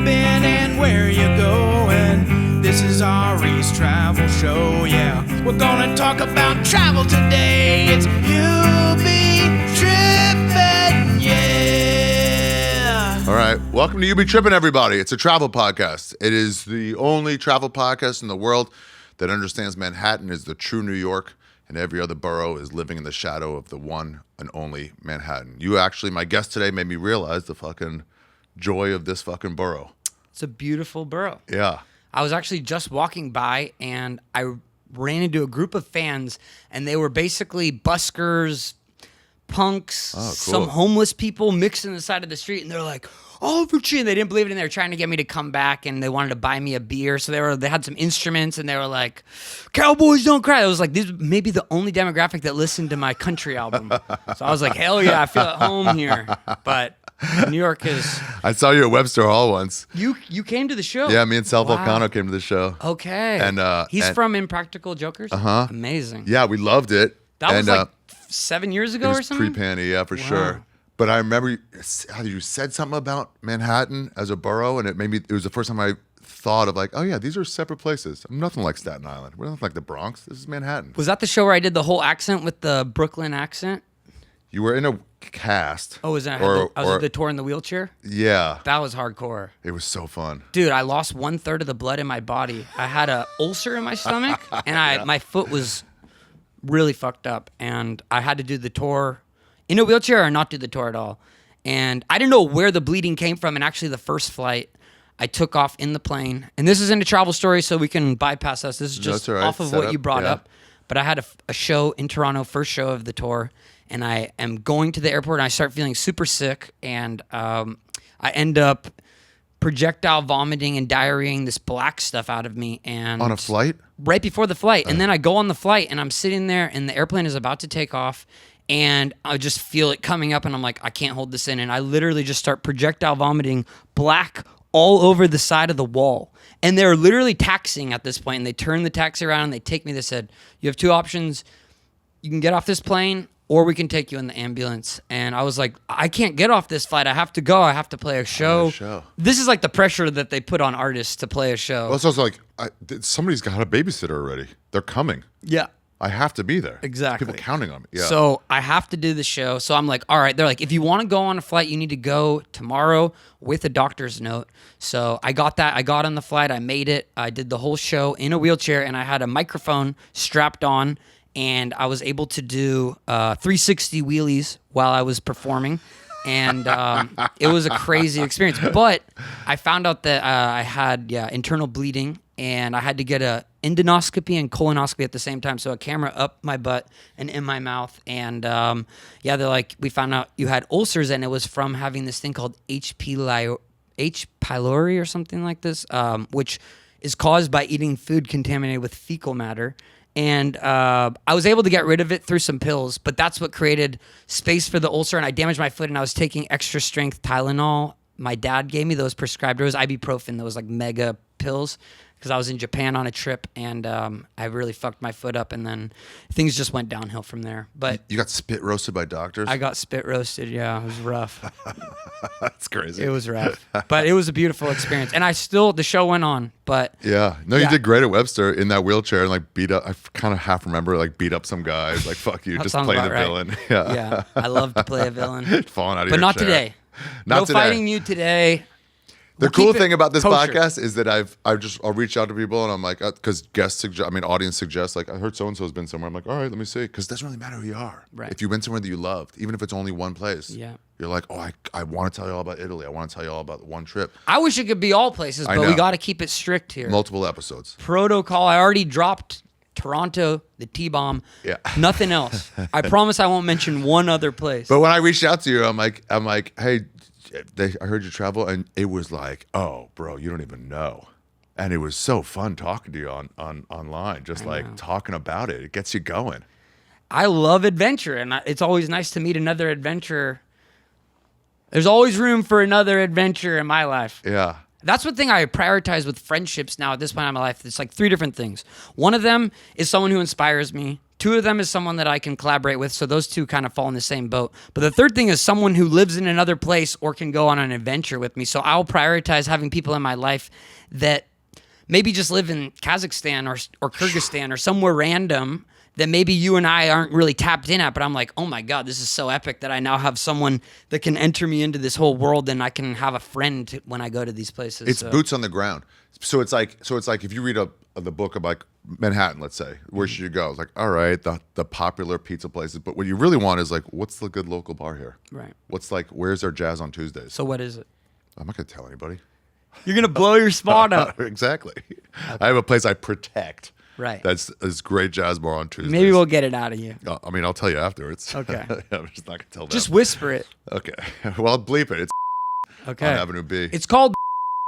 been and where you going. This is Ari's travel show, yeah. We're gonna talk about travel today. It's You Be Trippin, yeah. All right, welcome to You Be Trippin, everybody. It's a travel podcast. It is the only travel podcast in the world that understands Manhattan is the true New York, and every other borough is living in the shadow of the one and only Manhattan. You actually, my guest today, made me realize the fucking joy of this fucking borough. It's a beautiful borough. Yeah. I was actually just walking by and I ran into a group of fans, and they were basically buskers, punks, some homeless people mixed in the side of the street, and they're like, "Oh, Virginia!" They didn't believe it, and they were trying to get me to come back, and they wanted to buy me a beer. So they had some instruments, and they were like, "Cowboys don't cry." I was like, "This may be the only demographic that listened to my country album." So I was like, "Hell yeah, I feel at home here." But New York is. I saw you at Webster Hall once. You came to the show. Yeah, me and Sal Volcano came to the show. Okay. And he's from Impractical Jokers. Uh-huh. Amazing. Yeah, we loved it. That was like 7 years ago or something? Pre-Panty, yeah, for sure. But I remember you said something about Manhattan as a borough, and it was the first time I thought of like, oh yeah, these are separate places. Nothing like Staten Island. We're nothing like the Bronx. This is Manhattan. Was that the show where I did the whole accent with the Brooklyn accent? You were in a cast. Oh, was that? I was at the tour in the wheelchair? Yeah. That was hardcore. It was so fun. Dude, I lost 1/3 of the blood in my body. I had an ulcer in my stomach, and my foot was really fucked up, and I had to do the tour in a wheelchair or not do the tour at all. And I didn't know where the bleeding came from, and actually the first flight, I took off in the plane. And this isn't a travel story, so we can bypass us. This is just off of what you brought up. But I had a show in Toronto, first show of the tour, and I am going to the airport, and I start feeling super sick, and I end up projectile vomiting and diarrheaing this black stuff out of me. And on a flight? Right before the flight. And then I go on the flight, and I'm sitting there, and the airplane is about to take off, and I just feel it coming up, and I'm like, I can't hold this in. And I literally just start projectile vomiting black all over the side of the wall. And they're literally taxiing at this point, and they turn the taxi around, and they take me. They said, you have two options. You can get off this plane, or we can take you in the ambulance. And I was like, I can't get off this flight. I have to go. I have to play a show. This is like the pressure that they put on artists to play a show. Well, it's also like, somebody's got a babysitter already. They're coming. Yeah. I have to be there. Exactly. People counting on me. Yeah. So I have to do the show. So I'm like, all right. They're like, if you want to go on a flight, you need to go tomorrow with a doctor's note. So I got that. I got on the flight. I made it. I did the whole show in a wheelchair, and I had a microphone strapped on, and I was able to do 360 wheelies while I was performing. And it was a crazy experience. But I found out that I had internal bleeding, and I had to get a endoscopy and colonoscopy at the same time. So a camera up my butt and in my mouth. And they're like, we found out you had ulcers, and it was from having this thing called H. pylori or something like this, which is caused by eating food contaminated with fecal matter. And I was able to get rid of it through some pills, but that's what created space for the ulcer, and I damaged my foot, and I was taking extra strength Tylenol. My dad gave me those prescribed. It was ibuprofen, those like mega pills, because I was in Japan on a trip, and I really fucked my foot up, and then things just went downhill from there. But you got spit roasted by doctors? I got spit roasted, yeah. It was rough. That's crazy. It was rough. But it was a beautiful experience. And the show went on, but... Yeah. No, you did great at Webster in that wheelchair and like beat up, I kind of half remember like beat up some guys, like fuck you, just playing the villain. Yeah. I love to play a villain. Falling out of but your not chair. Today. Not today. Fighting you today. The cool thing about this kosher. podcast is that I'll reach out to people, and I'm like, because audience suggests, like, I heard so and so's been somewhere. I'm like, all right, let me see, because it doesn't really matter who you are. Right. If you've been somewhere that you loved, even if it's only one place, yeah, you're like, oh, I want to tell you all about Italy. I want to tell you all about one trip. I wish it could be all places, but we got to keep it strict here. Multiple episodes. Protocol. I already dropped Toronto, the T-bomb. Yeah. Nothing else. I promise I won't mention one other place. But when I reached out to you, I'm like, hey. I heard you travel, and it was like, oh, bro, you don't even know. And it was so fun talking to you online, just like talking about it. It gets you going. I love adventure, and it's always nice to meet another adventurer. There's always room for another adventure in my life. Yeah. That's one thing I prioritize with friendships now at this point in my life. It's like 3 different things. One of them is someone who inspires me. 2 of them is someone that I can collaborate with. So those 2 kind of fall in the same boat. But the third thing is someone who lives in another place or can go on an adventure with me. So I'll prioritize having people in my life that maybe just live in Kazakhstan or Kyrgyzstan or somewhere random that maybe you and I aren't really tapped in at, but I'm like, oh my God, this is so epic that I now have someone that can enter me into this whole world, and I can have a friend when I go to these places. It's boots on the ground. So it's like if you read the book of like Manhattan, let's say, where should you go? It's like, all right, the popular pizza places, but what you really want is like, what's the good local bar here? Right. What's like, where's our jazz on Tuesdays? So what is it? I'm not gonna tell anybody. You're gonna blow your spot up. Exactly. I have a place I protect. Right. That's this great jazz bar on Tuesdays. Maybe we'll get it out of you. I mean, I'll tell you afterwards. Okay. I'm just not gonna tell them. Just whisper it. Okay. Well, I'll bleep it. It's Okay. on Avenue B. It's called.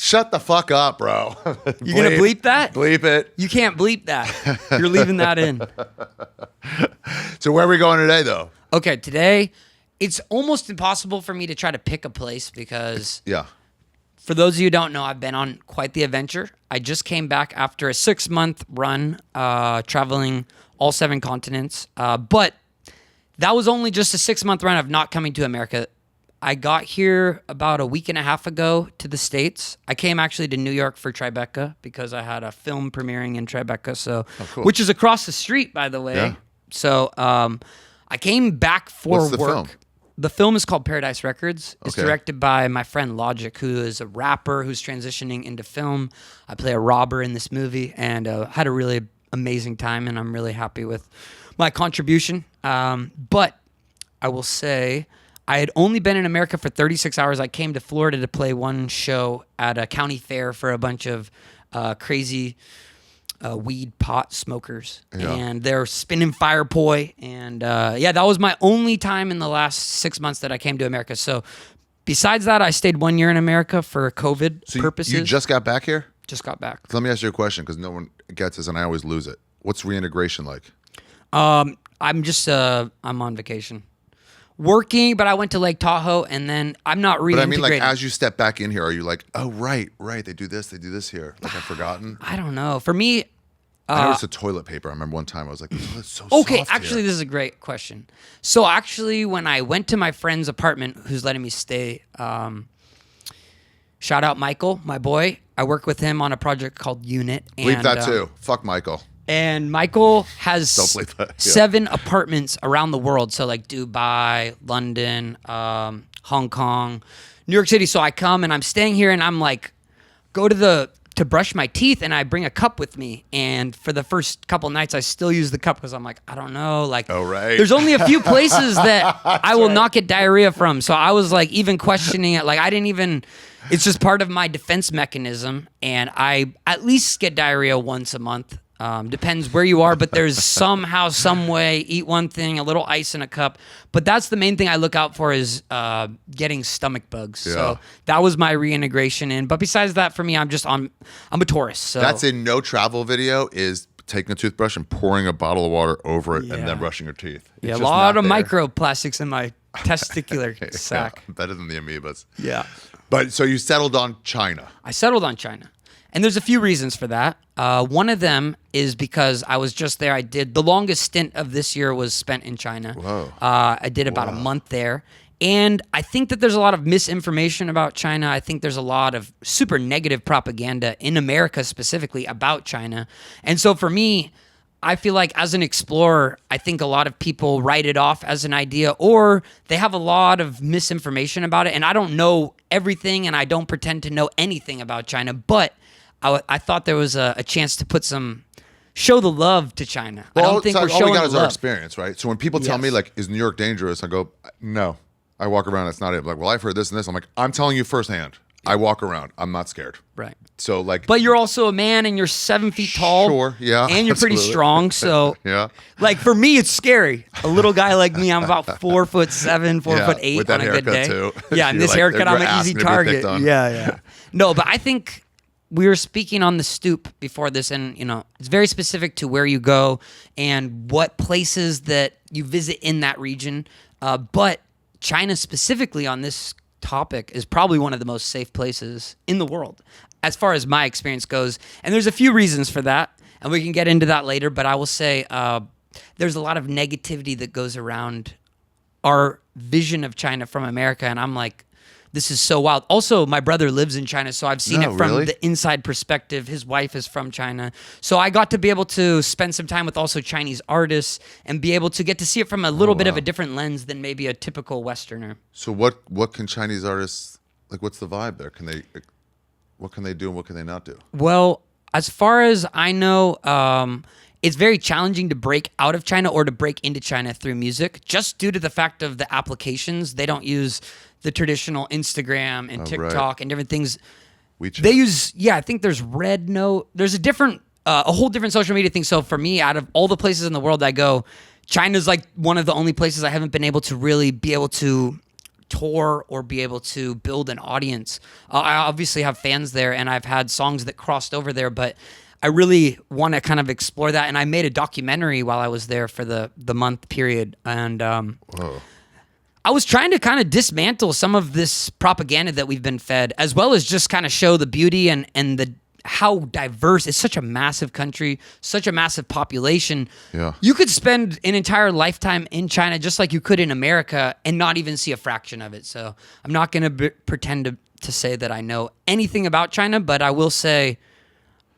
Shut the fuck up, bro. You're gonna bleep that? Bleep it. You can't bleep that. You're leaving that in. So where are we going today, though? Okay, today it's almost impossible for me to try to pick a place because Yeah. for those of you who don't know, I've been on quite the adventure. I just came back after a 6-month run, traveling all 7 continents. But that was only just a 6-month run of not coming to America. I got here about a week and a half ago to the States. I came actually to New York for Tribeca because I had a film premiering in Tribeca, cool. which is across the street, by the way. Yeah. So I came back for What's the work. film? The film is called Paradise Records. It's Okay. directed by my friend Logic, who is a rapper who's transitioning into film. I play a robber in this movie, and had a really amazing time, and I'm really happy with my contribution. But I will say I had only been in America for 36 hours. I came to Florida to play one show at a county fair for a bunch of crazy weed pot smokers, Yeah. and they're spinning fire poi, and that was my only time in the last 6 months that I came to America. So besides that, I stayed 1 year in America for COVID So purposes. you just got back here? Just got back. So let me ask you a question because no one gets this and I always lose it. What's reintegration like? I'm just I'm on vacation, working, but I went to Lake Tahoe, and then I'm not reintegrating. But I mean, like, as you step back in here, are you like, oh, right, they do this here. Like, I've forgotten. I don't know. For me, I noticed the toilet paper. I remember one time I was like, oh, it's so okay, soft actually, here. this is a great question. So actually, when I went to my friend's apartment, who's letting me stay, shout out Michael, my boy. I work with him on a project called Unit. Bleep And, that too. Fuck Michael. And Michael has Don't bleep that. Yeah. 7 apartments around the world. So like Dubai, London, Hong Kong, New York City. So I come and I'm staying here, and I'm like, go to brush my teeth, and I bring a cup with me. And for the first couple nights, I still use the cup because I'm like, I don't know. Like, Oh, right. there's only a few places that I will not get diarrhea from. So I was like even questioning it. Like, I didn't even, it's just part of my defense mechanism. And I at least get diarrhea once a month. Depends where you are, but there's somehow, some way, eat one thing, a little ice in a cup. But that's the main thing I look out for is getting stomach bugs. Yeah. So that was my reintegration in. But besides that, for me, I'm a tourist. So That's in no travel video is taking a toothbrush and pouring a bottle of water over it and Yeah. then brushing your teeth. yeah, It's a just lot not of there. microplastics in my testicular sack. Yeah, better than the amoebas. Yeah. But so you settled on China. I settled on China. And there's a few reasons for that. One of them is because I was just there. The longest stint of this year was spent in China. Whoa. I did about a month there. And I think that there's a lot of misinformation about China. I think there's a lot of super negative propaganda in America specifically about China. And so for me, I feel like as an explorer, I think a lot of people write it off as an idea, or they have a lot of misinformation about it. And I don't know everything, and I don't pretend to know anything about China, but I thought there was a chance to show the love to China. I don't think we're all showing we got the is our love. experience, right? So when people tell me Yes. like, "Is New York dangerous?" I go, "No." I walk around. That's not it. Like, well, I've heard this and this. I'm like, I'm telling you firsthand. I walk around. I'm not scared. Right. So like, But you're also a man, and you're 7 feet tall. Sure, yeah, And you're pretty absolutely. strong. So, yeah, like, for me, it's scary. A little guy like me, I'm about 4'7", 4'8" with on that a good day. haircut, too. Yeah, and You're this like, haircut, your I'm an ass easy gonna be target. picked on. Yeah. No, but I think we were speaking on the stoop before this, and it's very specific to where you go and what places that you visit in that region. But China specifically on this topic, is probably one of the most safe places in the world, as far as my experience goes. And there's a few reasons for that, and we can get into that later. But I will say there's a lot of negativity that goes around our vision of China from America, and I'm like, this is so wild. Also, my brother lives in China, so I've seen it from really? the inside perspective. His wife is from China. So I got to be able to spend some time with also Chinese artists and be able to get to see it from a little bit of a different lens than maybe a typical Westerner. So what can Chinese artists, like, what's the vibe there? What can they do and what can they not do? Well, as far as I know, it's very challenging to break out of China or to break into China through music, just due to the fact of the applications. They don't use the traditional Instagram and TikTok and different things. WeChat. They use, I think there's Red Note. There's a whole different social media thing. So for me, out of all the places in the world I go, China's like one of the only places I haven't been able to really be able to tour or be able to build an audience. I obviously have fans there, and I've had songs that crossed over there, but I really want to kind of explore that. And I made a documentary while I was there for the month period. And I was trying to kind of dismantle some of this propaganda that we've been fed, as well as just kind of show the beauty and the how diverse. It's such a massive country, such a massive population. Yeah. You could spend an entire lifetime in China just like you could in America and not even see a fraction of it. So I'm not going to pretend to say that I know anything about China, but I will say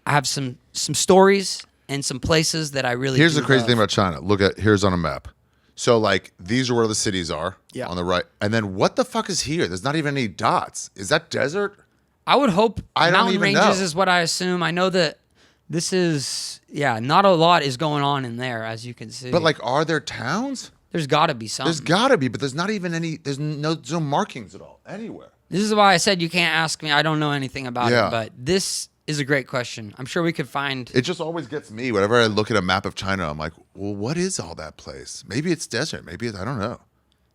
I have some stories and some places that I really Here's do the crazy love. thing about China. Here's on a map. So, like, these are where the cities are on the right. And then what the fuck is here? There's not even any dots. Is that desert? I would hope I don't mountain even ranges know. is what I assume. I know that this is, not a lot is going on in there, as you can see. But, like, are there towns? There's got to be some. There's got to be, but there's not even any, there's no markings at all, anywhere. This is why I said you can't ask me. I don't know anything about Yeah. it, but this is a great question. I'm sure we could find. It just always gets me. Whenever I look at a map of China, I'm like, well, what is all that place? Maybe it's desert. Maybe it's, I don't know.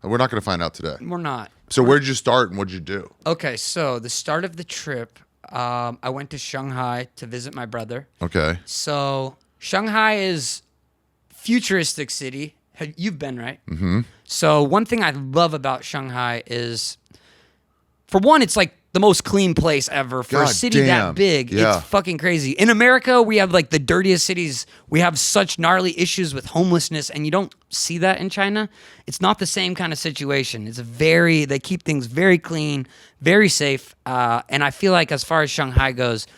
We're not going to find out today. We're not. So where did you start and what did you do? Okay, so the start of the trip, I went to Shanghai to visit my brother. Okay. So Shanghai is futuristic city. You've been, right? Mm-hmm. So one thing I love about Shanghai is, for one, it's like the most clean place ever for a God city damn. that big. Yeah. It's fucking crazy. In America, we have like the dirtiest cities. We have such gnarly issues with homelessness, and you don't see that in China. It's not the same kind of situation. They keep things very clean, very safe. And I feel like as far as Shanghai goes,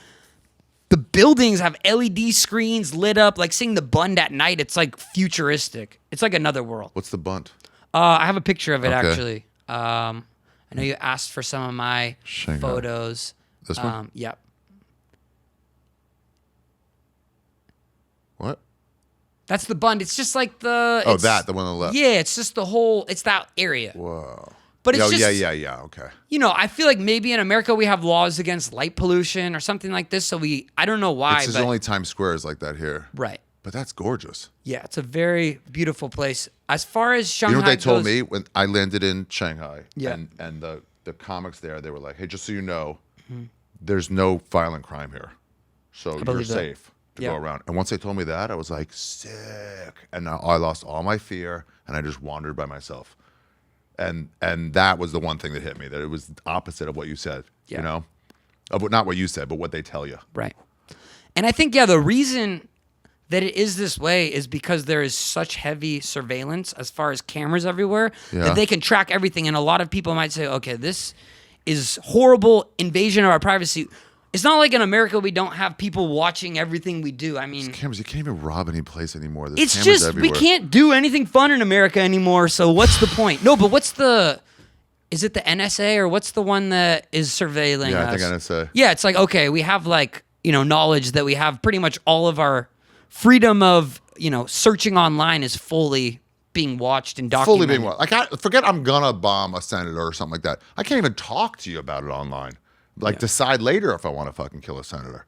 the buildings have LED screens lit up, like seeing the Bund at night. It's like futuristic. It's like another world. What's the bunt? I have a picture of it, Okay. actually. I know you asked for some of my Shanghai. photos. This one? Yep. What? That's the Bund. It's just like the... Oh, it's- the one on the left. Yeah, it's just it's that area. Whoa. But it's just... Yeah. Okay. I feel like maybe in America we have laws against light pollution or something like this, so I don't know why, It's but... only Times Square is like that here. Right. But that's gorgeous. Yeah, it's a very beautiful place. As far as Shanghai You know what they told goes- me when I landed in Shanghai? Yeah. And the comics there, they were like, hey, just so you know, there's no violent crime here. So you're believe that. safe to Yeah. go around. And once they told me that, I was like, sick. And now I lost all my fear and I just wandered by myself. And that was the one thing that hit me, that it was the opposite of what you said, Yeah. you know? Not what you said, but what they tell you. Right. And I think, the reason that it is this way is because there is such heavy surveillance as far as cameras everywhere Yeah. that they can track everything. And a lot of people might say, okay, this is horrible invasion of our privacy. It's not like in America we don't have people watching everything we do. I mean, Cameras, you can't even rob any place anymore. There's it's cameras just, everywhere. we can't do anything fun in America anymore. So what's the point? No, but is it the NSA or what's the one that is surveilling Yeah, us? I think NSA. Yeah, it's like, okay, we have knowledge that we have pretty much all of our freedom of, searching online is fully being watched and documented. Fully being what? Like, forget I'm gonna bomb a senator or something like that. I can't even talk to you about it online. Like, decide later if I want to fucking kill a senator.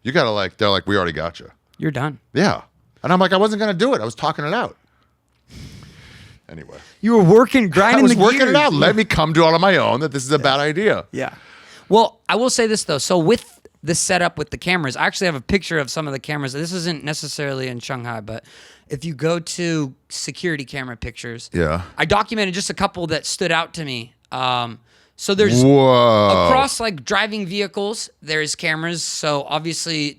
You gotta they're like, we already got you. You're done. Yeah. And I'm like, I wasn't gonna do it. I was talking it out. Anyway. You were grinding I was the working it gears. out. Let me come to it on my own that this is a bad idea. Yeah. Well, I will say this, though. So with the setup with the cameras, I actually have a picture of some of the cameras. This isn't necessarily in Shanghai, but if you go to security camera pictures, Yeah. I documented just a couple that stood out to me. So there's Whoa. across like driving vehicles, there's cameras. So obviously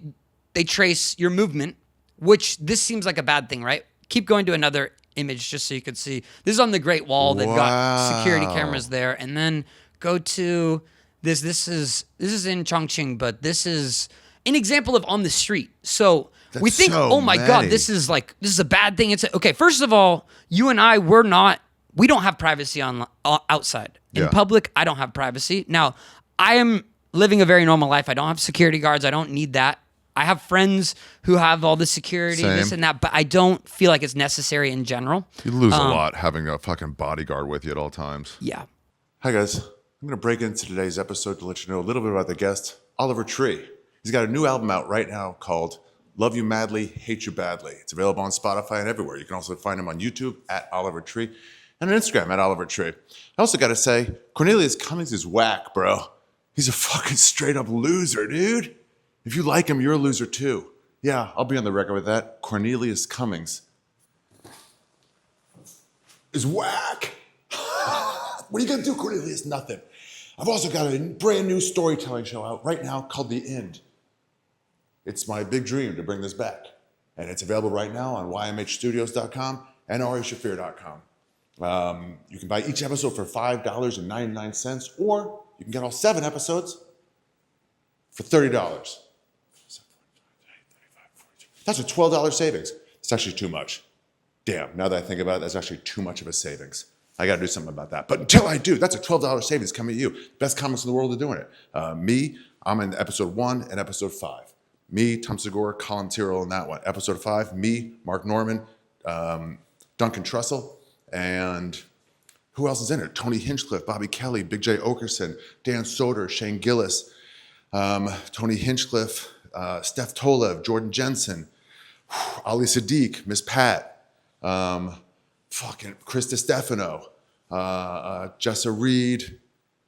they trace your movement, which this seems like a bad thing, right? Keep going to another image just so you can see. This is on the Great Wall. They've got security cameras there. And then go to this. This is in Chongqing, but this is an example of on the street. So we think, so oh my God, this is a bad thing. Okay, first of all, you and I, we don't have privacy on outside. In public, I don't have privacy. Now, I am living a very normal life. I don't have security guards. I don't need that. I have friends who have all the security, this and that, but I don't feel like it's necessary in general. You lose a lot having a fucking bodyguard with you at all times. Yeah. Hi, guys. I'm going to break into today's episode to let you know a little bit about the guest, Oliver Tree. He's got a new album out right now called Love You Madly, Hate You Badly. It's available on Spotify and everywhere. You can also find him on YouTube at Oliver Tree and on Instagram at Oliver Tree. I also got to say, Cornelius Cummings is whack, bro. He's a fucking straight up loser, dude. If you like him, you're a loser too. Yeah, I'll be on the record with that. Cornelius Cummings is whack. What are you gonna do, Cornelius? Nothing. I've also got a brand new storytelling show out right now called The End. It's my big dream to bring this back. And it's available right now on ymhstudios.com and arishafir.com. You can buy each episode for $5.99, or you can get all 7 episodes for $30. That's a $12 savings. It's actually too much. Damn, now that I think about it, that's actually too much of a savings. I got to do something about that. But until I do, that's a $12 savings coming to you. Best comics in the world are doing it. Me, I'm in episode 1 and episode 5. Me, Tom Segura, Colin Tyrrell in that one. Episode 5, me, Mark Norman, Duncan Trussell, and who else is in it? Tony Hinchcliffe, Bobby Kelly, Big J. Okerson, Dan Soder, Shane Gillis, Tony Hinchcliffe, Steph Tolev, Jordan Jensen, Ali Sadiq, Miss Pat, fucking Chris DiStefano, Jessa Reed.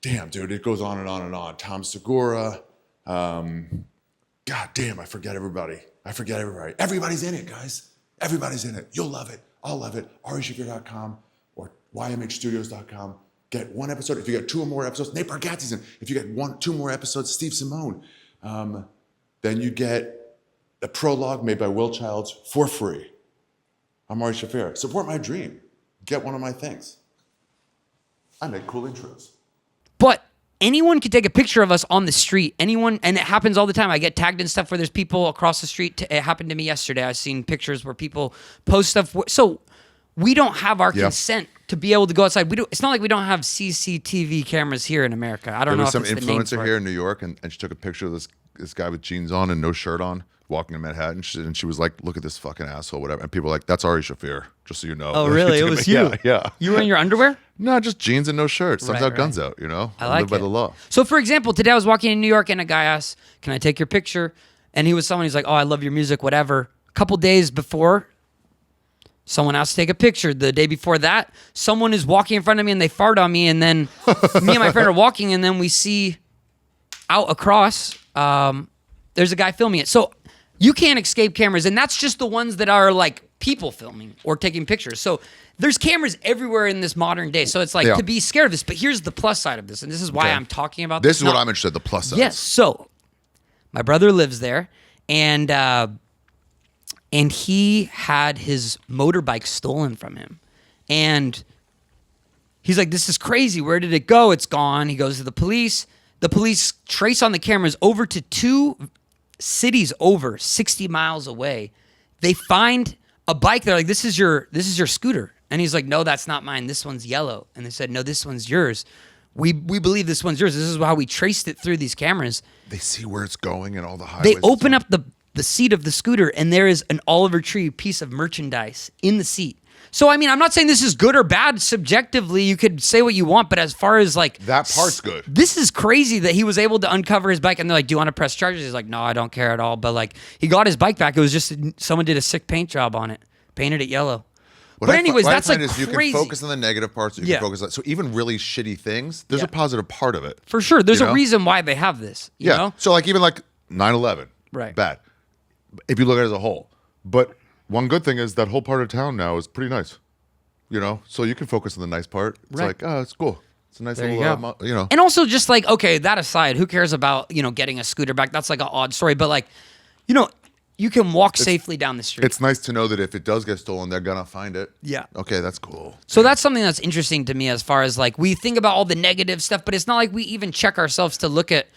Damn, dude, it goes on and on and on. Tom Segura. God damn, I forget everybody. Everybody's in it, guys. Everybody's in it. You'll love it. I'll love it. arishafir.com or ymhstudios.com. Get 1 episode. If you get 2 or more episodes, Nate Bargatze's in. If you get 2 more episodes, Steve Simone. Then you get the prologue made by Will Childs for free. I'm Ari Shaffir. Support my dream. Get one of my things. I make cool intros. But anyone could take a picture of us on the street. Anyone, and it happens all the time. I get tagged in stuff where there's people across the street. It happened to me yesterday. I've seen pictures where people post stuff. So we don't have our consent to be able to go outside. It's not like we don't have CCTV cameras here in America. I don't know if there it's was some influencer here in New York, and she took a picture of this guy with jeans on and no shirt on, walking in Manhattan, and she was like, "Look at this fucking asshole," whatever. And people were like, "That's Ari Shaffir," just so you know. Oh, really? It was you? Yeah. You were in your underwear? No, just jeans and no shirt. Sun's out, guns out, you know? I like live by the law. So, for example, today I was walking in New York and a guy asked, "Can I take your picture?" And he was someone who's like, "Oh, I love your music, whatever." A couple days before, someone asked to take a picture. The day before that, someone is walking in front of me and they fart on me. And then me and my friend are walking, and then we see out across, there's a guy filming it. So you can't escape cameras. And that's just the ones that are like people filming or taking pictures. So there's cameras everywhere in this modern day. So it's like to be scared of this. But here's the plus side of this. And this is why I'm talking about this. This is what I'm interested in, the plus side. Yes. So my brother lives there, and he had his motorbike stolen from him. And he's like, "This is crazy. Where did it go? It's gone." He goes to the police. The police trace on the cameras over to 2 cities over 60 miles away. They find a bike. They're like, this is your scooter. And he's like, "No, that's not mine. This one's yellow." And they said, "No, this one's yours. We believe this one's yours." This is how we traced it through these cameras. They see where it's going and all the highways. They open up the seat of the scooter, and there is an Oliver Tree piece of merchandise in the seat. So, I mean, I'm not saying this is good or bad subjectively. You could say what you want, but as far as like... That part's good. This is crazy that he was able to uncover his bike, and they're like, "Do you want to press charges?" He's like, "No, I don't care at all." But like, he got his bike back. It was just someone did a sick paint job on it. Painted it yellow. What but I anyways, that's like is crazy. You can focus on the negative parts. You can focus on... So even really shitty things, there's a positive part of it. For sure. There's a reason why they have this. You know? So like even like 9/11. Right. Bad. If you look at it as a whole. But one good thing is that whole part of town now is pretty nice. You know? So you can focus on the nice part. It's like, oh, it's cool. It's a nice There you little, go. you know. And also just like, okay, that aside, who cares about, getting a scooter back? That's like an odd story. But like, you can walk safely down the street. It's nice to know that if it does get stolen, they're going to find it. Yeah. Okay, that's cool. So that's something that's interesting to me as far as like, we think about all the negative stuff, but it's not like we even check ourselves to look at,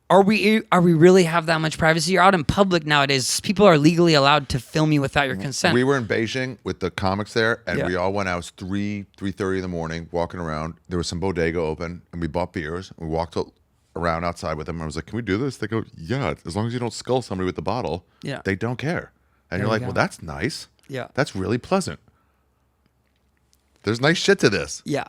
are we really have that much privacy? You're out in public nowadays. People are legally allowed to film you without your consent. We were in Beijing with the comics there, and Yeah. we all went out. It was 3:30 in the morning, walking around. There was some bodega open, and we bought beers. We walked around outside with them. I was like, "Can we do this?" They go, "Yeah, as long as you don't skull somebody with the bottle." Yeah. They don't care, and There you're you like, go. "Well, that's nice. Yeah. That's really pleasant." There's nice shit to this. Yeah.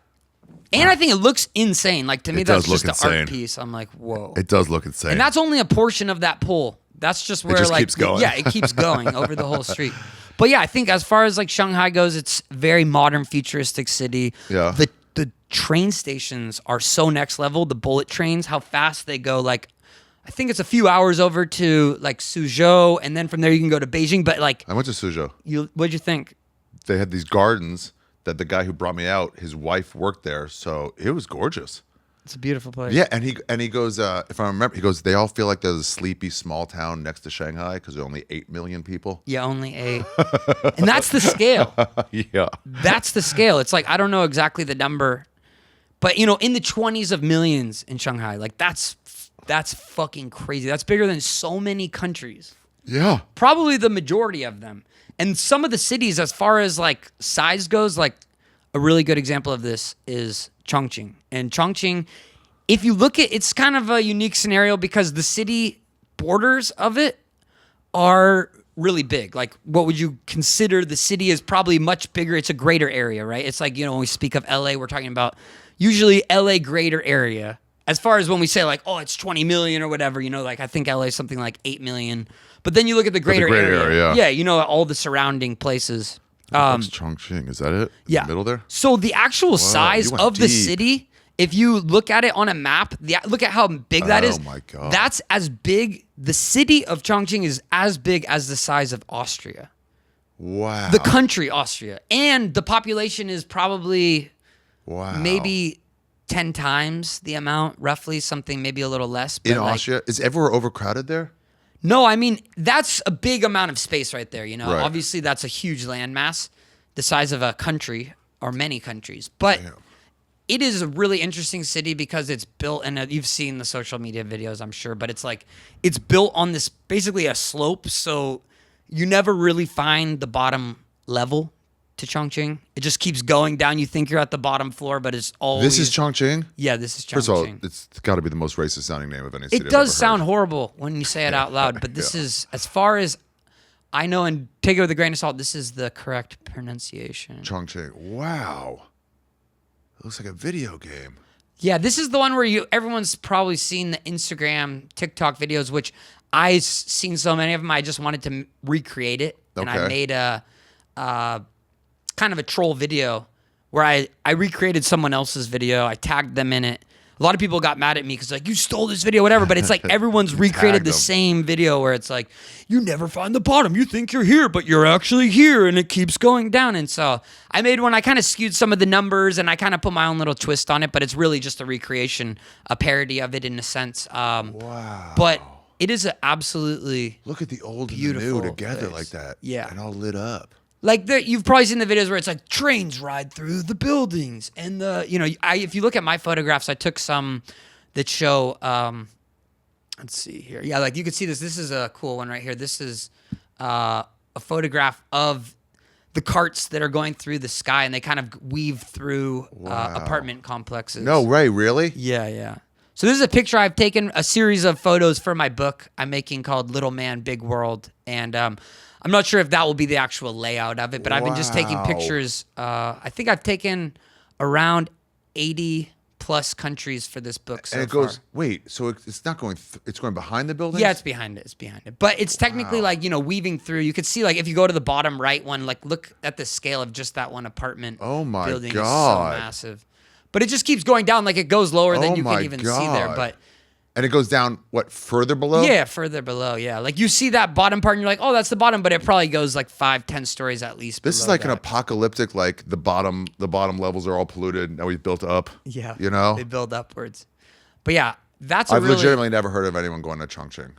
And I think it looks insane. Like, to me, It that's does just look an art insane. piece. I'm like, whoa. It does look insane. And that's only a portion of that pole. That's just where just like keeps going. Yeah, it keeps going over the whole street. But yeah, I think as far as like Shanghai goes, it's very modern, futuristic city. Yeah. The train stations are so next level. The bullet trains, how fast they go. Like, I think it's a few hours over to like Suzhou, and then from there you can go to Beijing. But like, I went to Suzhou. what'd you think? They had these gardens that the guy who brought me out, his wife worked there, so it was gorgeous. It's a beautiful place. Yeah, and he goes, if I remember, he goes, they all feel like there's a sleepy small town next to Shanghai because there are only 8 million people. Yeah, only 8. And that's the scale. Yeah. That's the scale. It's like, I don't know exactly the number, but in the 20s of millions in Shanghai. Like, that's fucking crazy. That's bigger than so many countries. Yeah. Probably the majority of them. And some of the cities, as far as like size goes, like a really good example of this is Chongqing. And Chongqing, if you look at, it's kind of a unique scenario because the city borders of it are really big. Like, what would you consider the city is probably much bigger. It's a greater area, right? It's like, when we speak of LA, we're talking about usually LA greater area. As far as when we say like, oh, it's 20 million or whatever, like I think LA is something like 8 million. But then you look at the greater area. Yeah, all the surrounding places. That's Chongqing. Is that it? Yeah. In the middle there? So the actual size you went of the deep. city, if you look at it on a map, look at how big that is. Oh my God. That's as big. The city of Chongqing is as big as the size of Austria. Wow. The country Austria. And the population is probably maybe 10 times the amount, roughly, something maybe a little less. But in Austria? Is everywhere overcrowded there? No, I mean, that's a big amount of space right there. Right. Obviously that's a huge landmass, the size of a country or many countries. But it is a really interesting city because it's built, and you've seen the social media videos, I'm sure, but it's like, it's built on this, basically a slope. So you never really find the bottom level to Chongqing. It just keeps going down. You think you're at the bottom floor, but it's always... This is Chongqing? Yeah, this is Chongqing. First of all, it's got to be the most racist sounding name of any city It does sound horrible when you say it out loud, but this is, as far as I know, and take it with a grain of salt, this is the correct pronunciation. Chongqing. Wow. It looks like a video game. Yeah, this is the one where everyone's probably seen the Instagram, TikTok videos, which I've seen so many of them. I just wanted to recreate it, and I Okay. made a kind of a troll video where I recreated someone else's video. I tagged them in it. A lot of people got mad at me because like, you stole this video, whatever. But it's like everyone's recreated tagged the them. same video where it's like, you never find the bottom. You think you're here, but you're actually here, and it keeps going down. And so I made one. I kind of skewed some of the numbers, and I kind of put my own little twist on it. But it's really just a recreation, a parody of it in a sense. Wow. But it is an absolutely Look at the old and the beautiful new together place. like that. Yeah. And all lit up. like you've probably seen the videos where it's like trains ride through the buildings, and if you look at my photographs, I took some that show. Let's see here. Yeah, like you can see this. This is a cool one right here. This is a photograph of the carts that are going through the sky, and they kind of weave through apartment complexes. No, Ray, really? Yeah, yeah. So this is a picture I've taken, a series of photos for my book I'm making called Little Man, Big World. And I'm not sure if that will be the actual layout of it, but I've been just taking Wow. pictures. I think I've taken around 80 plus countries for this book so And it far. goes, wait, so it's not going, it's going behind the building? Yeah, it's behind it. It's behind it. But it's technically like, weaving through. You could see, like, if you go to the bottom right one, like, look at the scale of just that one apartment Oh my building. God. It's so massive. But it just keeps going down. Like, it goes lower than Oh you my can even see there. God. But And it goes down, what, further below? Yeah, further below. Yeah, like you see that bottom part, and you're like, oh, that's the bottom, but it probably goes like 5-10 stories at least. This is like an apocalyptic, like the bottom levels are all polluted. Now we've built up. Yeah, you know, they build upwards. But yeah, I've legitimately never heard of anyone going to Chongqing,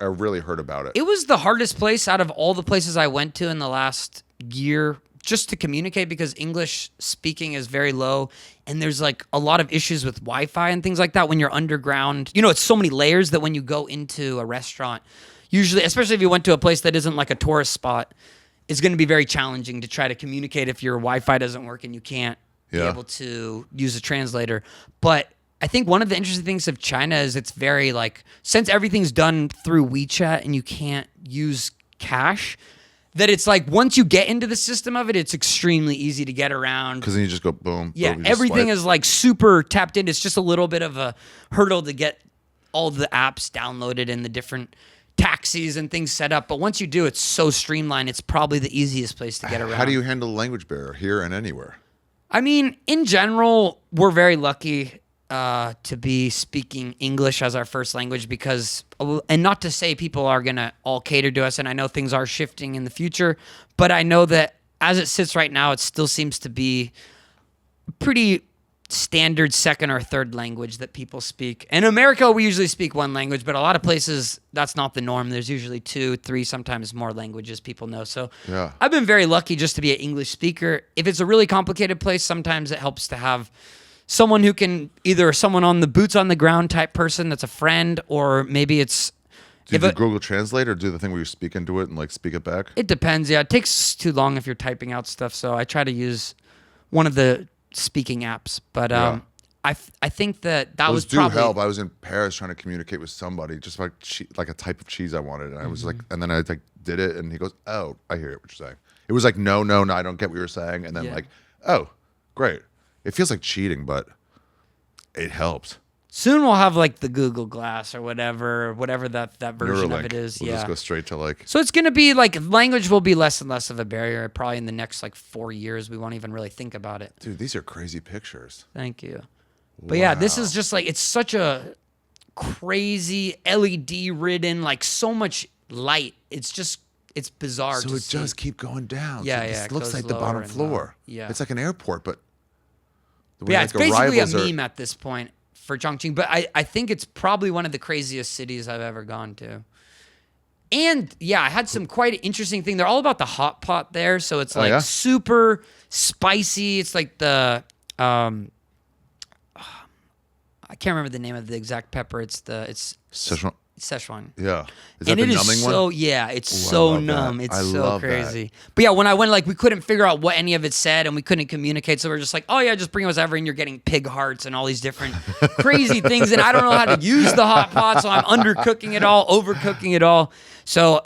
or really heard about it. It was the hardest place out of all the places I went to in the last year, just to communicate, because English speaking is very low, and there's like a lot of issues with Wi-Fi and things like that when you're underground. You know, it's so many layers that when you go into a restaurant, usually, especially if you went to a place that isn't like a tourist spot, it's going to be very challenging to try to communicate if your Wi-Fi doesn't work and you can't be able to use a translator. But I think one of the interesting things of China is it's very like, since everything's done through WeChat and you can't use cash, that it's like once you get into the system of it, it's extremely easy to get around. Because then you just go boom. Yeah, boom, everything is like super tapped in. It's just a little bit of a hurdle to get all the apps downloaded and the different taxis and things set up. But once you do, it's so streamlined. It's probably the easiest place to get around. How do you handle the language barrier here and anywhere? I mean, in general, we're very lucky to be speaking English as our first language because, and not to say people are going to all cater to us, and I know things are shifting in the future, but I know that as it sits right now, it still seems to be pretty standard second or third language that people speak. In America, we usually speak one language, but a lot of places, that's not the norm. There's usually 2, 3, sometimes more languages people know. So I've been very lucky just to be an English speaker. If it's a really complicated place, sometimes it helps to have someone who can, either someone on the boots on the ground type person that's a friend, or maybe it's... Do you do Google Translate or do the thing where you speak into it and like speak it back? It depends, yeah. It takes too long if you're typing out stuff, so I try to use one of the speaking apps. But I think that was probably... do help. I was in Paris trying to communicate with somebody, just like a type of cheese I wanted. And I was like, and then I like did it, and he goes, "Oh, I hear what you're saying." It was like, no, I don't get what you're saying. And then like, "Oh, great." It feels like cheating, but it helps. Soon we'll have like the Google Glass or whatever that version Neuralink. of it is. We'll just go straight to like... So it's going to be like, language will be less and less of a barrier. Probably in the next like 4 years, we won't even really think about it. Dude, these are crazy pictures. Thank you. But yeah, this is just like, it's such a crazy LED ridden, like so much light. It's just, it's bizarre. So it does keep going down. Yeah, so yeah. It looks like the bottom floor. Yeah. It's like an airport, but... Yeah, it's basically a meme at this point for Chongqing, but I think it's probably one of the craziest cities I've ever gone to. And yeah, I had some quite interesting thing. They're all about the hot pot there, so it's like super spicy. It's like the I can't remember the name of the exact pepper. It's Szechuan. Yeah. Is that the numbing one? Yeah, it's so numb. It's so crazy. But yeah, when I went, like, we couldn't figure out what any of it said, and we couldn't communicate, so we're just like, oh yeah, just bring us ever, and you're getting pig hearts and all these different crazy things, and I don't know how to use the hot pot, so I'm undercooking it all, overcooking it all. So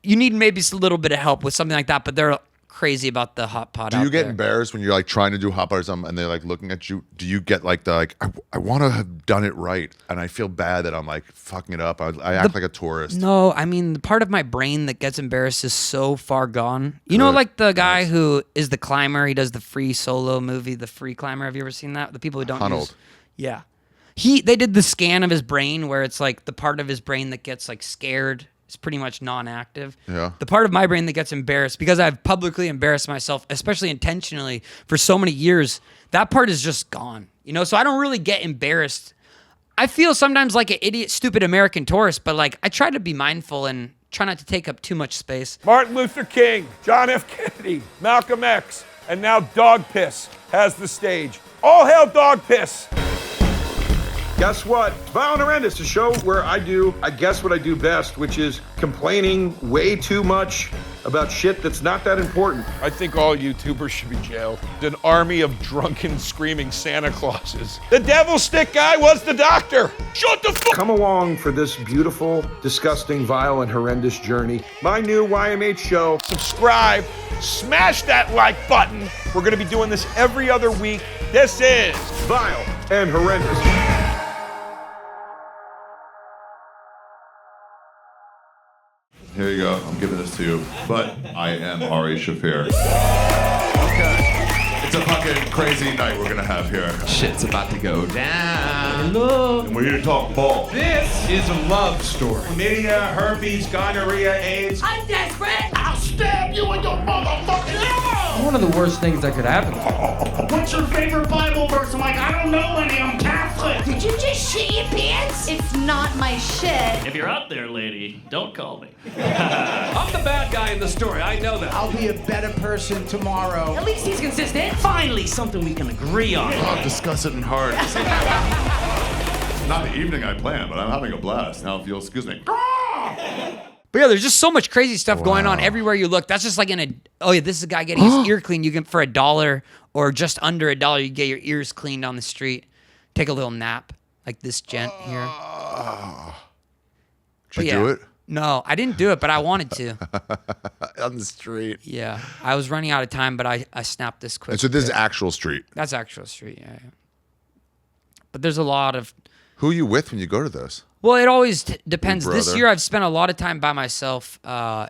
you need maybe a little bit of help with something like that, but they're crazy about the hot pot. Do you get embarrassed when you're like trying to do hot pot or something and they're like looking at you? Do you get like I want to have done it right and I feel bad that I'm like fucking it up? I act like a tourist. No, I mean, the part of my brain that gets embarrassed is so far gone. You know, like the guy who is the climber, he does the free solo movie, The Free Climber. Have you ever seen that? The people who don't Hunnled. Yeah. They did the scan of his brain where it's like the part of his brain that gets like scared is pretty much non-active. Yeah. The part of my brain that gets embarrassed, because I've publicly embarrassed myself, especially intentionally, for so many years, that part is just gone. You know, so I don't really get embarrassed. I feel sometimes like an idiot, stupid American tourist, but like I try to be mindful and try not to take up too much space. Martin Luther King, John F. Kennedy, Malcolm X, and now Dog Piss has the stage. All hail Dog Piss! Guess what? Vile and Horrendous, a show where I guess what I do best, which is complaining way too much about shit that's not that important. I think all YouTubers should be jailed. An army of drunken, screaming Santa Clauses. The devil stick guy was the doctor. Shut the fuck. Come along for this beautiful, disgusting, vile, and horrendous journey. My new YMH show. Subscribe. Smash that like button. We're going to be doing this every other week. This is Vile and Horrendous. Here you go. I'm giving this to you. But I am Ari Shaffir. Okay. It's a fucking crazy night we're gonna have here. Shit's about to go down. And we're here to talk ball. This is a love story. Chlamydia, herpes, gonorrhea, AIDS. I'm desperate. I'll stab you in your motherfucking arm. One of the worst things that could happen. What's your favorite Bible verse? I'm like, I don't know any. I'm Catholic. Did you just shit your pants? It's not my shit. If you're out there, lady, don't call me. I'm the bad guy in the story. I know that. I'll be a better person tomorrow. At least he's consistent. Finally, something we can agree on. Oh, discuss it in heart. Not the evening I planned, but I'm having a blast. Now, if you'll excuse me. But yeah, there's just so much crazy stuff going on everywhere you look. That's just like this is a guy getting his ear cleaned. You can, for $1 or just under $1, you get your ears cleaned on the street. Take a little nap, like this gent here. Did you do it? No, I didn't do it, but I wanted to. On the street. Yeah, I was running out of time, but I snapped this quick. And so this is actual street. That's actual street, yeah. But there's a lot of... Who are you with when you go to this? Well, it always depends. Your This brother. year, I've spent a lot of time by myself,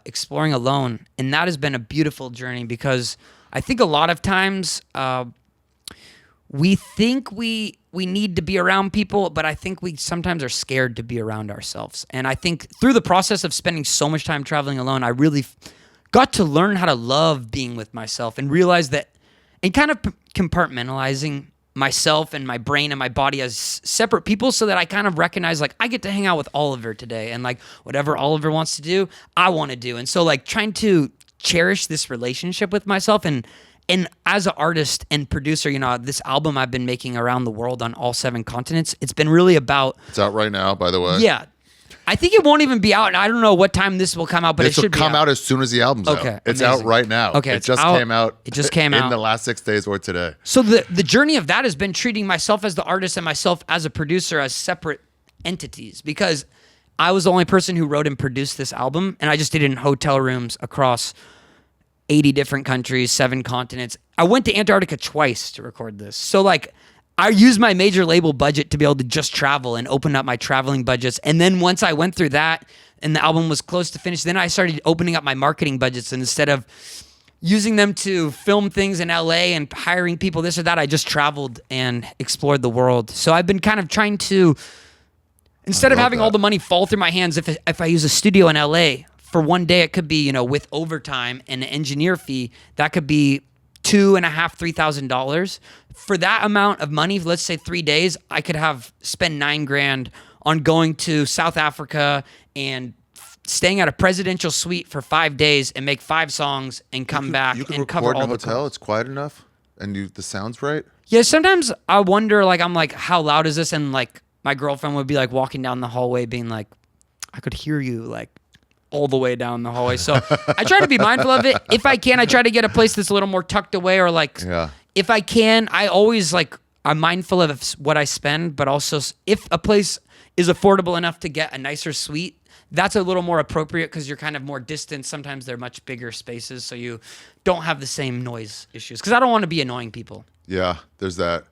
exploring alone, and that has been a beautiful journey because I think a lot of times we think we need to be around people, but I think we sometimes are scared to be around ourselves. And I think through the process of spending so much time traveling alone, I really got to learn how to love being with myself and realize that, and kind of compartmentalizing myself and my brain and my body as separate people, so that I kind of recognize, like, I get to hang out with Oliver today, and like whatever Oliver wants to do, I want to do. And so like trying to cherish this relationship with myself, and as an artist and producer, this album I've been making around the world on all 7 continents, it's been really about... It's out right now, by the way. Yeah. I think it won't even be out, and I don't know what time this will come out, but it This will should come be out as soon as the album's Okay, out. It's amazing. out right now. Okay, It it's just out. came out. It just came out. In the last 6 days or today. So the journey of that has been treating myself as the artist and myself as a producer as separate entities, because I was the only person who wrote and produced this album, and I just did it in hotel rooms across 80 different countries, 7 continents. I went to Antarctica twice to record this. So like I used my major label budget to be able to just travel and open up my traveling budgets. And then once I went through that and the album was close to finish, then I started opening up my marketing budgets, and instead of using them to film things in LA and hiring people, this or that, I just traveled and explored the world. So I've been kind of trying to, instead of having all the money fall through my hands, if I use a studio in LA, for one day it could be, with overtime and an engineer fee, that could be $2,500–$3,000. For that amount of money, let's say 3 days, I could spend $9,000 on going to South Africa and staying at a presidential suite for 5 days and make 5 songs and come back You can and cover record all in a the hotel. costs. It's quiet enough, and the sound's right. Yeah, sometimes I wonder, like, I'm like, how loud is this? And like, my girlfriend would be like walking down the hallway being like, I could hear you like all the way down the hallway. So I try to be mindful of it. If I can, I try to get a place that's a little more tucked away, or like, if I can, I always I'm mindful of what I spend, but also if a place is affordable enough to get a nicer suite, that's a little more appropriate because you're kind of more distant. Sometimes they're much bigger spaces, so you don't have the same noise issues. Because I don't want to be annoying people. Yeah, there's that.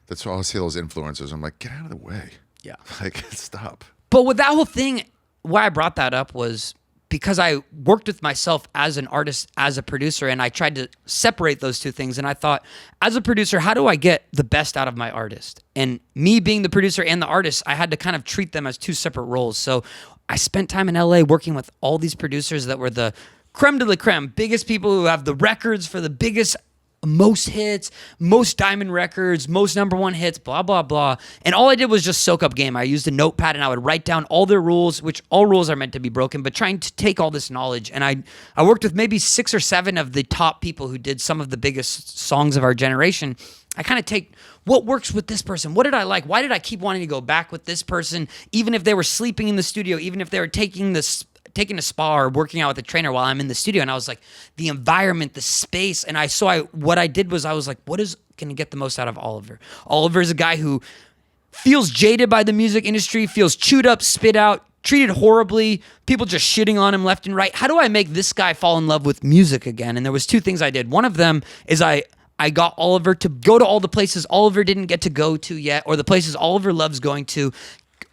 That's why I see those influencers. I'm like, get out of the way. Yeah. Like, stop. But with that whole thing, why I brought that up was because I worked with myself as an artist, as a producer, and I tried to separate those two things. And I thought, as a producer, how do I get the best out of my artist? And me being the producer and the artist, I had to kind of treat them as two separate roles. So I spent time in LA working with all these producers that were the creme de la creme, biggest people who have the records for the biggest, most hits, most diamond records, most #1 hits, blah, blah, blah. And all I did was just soak up game. I used a notepad and I would write down all their rules, which all rules are meant to be broken, but trying to take all this knowledge. And I worked with maybe 6 or 7 of the top people who did some of the biggest songs of our generation. I kind of take what works with this person. What did I like? Why did I keep wanting to go back with this person? Even if they were sleeping in the studio, even if they were taking a spa or working out with a trainer while I'm in the studio. And I was like, the environment, the space. And what I did was I was like, what is going to get the most out of Oliver? Oliver is a guy who feels jaded by the music industry, feels chewed up, spit out, treated horribly, people just shitting on him left and right. How do I make this guy fall in love with music again? And there was 2 things I did. One of them is I got Oliver to go to all the places Oliver didn't get to go to yet, or the places Oliver loves going to.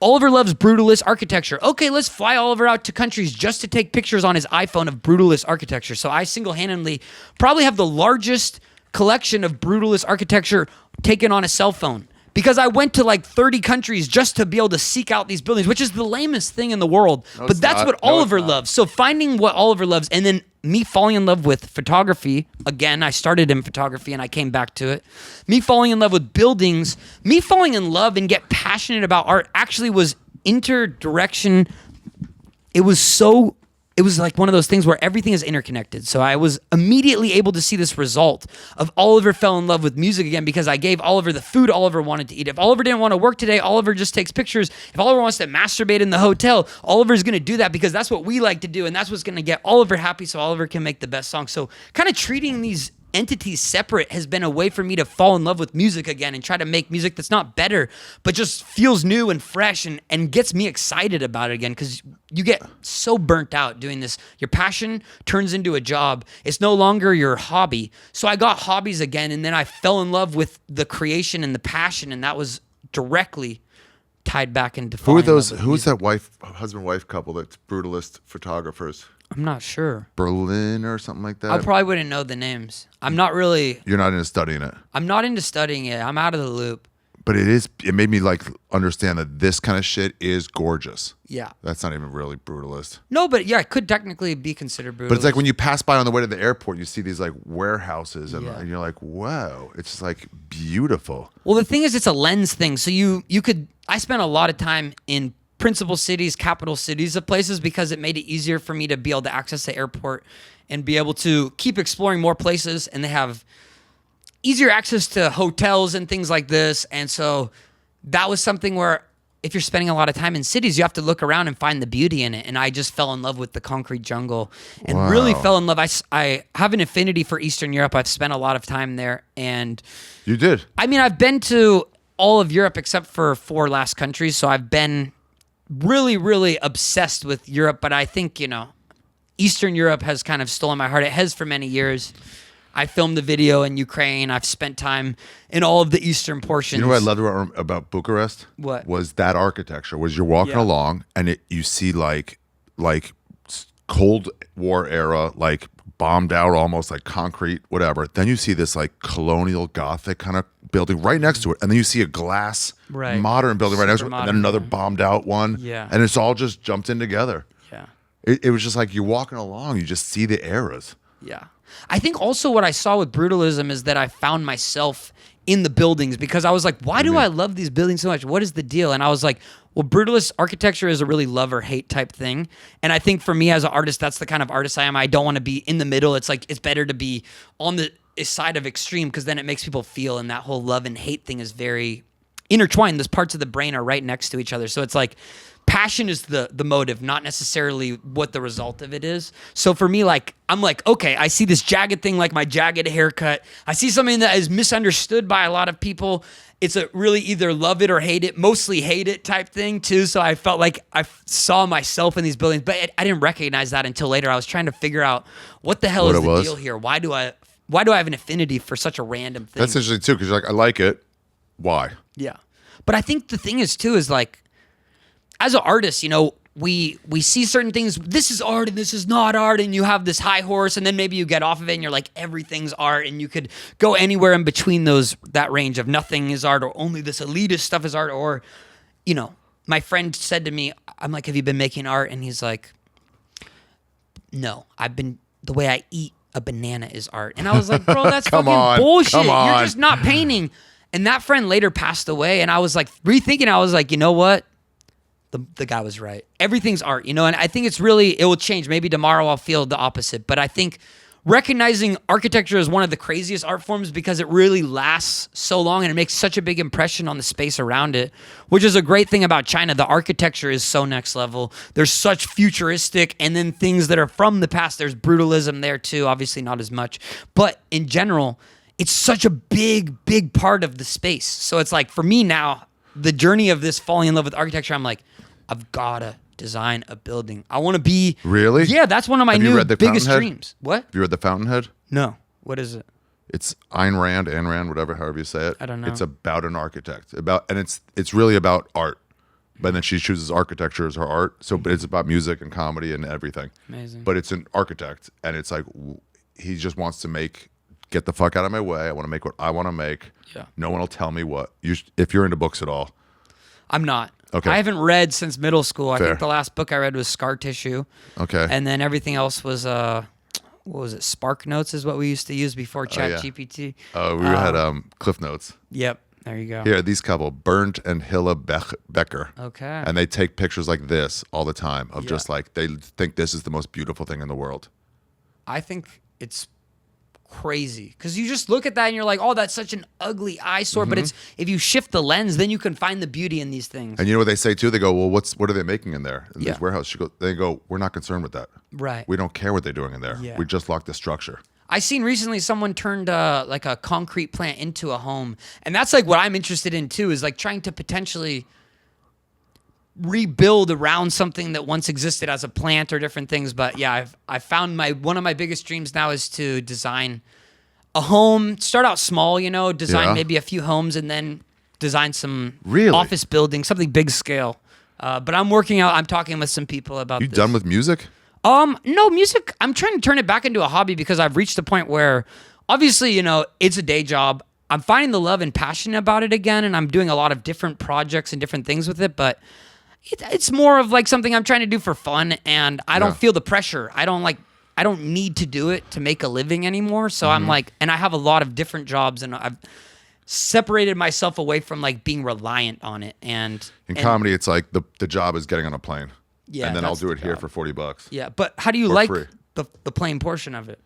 Oliver loves brutalist architecture. Okay, let's fly Oliver out to countries just to take pictures on his iPhone of brutalist architecture. So I single-handedly probably have the largest collection of brutalist architecture taken on a cell phone. Because I went to like 30 countries just to be able to seek out these buildings, which is the lamest thing in the world. But that's what Oliver loves. So finding what Oliver loves, and then me falling in love with photography. Again, I started in photography and I came back to it. Me falling in love with buildings, me falling in love and get passionate about art actually was interdirection. It was like one of those things where everything is interconnected. So I was immediately able to see this result of Oliver fell in love with music again because I gave Oliver the food Oliver wanted to eat. If Oliver didn't want to work today, Oliver just takes pictures. If Oliver wants to masturbate in the hotel, Oliver's going to do that because that's what we like to do. And that's what's going to get Oliver happy so Oliver can make the best song. So kind of treating these entities separate has been a way for me to fall in love with music again and try to make music that's not better, but just feels new and fresh and gets me excited about it again because you get so burnt out doing this. Your passion turns into a job. It's no longer your hobby. So I got hobbies again, and then I fell in love with the creation and the passion, and that was directly tied back into falling in love with Who's music. that husband-wife couple that's brutalist photographers? I'm not sure. Berlin or something like that? I probably wouldn't know the names. I'm not really... You're not into studying it. I'm not into studying it. I'm out of the loop. But it made me like understand that this kind of shit is gorgeous. Yeah. That's not even really brutalist. No, but yeah, it could technically be considered brutal. But it's like when you pass by on the way to the airport, you see these like warehouses and, Yeah. and you're like, wow, it's just like beautiful. Well, the thing is, it's a lens thing. So you could... I spent a lot of time in principal cities, capital cities of places because it made it easier for me to be able to access the airport and be able to keep exploring more places, and they have easier access to hotels and things like this. And so that was something where if you're spending a lot of time in cities, you have to look around and find the beauty in it. And I just fell in love with the concrete jungle and really fell in love. I have an affinity for Eastern Europe. I've spent a lot of time there. And You did? I mean, I've been to all of Europe except for 4 last countries. So I've been really, really obsessed with Europe. But I think, Eastern Europe has kind of stolen my heart. It has for many years. I filmed the video in Ukraine. I've spent time in all of the eastern portions. You know what I loved about Bucharest? What? Was that architecture. Was you're walking along and you see like Cold War era, like bombed out almost like concrete, whatever. Then you see this like colonial Gothic kind of building right next to it. And then you see a glass modern building right next to it. And then another bombed out one. Yeah. And it's all just jumped in together. Yeah. It was just like you're walking along, you just see the eras. Yeah. I think also what I saw with brutalism is that I found myself in the buildings because I was like, why do I love these buildings so much? What is the deal? And I was like, well, brutalist architecture is a really love or hate type thing. And I think for me as an artist, that's the kind of artist I am. I don't want to be in the middle. It's like, it's better to be on the side of extreme because then it makes people feel, and that whole love and hate thing is very intertwined. Those parts of the brain are right next to each other. So it's like, passion is the motive, not necessarily what the result of it is. So for me, like, I'm like, okay, I see this jagged thing, like my jagged haircut. I see something that is misunderstood by a lot of people. It's a really either love it or hate it, mostly hate it type thing too. So I felt like I saw myself in these buildings, but I didn't recognize that until later. I was trying to figure out what the hell is the deal here? Why do I have an affinity for such a random thing? That's interesting too, because you're like, I like it. Why? Yeah. But I think the thing is too, is like, as an artist, we see certain things. This is art and this is not art, and you have this high horse, and then maybe you get off of it and you're like, everything's art, and you could go anywhere in between that range of nothing is art or only this elitist stuff is art. Or, my friend said to me, I'm like, have you been making art? And he's like, no, the way I eat a banana is art. And I was like, bro, that's fucking bullshit. You're just not painting. And that friend later passed away, and I was like rethinking. I was like, you know what? The guy was right. Everything's art, and I think it will change. Maybe tomorrow I'll feel the opposite. But I think recognizing architecture as one of the craziest art forms because it really lasts so long and it makes such a big impression on the space around it, which is a great thing about China. The architecture is so next level. There's such futuristic and then things that are from the past. There's brutalism there too, obviously not as much. But in general, it's such a big, big part of the space. So it's like, for me now, the journey of this falling in love with architecture, I'm like, I've got to design a building. I want to be... Really? Yeah, that's one of my new biggest dreams. What? Have you read The Fountainhead? No. What is it? It's Ayn Rand, whatever, however you say it. I don't know. It's about an architect. And it's really about art. But then she chooses architecture as her art. So, but it's about music and comedy and everything. Amazing. But it's an architect, and it's like he just wants to make get the fuck out of my way. I want to make what I want to make. Yeah. No one will tell me what. If you're into books at all. I'm not. Okay. I haven't read since middle school. I Fair. think the last book I read was Scar Tissue. Okay. And then everything else was what was it? Spark Notes is what we used to use before yeah. ChatGPT. Oh, we had Cliff Notes. Yep. There you go. Here, these couple, Bernd and Hilla Becker. Okay. And they take pictures like this all the time of just like, they think this is the most beautiful thing in the world. I think it's crazy because you just look at that and you're like, oh, that's such an ugly eyesore. But it's if you shift the lens, then you can find the beauty in these things. And you know what they say too? They go, well, what are they making in there in Yeah. this warehouse? They go, we're not concerned with that. Right. We don't care what they're doing in there. Yeah. We just lock the structure. I seen recently someone turned like a concrete plant into a home. And that's like what I'm interested in too, is like trying to potentially rebuild around something that once existed as a plant or different things. But yeah, I found one of my biggest dreams now is to design a home, start out small, design Yeah. maybe a few homes and then design some Really? office buildings, something big scale. But I'm talking with some people about You this. done with music? No, music, I'm trying to turn it back into a hobby because I've reached the point where obviously, it's a day job. I'm finding the love and passion about it again, and I'm doing a lot of different projects and different things with it, but it's more of like something I'm trying to do for fun, and I don't feel the pressure. I don't need to do it to make a living anymore. So I'm like, and I have a lot of different jobs, and I've separated myself away from like being reliant on it. And In comedy, it's like the job is getting on a plane. Yeah, And then I'll that's do the it here job. for $40. Yeah, but how do you For like free. the plain portion of it?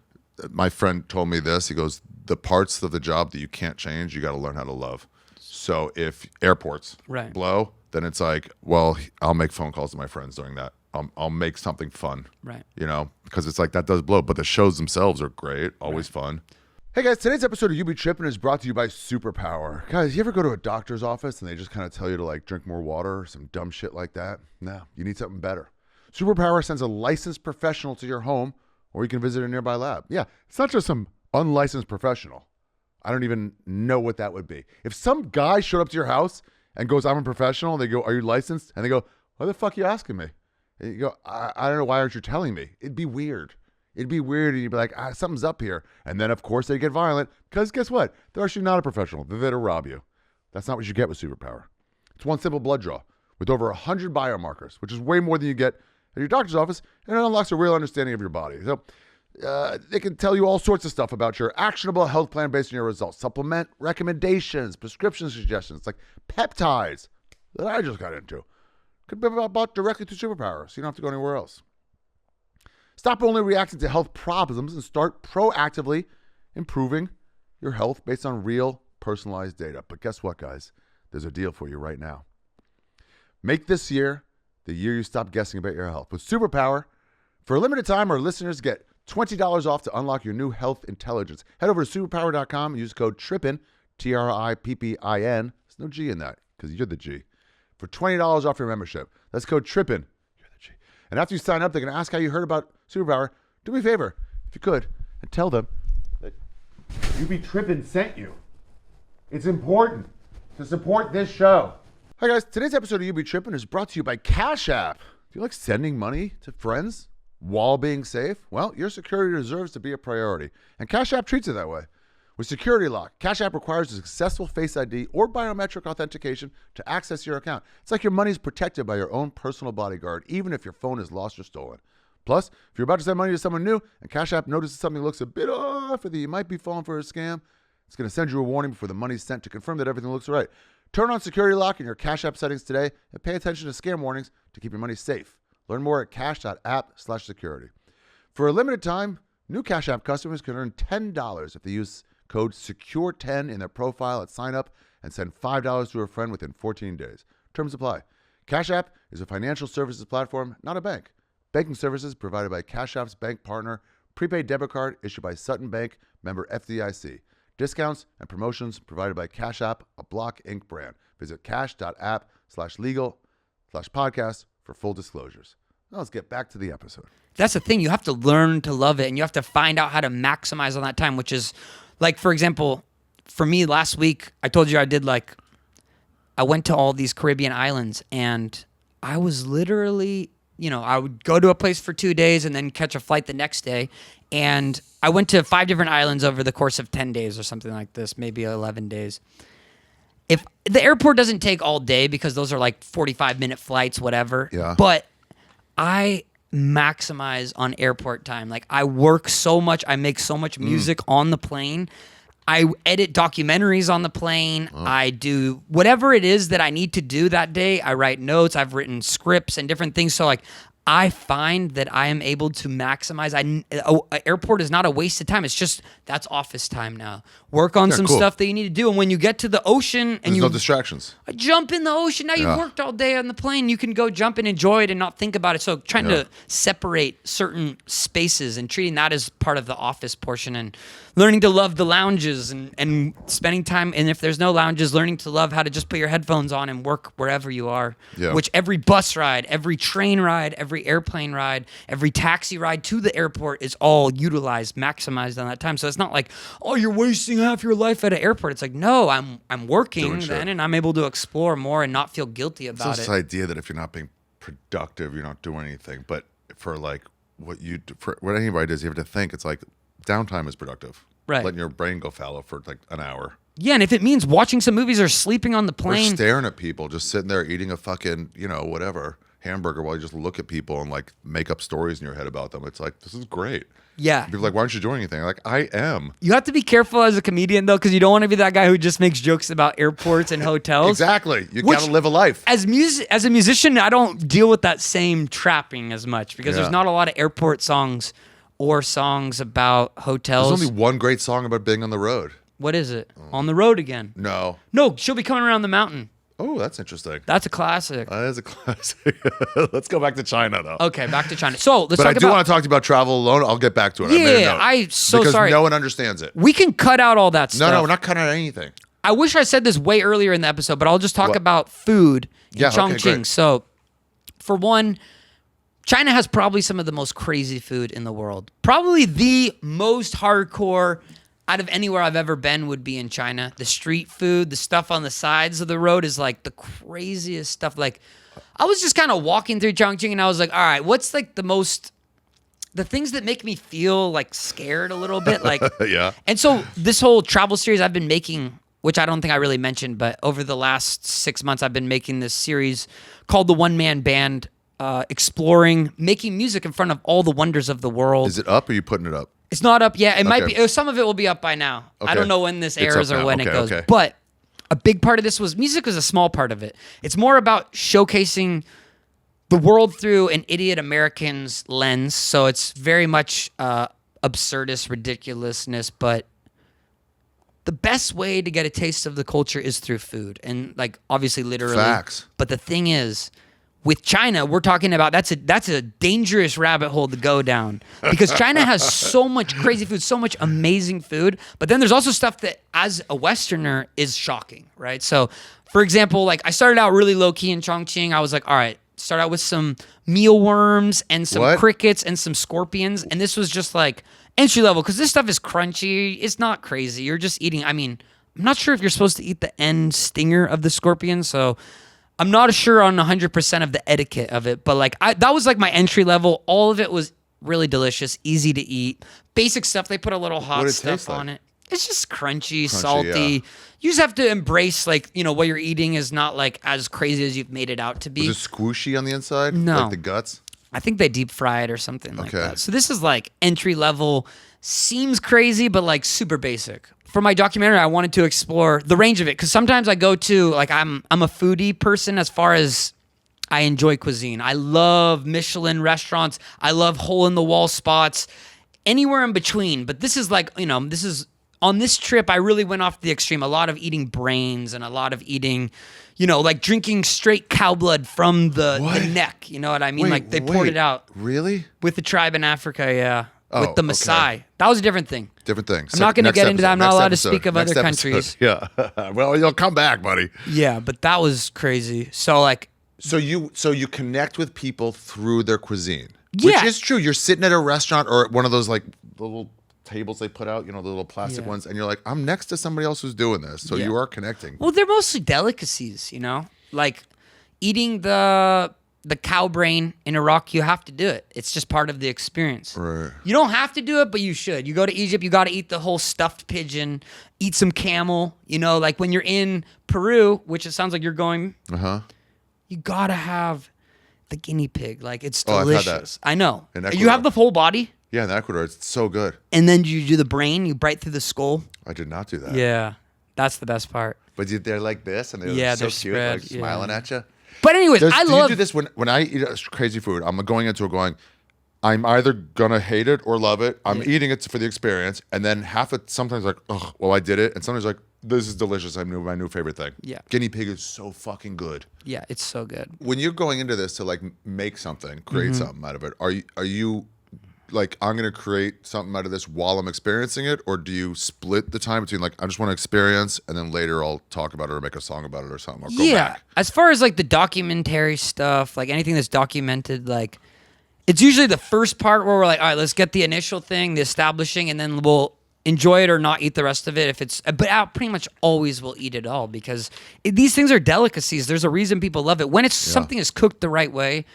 My friend told me this. He goes, the parts of the job that you can't change, you got to learn how to love. So if airports Right. blow, then it's like, well, I'll make phone calls to my friends doing that. I'll make something fun. Right. Because it's like that does blow. But the shows themselves are great. Always fun. Hey guys, today's episode of You Be Trippin is brought to you by Superpower. Guys, you ever go to a doctor's office and they just kind of tell you to like drink more water or some dumb shit like that? No, you need something better. Superpower sends a licensed professional to your home, or you can visit a nearby lab. Yeah, it's not just some unlicensed professional. I don't even know what that would be. If some guy showed up to your house and goes, I'm a professional, and they go, are you licensed? And they go, why the fuck are you asking me? And you go, I don't know, why aren't you telling me? It'd be weird. It'd be weird, and you'd be like, something's up here. And then, of course, they get violent, because guess what? They're actually not a professional. They're there to rob you. That's not what you get with Superpower. It's one simple blood draw with over 100 biomarkers, which is way more than you get at your doctor's office, and it unlocks a real understanding of your body. So they can tell you all sorts of stuff about your actionable health plan based on your results, supplement recommendations, prescription suggestions, like peptides that I just got into. Could be bought directly to Superpower, so you don't have to go anywhere else. Stop only reacting to health problems and start proactively improving your health based on real personalized data. But guess what, guys? There's a deal for you right now. Make this year the year you stop guessing about your health. With Superpower, for a limited time, our listeners get $20 off to unlock your new health intelligence. Head over to superpower.com and use code TRIPPIN, TRIPPIN. There's no G in that because you're the G. For $20 off your membership. That's code TRIPPIN. You're the G. And after you sign up, they're going to ask how you heard about Superpower. Do me a favor, if you could, and tell them that You Be Trippin sent you. It's important to support this show. Hi guys, today's episode of You Be Trippin is brought to you by Cash App. Do you like sending money to friends while being safe? Well, your security deserves to be a priority, and Cash App treats it that way. With Security Lock, Cash App requires a successful Face ID or biometric authentication to access your account. It's like your money's protected by your own personal bodyguard, even if your phone is lost or stolen. Plus, if you're about to send money to someone new and Cash App notices something looks a bit off or that you might be falling for a scam, it's going to send you a warning before the money's sent to confirm that everything looks right. Turn on Security Lock in your Cash App settings today and pay attention to scam warnings to keep your money safe. Learn more at cash.app/security. For a limited time, new Cash App customers can earn $10 if they use code SECURE10 in their profile at sign up and send $5 to a friend within 14 days. Terms apply. Cash App is a financial services platform, not a bank. Banking services provided by Cash App's bank partner, prepaid debit card issued by Sutton Bank, member FDIC. Discounts and promotions provided by Cash App, a Block Inc. brand. Visit cash.app/legal/podcast for full disclosures. Now let's get back to the episode. That's the thing. You have to learn to love it, and you have to find out how to maximize on that time, which is, like, for example, for me last week, I told you I went to all these Caribbean islands, and I was literally I would go to a place for 2 days and then catch a flight the next day. And I went to 5 different islands over the course of 10 days or something like this, maybe 11 days. If the airport doesn't take all day because those are like 45-minute flights, whatever. Yeah. But I maximize on airport time. Like I work so much. I make so much music on the plane. I edit documentaries on the plane. I do whatever it is that I need to do that day. I write notes. I've written scripts and different things. So like I find that I am able to maximize. Airport is not a waste of time. It's just that's office time now. Work on some cool. stuff that you need to do. And when you get to the ocean and There's no distractions. jump in the ocean, now you've worked all day on the plane. You can go jump and enjoy it and not think about it. So trying to separate certain spaces and treating that as part of the office portion and learning to love the lounges and spending time. And if there's no lounges, learning to love how to just put your headphones on and work wherever you are. Yeah. Which every bus ride, every train ride, every airplane ride, every taxi ride to the airport is all utilized, maximized on that time. So it's not like, oh, you're wasting half your life at an airport. It's like, no, I'm working then and I'm able to explore more and not feel guilty about It's this idea that if you're not being productive, you're not doing anything. But for like what anybody does, you have to think. It's like downtime is productive. Right. Letting your brain go fallow for like an hour. Yeah, and if it means watching some movies or sleeping on the Or plane. staring at people, just sitting there eating a fucking, whatever, hamburger while you just look at people and like make up stories in your head about them. It's like, this is great. Yeah. People are like, why aren't you doing anything? I'm like, I am. You have to be careful as a comedian, though, because you don't want to be that guy who just makes jokes about airports and hotels. Exactly. You got to live a life. As a musician, I don't deal with that same trapping as much because there's not a lot of airport songs or songs about hotels. There's only one great song about being on the road. What is it? On the Road Again. No. No, She'll Be Coming Around the Mountain. Oh, that's interesting. That's a classic. That is a classic. Let's go back to China, though. Okay, back to China. So let's But talk I do about. want to talk to you about travel alone. I'll get back to it. I made a Yeah, note. I'm so because sorry. no one understands it. We can cut out all that stuff. No, we're not cutting out anything. I wish I said this way earlier in the episode, but I'll just talk What? about food in Yeah, okay, Chongqing. great. So, for one, China has probably some of the most crazy food in the world. Probably the most hardcore out of anywhere I've ever been would be in China. The street food, the stuff on the sides of the road is like the craziest stuff. Like, I was just kind of walking through Chongqing and I was like, all right, what's like the things that make me feel like scared a little bit? Like, Yeah. And so this whole travel series I've been making, which I don't think I really mentioned, but over the last 6 months, I've been making this series called The One Man Band, exploring making music in front of all the wonders of the world. Is it up or are you putting it up? It's not up yet. It might Okay. be. Some of it will be up by now. I Okay. don't know when this It's airs up or now. when it Okay, goes. okay. But a big part of this was music was a small part of it. It's more about showcasing the world through an idiot American's lens. So it's very much absurdist ridiculousness, but the best way to get a taste of the culture is through food. And like obviously literally. Facts. But the thing is, with China, we're talking about that's a dangerous rabbit hole to go down because China has so much crazy food, so much amazing food. But then there's also stuff that, as a Westerner, is shocking, right? So, for example, like I started out really low key in Chongqing. I was like, all right, start out with some mealworms and some What? crickets and some scorpions, and this was just like entry level because this stuff is crunchy. It's not crazy. You're just eating. I mean, I'm not sure if you're supposed to eat the end stinger of the scorpion, so. I'm not sure on 100% of the etiquette of it, but like that was like my entry level. All of it was really delicious, easy to eat. Basic stuff. They put a little hot What did it stuff taste like? on it. It's just crunchy, salty. yeah. You just have to embrace like, what you're eating is not like as crazy as you've made it out to be. Was it squishy on the inside? No. Like the guts? I think they deep fry it or something like Okay. that. So this is like entry level, seems crazy, but like super basic. For my documentary, I wanted to explore the range of it because sometimes I go to like I'm a foodie person as far as I enjoy cuisine. I love Michelin restaurants. I love hole in the wall spots, anywhere in between. But this is like this is on this trip. I really went off the extreme. A lot of eating brains and a lot of eating. Like drinking straight cow blood from the neck. You know what I mean? Wait, like they poured it out Really? with the tribe in Africa, yeah. Oh, with the okay. Maasai. That was a different thing. Different thing. I'm not going to Next get into that. I'm not episode. allowed to Next speak of episode. other Next countries. episode. Yeah. Well, you'll come back, buddy. Yeah, but that was crazy. So like, So you connect with people through their cuisine. Yeah. Which is true. You're sitting at a restaurant or one of those like little tables they put out, the little plastic Yeah. ones, and you're like, I'm next to somebody else who's doing this. So Yeah. you are connecting. well, they're mostly delicacies, like eating the the cow brain in Iraq, you have to do it. It's just part of the experience. Right. You don't have to do it, but you should. You go to Egypt, you got to eat the whole stuffed pigeon, eat some camel. You know, like when you're in Peru, which it sounds like you're going, you got to have the guinea pig. Like, it's delicious. I've had that. I know. In You Ecuador. have the whole body, Yeah, in Ecuador, it's so good. and then you do the brain, you bite through the skull. I did not do that. Yeah, that's the best part. But they're like this, and they're Yeah, so they're cute, spread, like smiling yeah. at you. But anyways, Do I you love do this when I eat crazy food? I'm going into it going, I'm either gonna hate it or love it. I'm eating it for the experience, and then half it sometimes like, oh, well, I did it, and sometimes like, this is delicious. I knew my new favorite thing. Yeah. Guinea pig is so fucking good. Yeah, it's so good. When you're going into this to like make something, create Mm-hmm. something out of it, are you like, I'm gonna create something out of this while I'm experiencing it, or do you split the time between like, I just want to experience, and then later I'll talk about it or make a song about it or something, or go Yeah. back? As far as like the documentary stuff, like anything that's documented, like it's usually the first part where we're like, all right, let's get the initial thing, the establishing, and then we'll enjoy it or not eat the rest of it. If it's, but I pretty much always will eat it all because these things are delicacies. There's a reason people love it. When it's something is cooked the right way,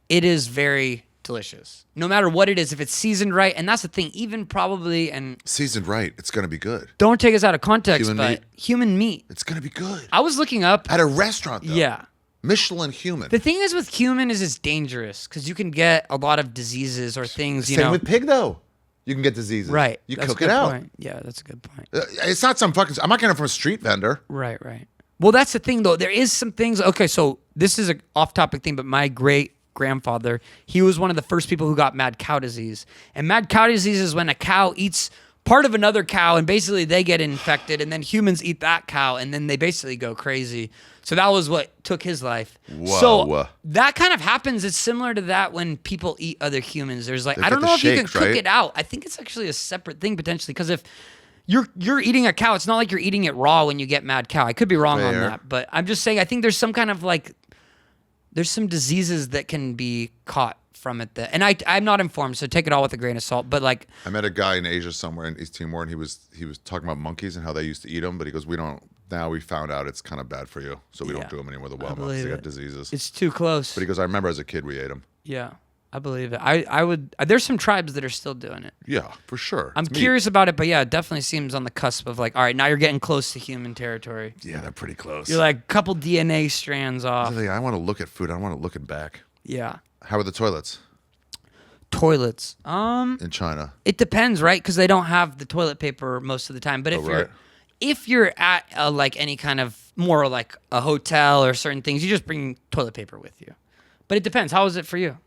it is very delicious. No matter what it is, if it's seasoned right, and that's the thing, even probably, and Seasoned right, it's gonna be good. don't take us out of context, Human but meat? human meat. It's gonna be good. I was looking up. At a restaurant, though. Yeah. Michelin human. The thing is with human is it's dangerous because you can get a lot of diseases or things, you Same know. with pig, though. You can get diseases. Right. You That's a cook it good out. point. Yeah, that's a good point. It's not some fucking. I'm not getting it from a street vendor. Right, right. Well, that's the thing, though. There is some things. Okay, so this is an off-topic thing, but my great-grandfather, he was one of the first people who got mad cow disease. And mad cow disease is when a cow eats part of another cow, and basically they get infected, and then humans eat that cow, and then they basically go crazy. So that was what took his life. Whoa. So that kind of happens. It's similar to that when people eat other humans. There's like, They I don't get know the if you can shakes, cook right? it out. I think it's actually a separate thing potentially because if you're eating a cow, it's not like you're eating it raw when you get mad cow. I could be wrong on Fair. that, but I'm just saying I think there's some kind of like there's some diseases that can be caught from it that, and I'm not informed, so take it all with a grain of salt. But like, I met a guy in Asia somewhere in East Timor, and he was talking about monkeys and how they used to eat them, but he goes, now we found out it's kind of bad for you, so we don't do them anymore. The wild monkeys, they got diseases. it's too close. But he goes, I remember as a kid we ate them. Yeah, I believe it. I would. There's some tribes that are still doing it. Yeah, for sure. I'm It's meat. curious about it, but yeah, it definitely seems on the cusp of like, all right, now you're getting close to human territory. Yeah, they're pretty close. You're like a couple DNA strands off. I want to look at food. I want to look it back. Yeah. How are the toilets Toilets. in China? It depends, right? Because they don't have the toilet paper most of the time. But if right. you're at like any kind of more like a hotel or certain things, you just bring toilet paper with you. But it depends. How is it for you?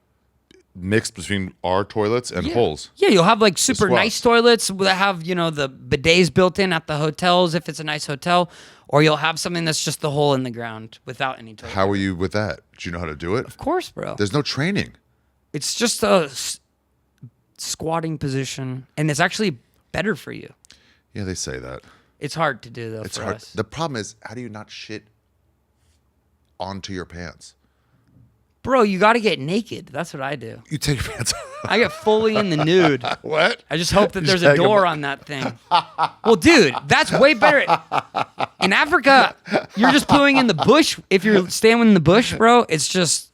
Mixed between our toilets and holes. Yeah, you'll have like super swaps. nice toilets that have, you know, the bidets built in at the hotels if it's a nice hotel, or you'll have something that's just the hole in the ground without any toilet. How are you with that? Do you know how to do it? Of course, bro. There's no training. It's just a squatting position, and it's actually better for you. Yeah, they say that. It's hard to do though. It's for hard. us. The problem is, how do you not shit onto your pants? Bro, you got to get naked. That's what I do. You take your pants off. I get fully in the nude. What? I just hope that there's Just a hang 'em door up. on that thing. Well, dude, that's way better. In Africa, you're just pooing in the bush. If you're staying in the bush, bro, it's just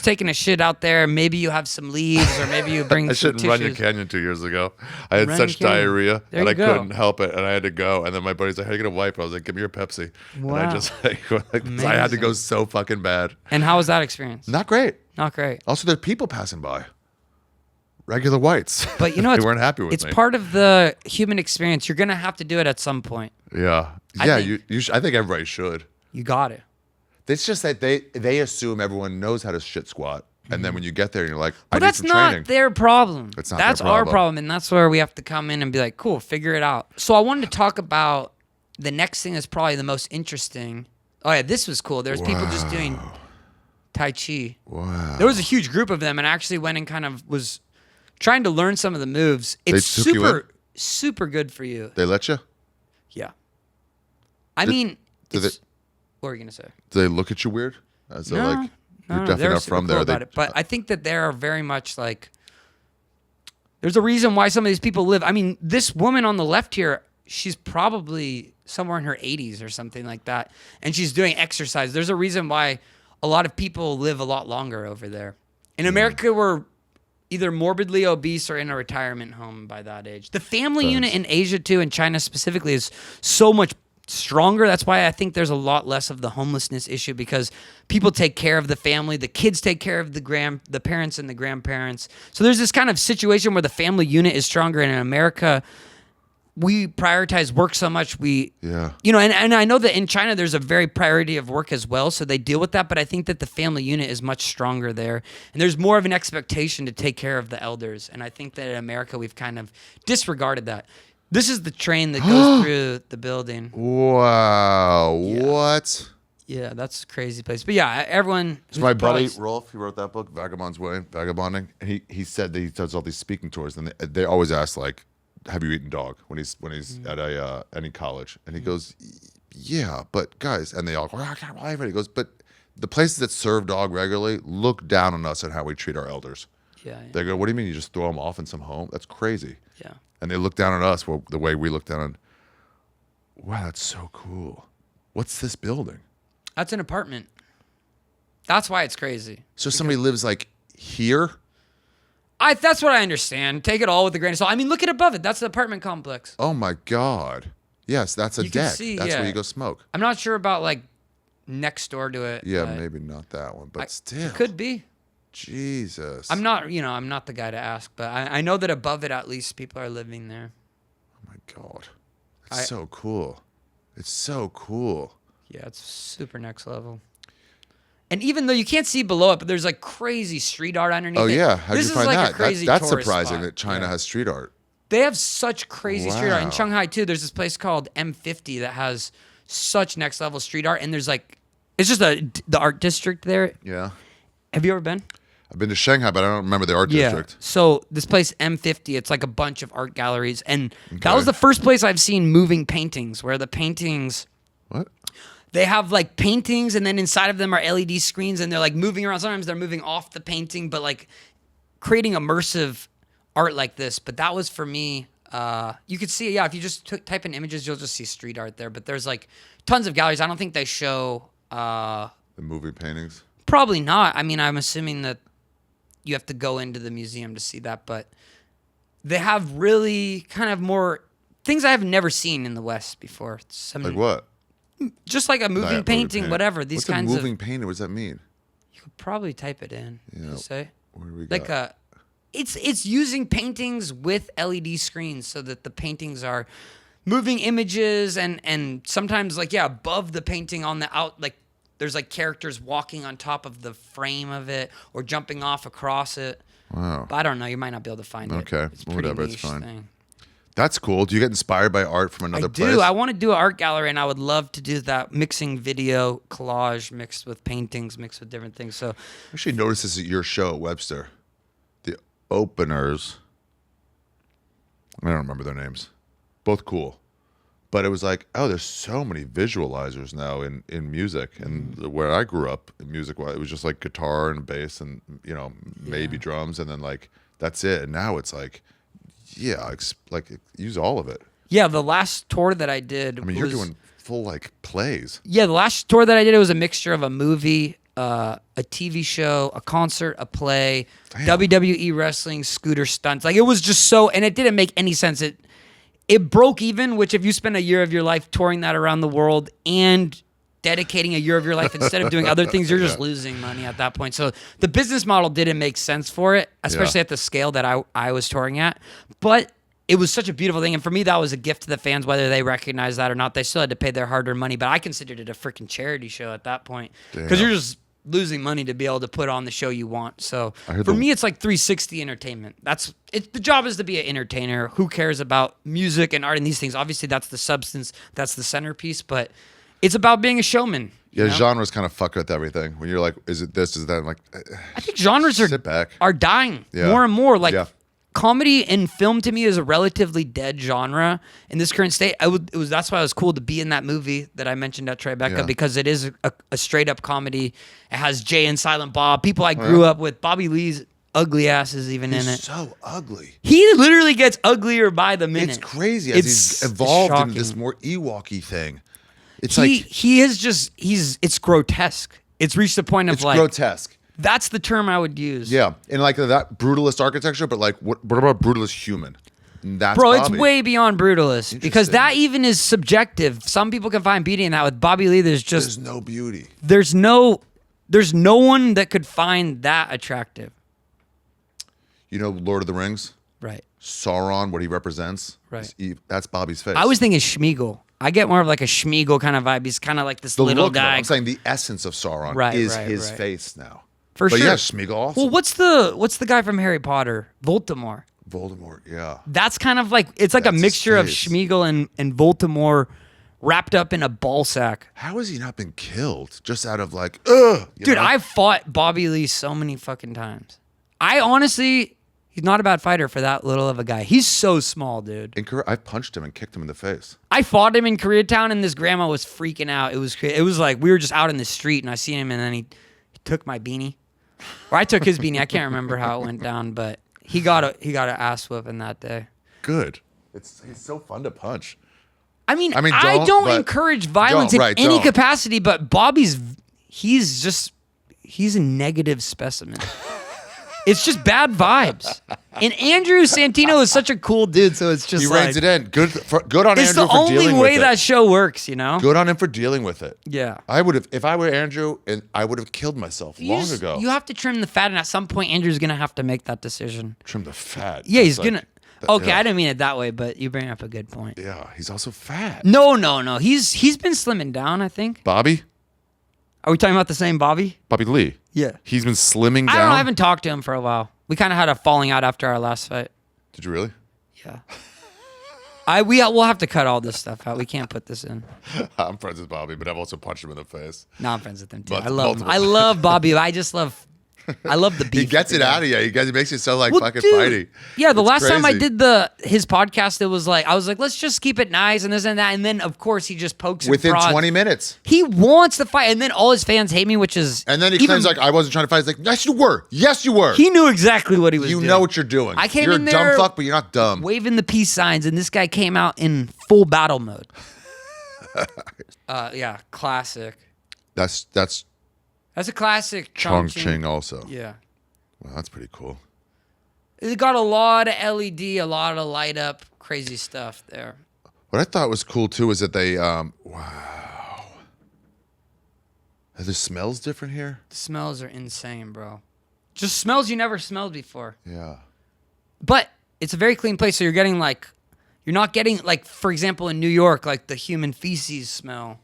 taking a shit out there. Maybe you have some leaves, or maybe you bring I some shouldn't run your tissues. canyon 2 years ago. I had Runyon such Canyon. diarrhea There and you I go. couldn't help it, and I had to go. And then my buddy's like, "How you gonna wipe?" I was like, "Give me your Pepsi." And I Wow. just I had to go so fucking bad. And how was that experience? Not great. Not great. Also, there are people passing by. Regular whites. But you know, they weren't happy with it's me. part of the human experience. You're gonna have to do it at some point. Yeah, I yeah. think- I think everybody should. You got it. It's just that they assume everyone knows how to shit squat, and then when you get there and you're like, But I need that's some not training. their problem. It's not That's their our problem. problem, and that's where we have to come in and be like, cool, figure it out. So I wanted to talk about the next thing that's probably the most interesting. Oh yeah, this was cool. There's people just doing Tai Chi. Wow. There was a huge group of them, and I actually went and kind of was trying to learn some of the moves. It's took you in? super good for you. They let you? Yeah. I mean, do it's, they- what were you gonna say? Do they look at you weird? As though, No, like, you're definitely they're not super from cool there. about it. But I think that they are very much like. There's a reason why some of these people live. I mean, this woman on the left here, she's probably somewhere in her 80s or something like that, and she's doing exercise. There's a reason why a lot of people live a lot longer over there. In America, we're either morbidly obese or in a retirement home by that age. The family unit in Asia too, and China specifically, is so much stronger. That's why I think there's a lot less of the homelessness issue, because people take care of the family, the kids take care of the parents and the grandparents. So there's this kind of situation where the family unit is stronger. And in America, we prioritize work so much. You know, and I know that in China there's a very priority of work as well, so they deal with that. But I think that the family unit is much stronger there, and there's more of an expectation to take care of the elders. And I think that in America we've kind of disregarded that. This is the train that goes through the building. Wow. Yeah. What? Yeah, that's a crazy place. But yeah, everyone. So my buddy Rolf, he wrote that book, Vagabond's Way, Vagabonding. And he said that he does all these speaking tours, and they always ask, like, have you eaten dog when he's at any college? And he goes, yeah, but guys, and they all go, I can't believe it. He goes, but the places that serve dog regularly look down on us and how we treat our elders. Yeah. They go, what do you mean you just throw them off in some home? That's crazy. Yeah. And they look down on us the way we look down on. Wow, that's so cool. What's this building? That's an apartment. That's why it's crazy. So somebody lives like here? That's what I understand. Take it all with a grain of salt. I mean, look at above it. That's the apartment complex. Oh my God. Yes, that's a deck. That's where you go smoke. I'm not sure about like next door to it. Yeah, maybe not that one, but still. It could be. Jesus. I'm not the guy to ask, but I know that above it at least people are living there. Oh my God. It's so cool. It's so cool. Yeah, it's super next level. And even though you can't see below it, but there's like crazy street art underneath it. Oh yeah, how'd you find that? That's surprising spot. that China has street art. They have such crazy street art. In Shanghai too, there's this place called M50 that has such next level street art, and there's like, it's just the art district there. Yeah. Have you ever been? I've been to Shanghai, but I don't remember the art district. So this place M50, it's like a bunch of art galleries, and that was the first place I've seen moving paintings, where the paintings. What? They have like paintings, and then inside of them are LED screens, and they're like moving around. Sometimes they're moving off the painting, but like creating immersive art like this. But that was for me. You could see, if you just type in images, you'll just see street art there. But there's like tons of galleries. I don't think they show the moving paintings. Probably not. I mean, I'm assuming that you have to go into the museum to see that. But they have really kind of more things I have never seen in the West before. Like what? Just like a moving painting, whatever. These What's kinds a moving painting? What does that mean? You could probably type it in. Yeah. Say. What do we like got? It's using paintings with LED screens so that the paintings are moving images and sometimes like above the painting on the like there's like characters walking on top of the frame of it or jumping off across it. Wow. But I don't know. You might not be able to find it. Okay. It's pretty Whatever. It's niche fine. thing. That's cool. Do you get inspired by art from another place? I do. I want to do an art gallery, and I would love to do that, mixing video collage mixed with paintings, mixed with different things. So, I actually noticed this at your show at Webster. The openers, I don't remember their names. Both cool. But it was like, oh, there's so many visualizers now in music. And where I grew up in music, it was just like guitar and bass and, maybe drums. And then like, that's it. And now it's like, use all of it. Yeah, the last tour that I did. I mean, you're doing full like plays. Yeah, the last tour that I did, it was a mixture of a movie, a TV show, a concert, a play, WWE wrestling, scooter stunts. Like it was just so, and it didn't make any sense. It broke even, which if you spend a year of your life touring that around the world and dedicating a year of your life instead of doing other things, you're just losing money at that point. So the business model didn't make sense for it, especially at the scale that I was touring at. But it was such a beautiful thing. And for me, that was a gift to the fans, whether they recognize that or not. They still had to pay their hard-earned money, but I considered it a freaking charity show at that point. Because you're just losing money to be able to put on the show you want. So for me, it's like 360 entertainment. The job is to be an entertainer. Who cares about music and art and these things? Obviously, that's the substance. That's the centerpiece. But it's about being a showman. Yeah, genres kind of fuck with everything. When you're like, is it this, is that? I'm like, I think genres are dying more and more. Like comedy and film to me is a relatively dead genre in this current state. That's why it was cool to be in that movie that I mentioned at Tribeca because it is a straight up comedy. It has Jay and Silent Bob, people I grew up with. Bobby Lee's ugly ass is even in it. He's so ugly. He literally gets uglier by the minute. It's crazy as he's evolved into this more Ewok-y thing. It's it's grotesque. It's reached the point of It's like grotesque. that's the term I would use. Yeah, and like that brutalist architecture, but like what about brutalist human? And that's Bro, Bobby. it's way beyond brutalist because Interesting. that even is subjective. Some people can find beauty in that. With Bobby Lee, There's no beauty. there's no one that could find that attractive. You know, Lord of the Rings, Right. Sauron, what he represents. Right. That's Bobby's face. I was thinking Schmeagol. I get more of like a Schmeagol kind of vibe. He's kind of like this the little look, though. guy. I'm saying the essence of Sauron Right, is right, his right. face now. For but sure. yeah, Schmeagol also. Well, what's the guy from Harry Potter? Voldemort. Voldemort, yeah. That's kind of like it's like That's a his mixture of face. Schmeagol and Voldemort wrapped up in a ball sack. How has he not been killed? Just out of like, ugh. you Dude, know? I've fought Bobby Lee so many fucking times. I honestly, he's not a bad fighter for that little of a guy. He's so small, dude. In Korea, I punched him and kicked him in the face. I fought him in Koreatown, and this grandma was freaking out. It was like we were just out in the street, and I seen him, and then he took my beanie, or I took his beanie. I can't remember how it went down, but he got an ass whooping that day. Good. He's so fun to punch. I mean, don't, I don't but- encourage violence in any don't. capacity, but he's a negative specimen. It's just bad vibes. And Andrew Santino is such a cool dude, so it's just He reins it in. Good on it's Andrew the for only dealing way with that it. show works, you know? Good on him for dealing with it. Yeah. I would have, if I were Andrew, and I would have killed myself long ago. You have to trim the fat, and at some point, Andrew's gonna have to make that decision. Trim the fat. Yeah, he's That's gonna. like- Okay, yeah. I didn't mean it that way, but you bring up a good point. Yeah, he's also fat. No. He's been slimming down, I think. Bobby? Are we talking about the same Bobby? Bobby Lee. Yeah. He's been slimming down. I don't know. I haven't talked to him for a while. We kind of had a falling out after our last fight. Did you really? Yeah. We'll have to cut all this stuff out. We can't put this in. I'm friends with Bobby, but I've also punched him in the face. No, I'm friends with him too. But I love him. multiple- I love Bobby. I love the beef. He gets with it the guy. out of you. He makes you so like Well, fucking dude, fighty. Yeah, the It's last time I crazy. did his podcast, it was like I was like, let's just keep it nice and this and that, and then of course he just pokes and Within prods. 20 minutes. He wants to fight, and then all his fans hate me, which is And then he even- claims like I wasn't trying to fight. He's like, yes, you were. Yes, you were. he knew exactly what he was You doing. know what you're doing. I came you're in a there dumb fuck, but you're not dumb. waving the peace signs, and this guy came out in full battle mode. Yeah, classic. That's That's a classic Chongqing also. Yeah. Well, that's pretty cool. It got a lot of LED, a lot of light up, crazy stuff there. What I thought was cool too is that they wow. Are the smells different here? The smells are insane, bro. Just smells you never smelled before. Yeah. But it's a very clean place, so you're not getting like, for example, in New York, like the human feces smell.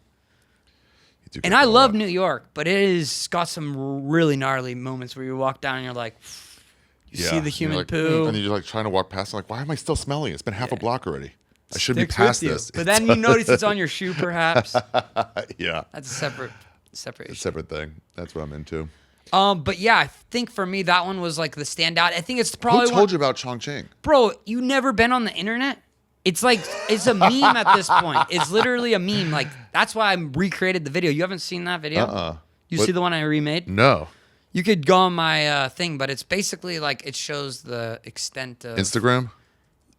You do And get I a love lot. New York, but it has got some really gnarly moments where you walk down and you're like, you see Yeah. the And human you're like, poo. and then you're like trying to walk past. I'm like, why am I still smelling? It's been half a block already. I should be Sticks past with you. this. But then you notice it's on your shoe, perhaps. Yeah. That's a separate It's a issue. separate thing. That's what I'm into. But yeah, I think for me that one was like the standout. I think it's probably Who told you about Chongqing? Bro, you never been on the internet? It's like it's a meme at this point. It's literally a meme. Like that's why I recreated the video. You haven't seen that video? You What? see the one I remade? No. You could go on my thing, but it's basically like it shows the extent of Instagram?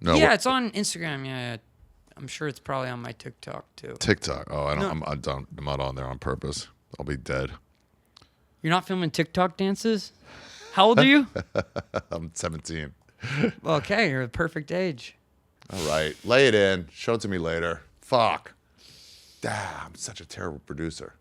No. Yeah, what- it's on Instagram. Yeah. I'm sure it's probably on my TikTok too. TikTok. Oh, I don't. No. I'm not on there on purpose. I'll be dead. You're not filming TikTok dances? How old are you? I'm 17. Okay, you're the perfect age. All right, lay it in. Show it to me later. Fuck. Damn, I'm such a terrible producer.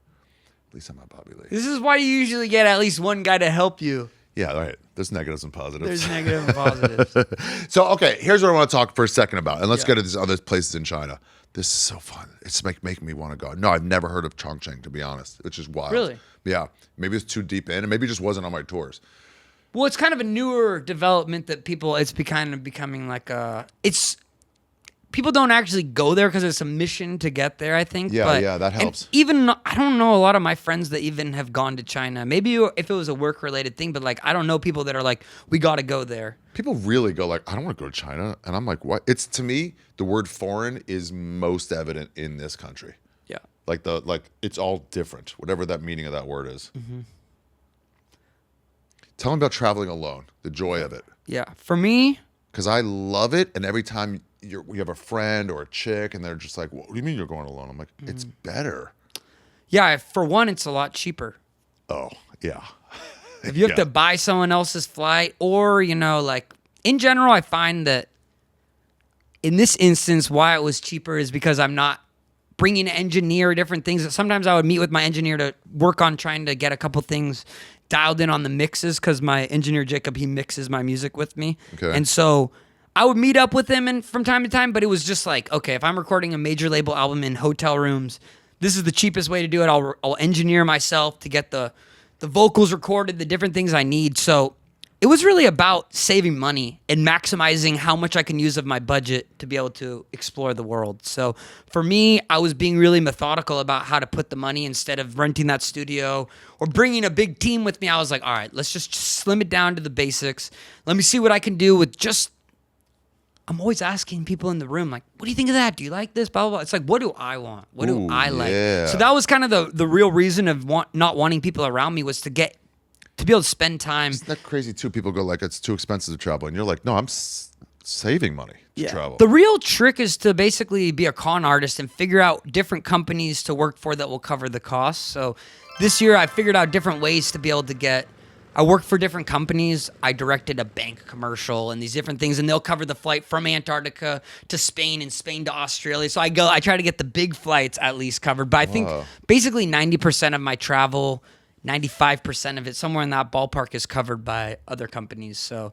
At least I'm not Bobby Lee. This is why you usually get at least one guy to help you. Yeah, all right. There's negatives and positives. There's negative and positives. So, okay, here's what I want to talk for a second about. And let's Yeah. get to these other places in China. This is so fun. It's making me want to go. No, I've never heard of Chongqing, to be honest, which is wild. Really? Yeah. Maybe it's too deep in, and maybe it just wasn't on my tours. Well, it's kind of a newer development that it's kind of becoming like people don't actually go there because it's a mission to get there, I think. Yeah, but, yeah, that and helps. even I don't know a lot of my friends that even have gone to China. Maybe if it was a work-related thing, but like I don't know people that are like, we got to go there. People really go like, I don't want to go to China. And I'm like, what? It's, to me, the word foreign is most evident in this country. Yeah. Like it's all different, whatever that meaning of that word is. Mm-hmm. Tell me about traveling alone, the joy of it. Yeah. For me, Because I love it, and every time you have a friend or a chick, and they're just like, "What do you mean you're going alone?" I'm like, "It's better." yeah. For one, it's a lot cheaper. Oh, yeah. If you have to buy someone else's flight, or, like in general, I find that in this instance, why it was cheaper is because I'm not bringing an engineer, different things. Sometimes I would meet with my engineer to work on trying to get a couple things dialed in on the mixes, because my engineer, Jacob, he mixes my music with me. Okay. And so I would meet up with him and from time to time, but it was just like, okay, if I'm recording a major label album in hotel rooms, this is the cheapest way to do it. I'll engineer myself to get the vocals recorded, the different things I need. So it was really about saving money and maximizing how much I can use of my budget to be able to explore the world. So for me, I was being really methodical about how to put the money instead of renting that studio or bringing a big team with me. I was like, all right, let's just slim it down to the basics. Let me see what I can do with just, I'm always asking people in the room, like, what do you think of that? Do you like this? Blah, blah, blah. It's like, what do I want? What do I like? Yeah. So that was kind of the real reason of not wanting people around me, was to be able to spend time. Isn't that crazy too? People go like, it's too expensive to travel. And you're like, no, I'm saving money to travel. The real trick is to basically be a con artist and figure out different companies to work for that will cover the costs. So this year I figured out different ways to be able to I worked for different companies. I directed a bank commercial and these different things, and they'll cover the flight from Antarctica to Spain and Spain to Australia. So I try to get the big flights at least covered. But I think basically 90% of my travel, 95% of it, somewhere in that ballpark, is covered by other companies. So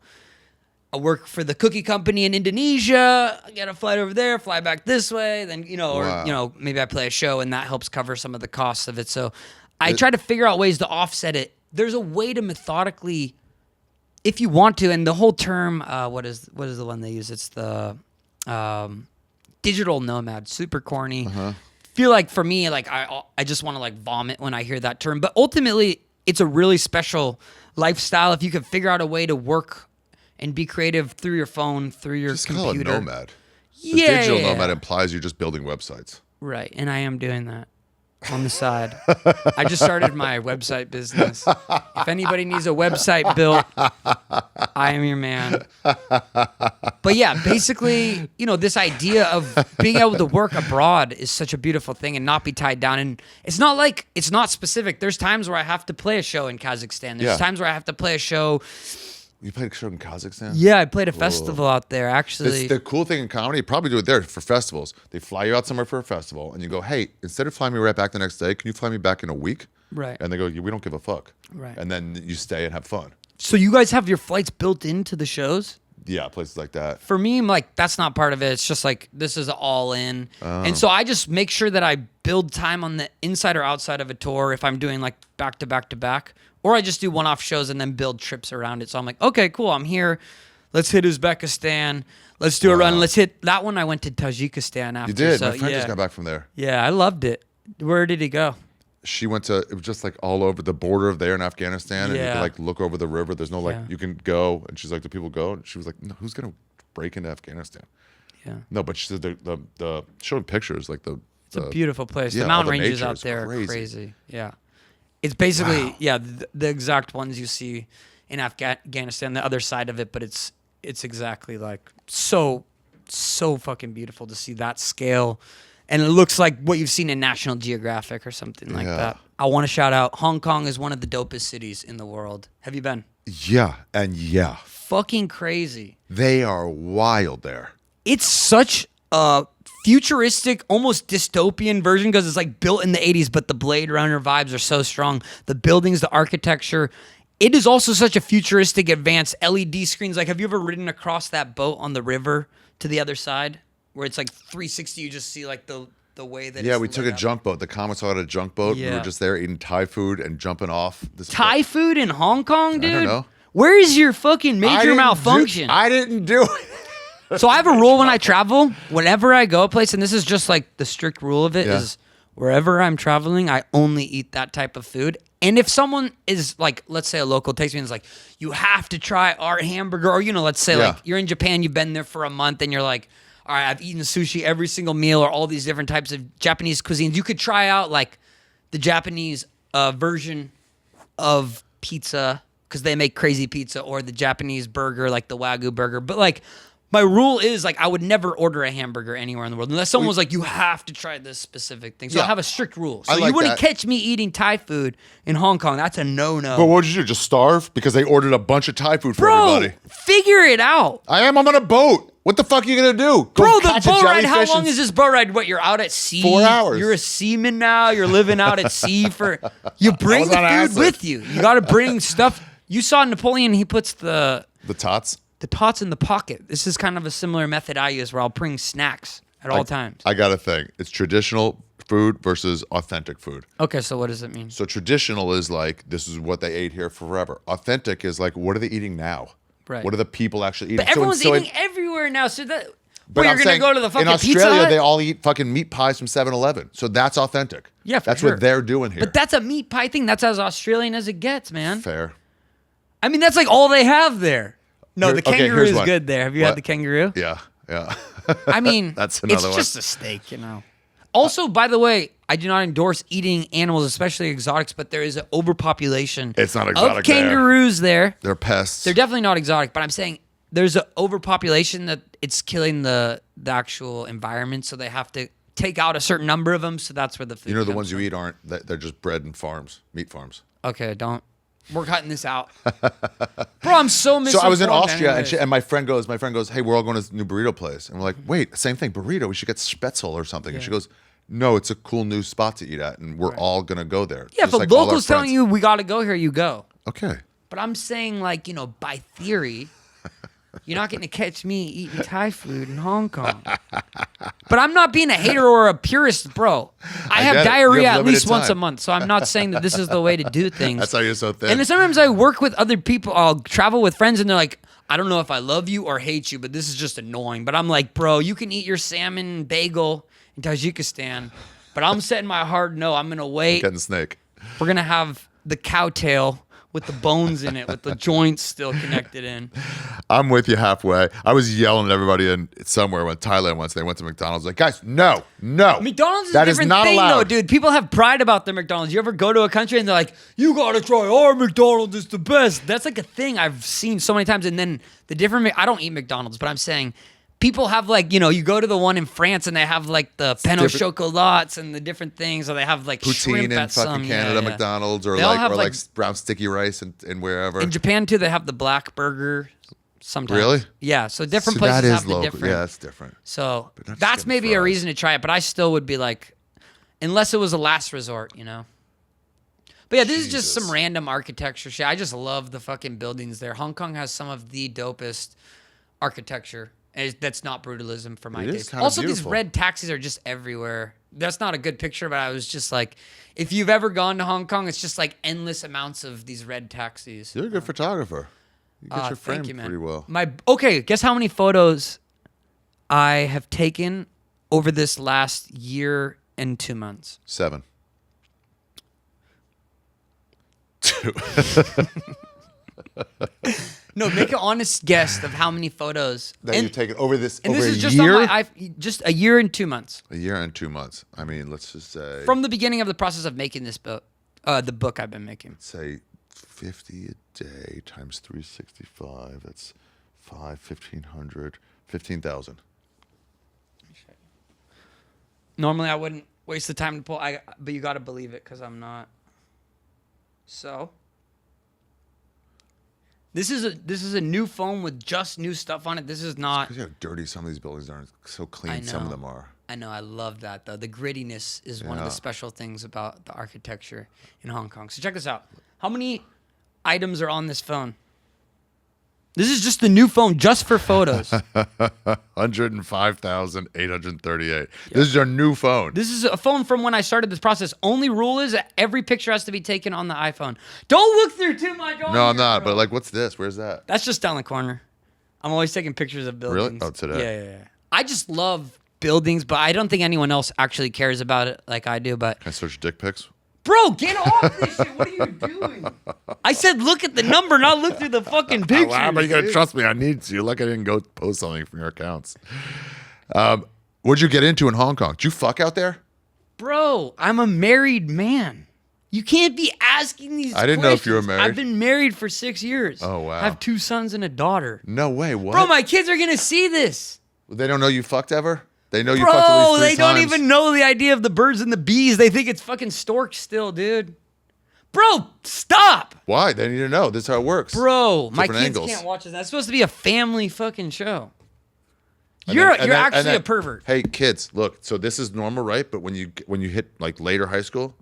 I work for the cookie company in Indonesia. I get a flight over there, fly back this way. Then, or maybe I play a show and that helps cover some of the costs of it. So I try to figure out ways to offset it. There's a way to methodically, if you want to, and the whole term, what is the one they use? It's the digital nomad, super corny. Feel like for me, like I just want to like vomit when I hear that term. But ultimately, it's a really special lifestyle if you can figure out a way to work and be creative through your phone, through your computer. Call it nomad. The Yeah, digital yeah. nomad implies you're just building websites. Right, and I am doing that on the side. I just started my website business. If anybody needs a website built, I am your man. But yeah, basically, this idea of being able to work abroad is such a beautiful thing and not be tied down. And it's not like, it's not specific. There's times where I have to play a show in Kazakhstan. There's times where I have to play a show. You played a show in Kazakhstan? Yeah, I played a festival out there, actually. The cool thing in comedy, you probably do it there for festivals. They fly you out somewhere for a festival, and you go, hey, instead of flying me right back the next day, can you fly me back in a week? Right. And they go, we don't give a fuck. Right. And then you stay and have fun. So you guys have your flights built into the shows? Yeah, places like that. For me, like, that's not part of it. It's just like, this is all in. And so I just make sure that I build time on the inside or outside of a tour if I'm doing like back to back to back. Or I just do one-off shows and then build trips around it. So I'm like, okay, cool, I'm here. Let's hit Uzbekistan. Let's do a run. Let's hit that one. I went to Tajikistan after. You did. So, My friend just got back from there. Yeah, I loved it. Where did he go? She went to, it was just like all over the border of there in Afghanistan. And you can like look over the river. There's no like, you can go. And she's like, do people go? And she was like, no, who's going to break into Afghanistan? Yeah. No, but she said the showing pictures, like it's a beautiful place. Yeah, the mountain all the ranges nature out is there are crazy. crazy. Yeah. It's basically, the exact ones you see in Afghanistan, the other side of it, but it's exactly like so fucking beautiful to see that scale. And it looks like what you've seen in National Geographic or something like that. I want to shout out, Hong Kong is one of the dopest cities in the world. Have you been? Yeah, and yeah. Fucking crazy. They are wild there. It's such a futuristic, almost dystopian version because it's like built in the 80s, but the Blade Runner vibes are so strong. The buildings, the architecture. It is also such a futuristic, advanced LED screens. Like, have you ever ridden across that boat on the river to the other side where it's like 360? You just see like the way that we took a junk boat. The comics had a junk boat. Yeah. We were just there eating Thai food and jumping off. Thai food in Hong Kong, dude? I don't know. Where is your fucking major malfunction? I didn't do it. So I have a rule when I travel. Whenever I go a place, and this is just like the strict rule of it, is wherever I'm traveling, I only eat that type of food. And if someone is like, let's say a local takes me and is like, you have to try our hamburger, or, let's say like you're in Japan, you've been there for a month, and you're like, all right, I've eaten sushi every single meal or all these different types of Japanese cuisines. You could try out like the Japanese version of pizza because they make crazy pizza, or the Japanese burger, like the Wagyu burger. But like, My rule is like I would never order a hamburger anywhere in the world unless someone was like, you have to try this specific thing. So I have a strict rule. So you wouldn't catch me eating Thai food in Hong Kong. That's a no-no. But what did you do? Just starve? Because they ordered a bunch of Thai food for everybody. Figure it out. I'm on a boat. What the fuck are you going to do? Bro, the boat ride, how long is this boat ride? What, you're out at sea? 4 hours. You're a seaman now. You're living out at sea for... You bring the food with you. You got to bring stuff. You saw Napoleon, he puts the tots? The tots in the pocket. This is kind of a similar method I use where I'll bring snacks at all times. I got a thing. It's traditional food versus authentic food. Okay, so what does it mean? So traditional is like, this is what they ate here forever. Authentic is like, what are they eating now? Right. What are the people actually eating? But everyone's eating everywhere now, so that... But you're going to go to the fucking Pizza Hut? in Australia, they all eat fucking meat pies from 7-Eleven. So that's authentic. Yeah, that's what they're doing here. But that's a meat pie thing. That's as Australian as it gets, man. Fair. I mean, that's like all they have there. No, the kangaroo is one. good there. Have you had the kangaroo? Yeah. I mean, that's another one. It's just a steak, you know. Also, by the way, I do not endorse eating animals, especially exotics, but there is an overpopulation It's not exotic of kangaroos there. They're pests. They're definitely not exotic, but I'm saying there's an overpopulation that it's killing the actual environment, so they have to take out a certain number of them, so that's where the food the comes ones you from. eat aren't, they're just bred in farms, meat farms. Okay, we're cutting this out. Bro, I'm so misinformed. So I was in Austria, anyways. and my friend goes, hey, we're all going to this new burrito place. And we're like, wait, same thing, burrito. We should get Spätzle or something. And she goes, no, it's a cool new spot to eat at, and we're all going to go there. Yeah, Just if like a all our local's telling friends. you we got to go here, you go. Okay. But I'm saying, like, by theory, you're not going to catch me eating Thai food in Hong Kong. But I'm not being a hater or a purist, bro. I have diarrhea at least once a month, so I'm not saying that this is the way to do things. That's how you're so thin. And then sometimes I work with other people. I'll travel with friends, and they're like, I don't know if I love you or hate you, but this is just annoying. But I'm like, bro, you can eat your salmon bagel in Tajikistan, but I'm setting my hard no. I'm going to wait. Getting snake. We're going to have the cow tail with the bones in it, with the joints still connected in. I'm with you halfway. I was yelling at everybody in somewhere when Thailand once. They went to McDonald's. Like, guys, no. McDonald's is a different not thing, allowed. though, dude. People have pride about their McDonald's. You ever go to a country and they're like, you gotta try our McDonald's, it's the best. That's like a thing I've seen so many times. And then the different, I don't eat McDonald's, but I'm saying people have like, you go to the one in France and they have like the pain au chocolats and the different things, or they have like shrimp Poutine in at some, fucking Canada, McDonald's, or They all like have, like brown sticky rice and wherever. In Japan too, they have the black burger. Sometimes. Really? Yeah. So different So places that is have the local. different. Yeah, that's different. So But not just that's getting maybe a fries. reason to try it, but I still would be like, unless it was a last resort, But yeah, this is just some random architecture shit. I just love the fucking buildings there. Hong Kong has some of the dopest architecture. And that's not brutalism for my It is taste. kinda Also, these beautiful. red taxis are just everywhere. That's not a good picture, but I was just like, if you've ever gone to Hong Kong, it's just like endless amounts of these red taxis. You're a good photographer. You get your frame Thank you, man. pretty well. Okay, guess how many photos I have taken over this last year and 2 months? 7. 2. No, make an honest guess of how many photos. That you've taken over this And over this a is just year? on just a year and 2 months. A year and 2 months. I mean, let's just say From the beginning of the process of making this book, the book I've been making. say 50 a day times 365. That's 1,500, 15,000. Normally, I wouldn't waste the time to pull, but you got to believe it because I'm not. So, this is a new phone with just new stuff on it. This is not. Because how dirty some of these buildings are, and so clean I some of know. them are. I know. I love that though. The grittiness is one of the Yeah. special things about the architecture in Hong Kong. So check this out. How many items are on this phone? This is just the new phone just for photos. 105,838. This is your new phone. This is a phone from when I started this process. Only rule is that every picture has to be taken on the iPhone. Don't look through too much. No, I'm not. But like, what's this? Where's that? That's just down the corner. I'm always taking pictures of buildings. Oh, today? Yeah. I just love buildings, but I don't think anyone else actually cares about it like I do. But Can I search dick pics? bro, get off this shit. What are you doing? I said look at the number, not look through the fucking picture. How are you gonna trust me? I need to. Like, I didn't go post something from your accounts. What'd you get into in Hong Kong? Did you fuck out there? Bro, I'm a married man. You can't be asking these I didn't know if you were questions. married. I've been married for 6 years. Oh, wow. I have 2 sons and a daughter. No way. What? Bro, my kids are going to see this. They don't know you fucked ever? They know you fucked at least Bro, 3 they times. don't even know the idea of the birds and the bees. They think it's fucking storks still, dude. Bro, stop. Why? They need to know. This is how it works. Bro, my Different kids angles. can't watch this. That's supposed to be a family fucking show. And You're then- and then- actually and then- a pervert. Hey, kids, look. So this is normal, right? But when you hit like later high school,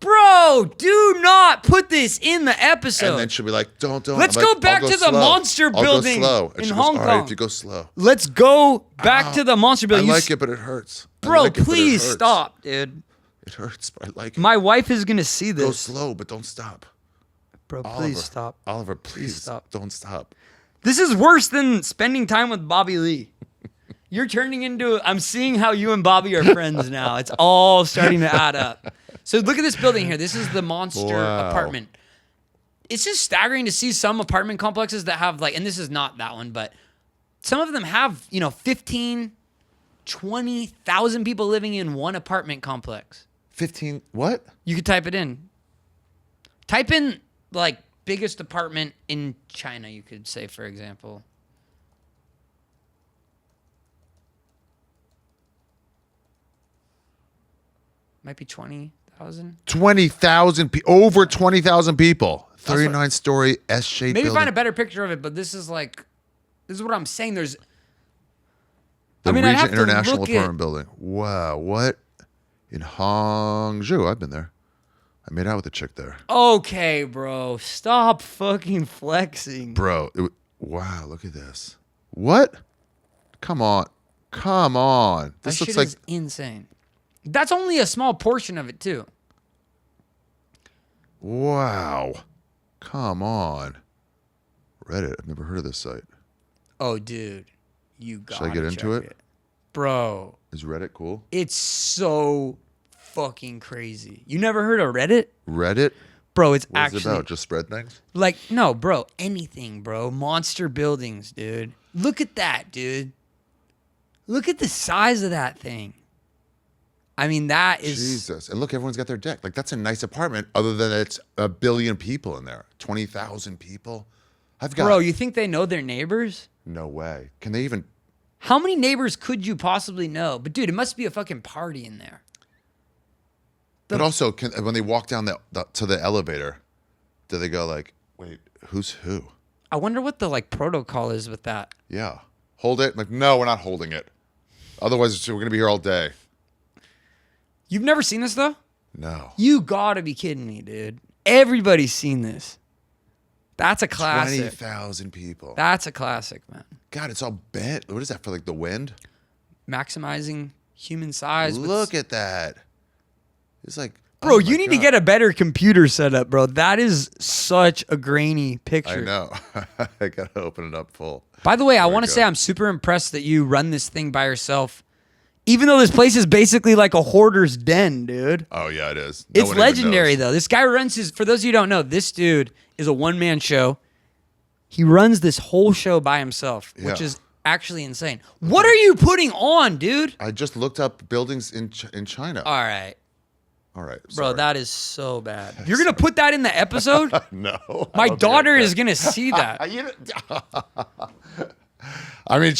Bro, do not put this in the episode. and then she'll be like, "Don't." Let's I'm go like, back "I'll to the slow. monster I'll building go slow." And in she Hong goes, "All right, Kong. if you go slow." Let's go back to the monster I building. You like it, but it hurts. I Bro, like it, but it please hurts. stop, dude. It hurts, but I like it. My wife is gonna see Go this. slow, but don't stop. Bro, Oliver, please stop. Oliver, please stop. Don't stop. This is worse than spending time with Bobby Lee. You're turning into. I'm seeing how you and Bobby are friends now. It's all starting to add up. So look at this building here. This is the monster Wow. apartment. It's just staggering to see some apartment complexes that have like, and this is not that one, but some of them have, 15, 20,000 people living in one apartment complex. 15. What? You could type it in. Type in like biggest apartment in China, you could say, for example. Might be 20,000. 20,000 over 20,000 people. 39-story S-shaped Maybe building. find a better picture of it, but this is what I'm saying. There's The I'd Regent have to International look Apartment Building. Wow, what? In Hangzhou, I've been there. I made out with a chick there. Okay, bro. Stop fucking flexing. Bro, wow, look at this. What? Come on. Come on. That This shit looks like is insane. That's only a small portion of it, too. wow. Come on. Reddit. I've never heard of this site. Oh, dude. You got Should I get into it? Bro, Is Reddit cool? it's so fucking crazy. You never heard of Reddit? Reddit? Bro, it's What's actually it about? Just spread things? like, no, bro, anything, bro. Monster buildings, dude. Look at that, dude. Look at the size of that thing. I mean, that is. Jesus. And look, everyone's got their deck. Like, that's a nice apartment, other than it's 1 billion people in there. 20,000 people. I've got. Bro, you think they know their neighbors? No way. Can they even. How many neighbors could you possibly know? But, dude, it must be a fucking party in there. But also, when they walk down to the elevator, do they go like, wait, who's who? I wonder what the, like, protocol is with that. Yeah. Hold it? Like, no, we're not holding it. Otherwise, we're going to be here all day. You've never seen this, though? No. You gotta be kidding me, dude. Everybody's seen this. That's a classic. 20,000 people. That's a classic, man. God, it's all bent. What is that, for like the wind? Maximizing human size. Look at that. It's like, Bro, oh my you need to God. get a better computer setup, bro. That is such a grainy picture. I know. I got to open it up full. By the way, I There we want to go. say I'm super impressed that you run this thing by yourself. Even though this place is basically like a hoarder's den, dude. Oh, yeah, it is. No It's one even legendary, knows. though. This guy runs his, for those of you who don't know, this dude is a one-man show. He runs this whole show by himself, which Yeah. is actually insane. What are you putting on, dude? I just looked up buildings in China. All right. All right. Bro, sorry. that is so bad. You're going to put that in the episode? No. I My don't think daughter I is can. going to see that. I mean,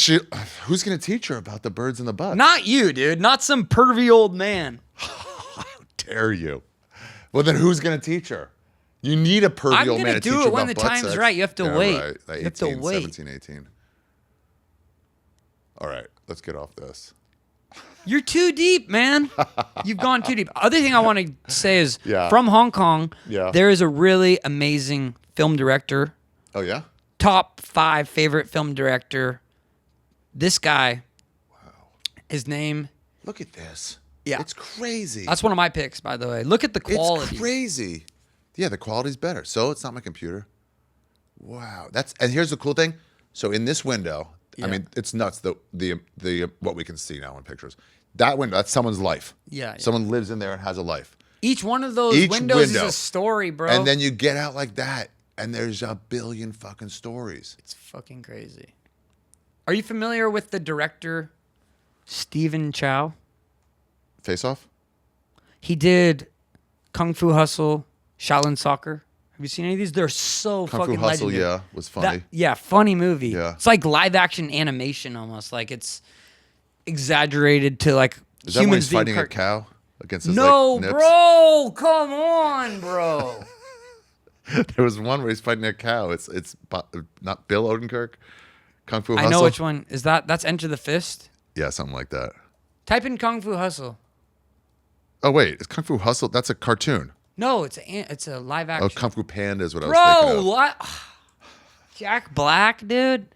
who's going to teach her about the birds and the bugs? Not you, dude. Not some pervy old man. Dare you? Well, then who's going to teach her? You need a pervy I'm old gonna man to do teach it her when about the butt time's sex. right. You have to Yeah, wait. Right. Like You have to 18, wait. 17, 18. All right, let's get off this. You're too deep, man. You've gone too deep. Other thing I want to say is Yeah. from Hong Kong, Yeah. there is a really amazing film director. Oh, yeah? Top 5 favorite film director. This guy. Wow. His name. Look at this. Yeah. It's crazy. That's one of my picks, by the way. Look at the quality. It's crazy. Yeah, the quality's better. So it's not my computer. Wow. And here's the cool thing. So in this window, Yeah. I mean, it's nuts. The what we can see now in pictures. That window, that's someone's life. Yeah, yeah. Someone lives in there and has a life. Each one of those Each windows window. is a story, bro. And then you get out like that, and there's 1 billion fucking stories. It's fucking crazy. Are you familiar with the director Stephen Chow? Face Off? He did Kung Fu Hustle, Shaolin Soccer. Have you seen any of these? They're so Kung fucking Fu Hustle, legendary. was funny. Funny movie. Yeah. It's like live action animation almost. Like it's exaggerated to like Is that when humans he's fighting being a cow against his No, like, nips? bro. Come on, bro. There was one where he's fighting a cow. It's not Bill Odenkirk. Kung Fu Hustle. I know which one is that. That's Enter the Fist. Yeah, something like that. Type in Kung Fu Hustle. Oh wait, it's Kung Fu Hustle. That's a cartoon. No, it's a live action. Oh, Kung Fu Panda is what I was thinking Bro, of. what? Jack Black, dude.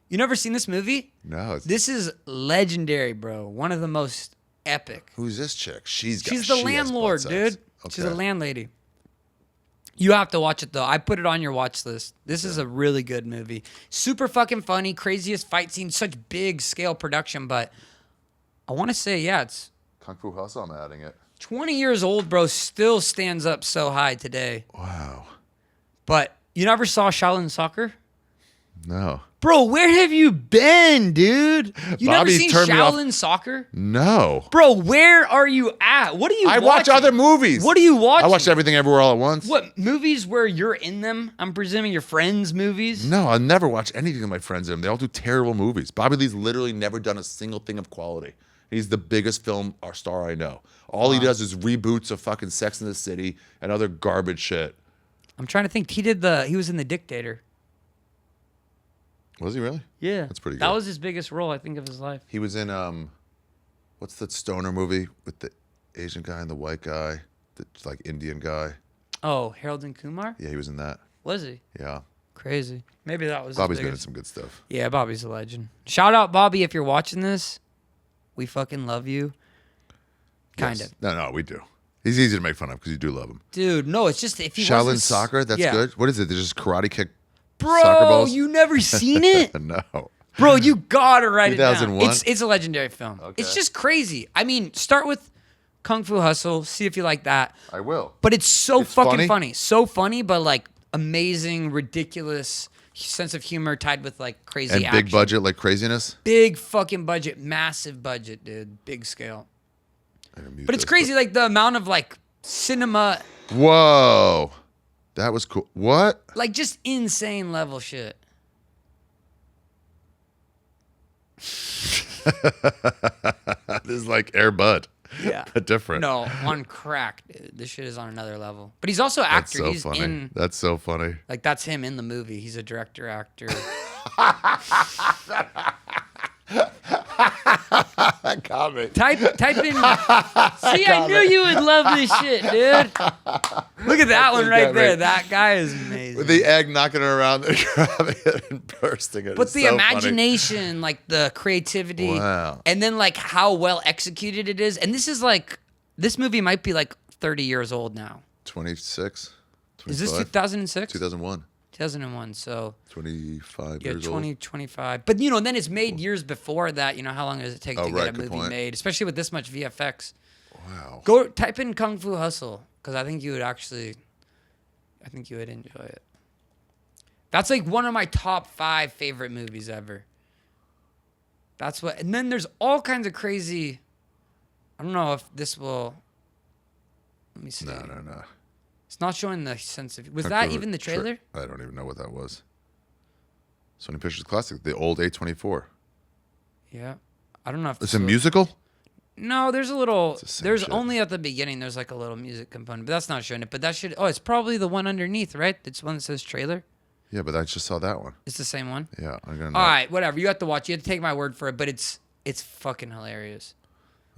You never seen this movie? No. This is legendary, bro. One of the most epic. Who's this chick? She's the she has landlord, butt sex. dude. She's Okay. a landlady. You have to watch it though. I put it on your watch list. This is a really good movie. Super fucking funny, craziest fight scene, such big scale production, but I want to say, yeah, it's Kung Fu Hustle. I'm adding it. 20 years old, bro, still stands up so high today. Wow. But you never saw Shaolin Soccer? No. Bro, where have you been, dude? You never Bobby seen turned me off. Shaolin Soccer? No. Bro, where are you at? What are you I watching? watch other movies. What are you watching? I watched Everything Everywhere All at Once. What, movies where you're in them? I'm presuming your friends' movies? No, I never watch anything with my friends in them. They all do terrible movies. Bobby Lee's literally never done a single thing of quality. He's the biggest film star I know. All he does is reboots of fucking Sex in the City and other garbage shit. I'm trying to think. He was in The Dictator. Was he really? Yeah. That's pretty good. That was his biggest role, I think, of his life. He was in what's that stoner movie with the Asian guy and the white guy, the like Indian guy? Oh, Harold and Kumar? Yeah, he was in that. Was he? Yeah. Crazy. Maybe that was Bobby's his been in biggest. some good stuff. Yeah, Bobby's a legend. Shout out, Bobby, if you're watching this. We fucking love you. Kind Yes. of. No, we do. He's easy to make fun of because you do love him. Dude, no, it's just if he Shaolin wasn't... Soccer, that's Yeah. good. What is it? They just karate kick Bro, soccer balls? you never seen it? No. Bro, you gotta write it down. 2001? It's a legendary film. Okay. It's just crazy. I mean, start with Kung Fu Hustle, see if you like that. I will. But it's so It's fucking funny? funny. So funny, but like amazing, ridiculous sense of humor tied with like crazy And action. big budget like craziness? Big fucking budget, massive budget, dude. Big scale. I gotta mute But it's this, crazy, like the amount of like cinema, Whoa. That was cool. What? like just insane level shit. This is like Air Bud. Yeah. But different. No, on crack, dude. This shit is on another level. But he's also an That's actor. so He's funny. in That's so funny. like that's him in the movie. He's a director actor. That got me. Type in. See, I knew you would love this shit, dude. Look at that one right got there. me. That guy is amazing. With the egg knocking it around and grabbing it and bursting it. But It's the so funny. imagination, like the creativity, Wow. and then like how well executed it is. And this is like, this movie might be like 30 years old now. 26? Is this 25? 2006? 2001. 2001. So 25 yeah, years 20, old. 25. But you know, then it's made years before that. You know, how long does it take Oh, to right, get a good movie point. made, especially with this much VFX? Wow. Go type in Kung Fu Hustle because I think you would actually, I think you would enjoy it. That's like one of my top 5 favorite movies ever. That's what, and then there's all kinds of crazy. I don't know if this will. Let me see. No. It's not showing the sense of. Was Kung that Fu even the trailer? I don't even know what that was. Sony Pictures Classic, the old A24. Yeah, I don't know if It's this a will- musical? No, there's a little. the same There's shit. only at the beginning. There's like a little music component, but that's not showing it. But that should. Oh, it's probably the one underneath, right? It's one that says trailer. Yeah, but I just saw that one. It's the same one. Yeah, I'm gonna. All right, whatever. You have to watch. You have to take my word for it. But it's fucking hilarious.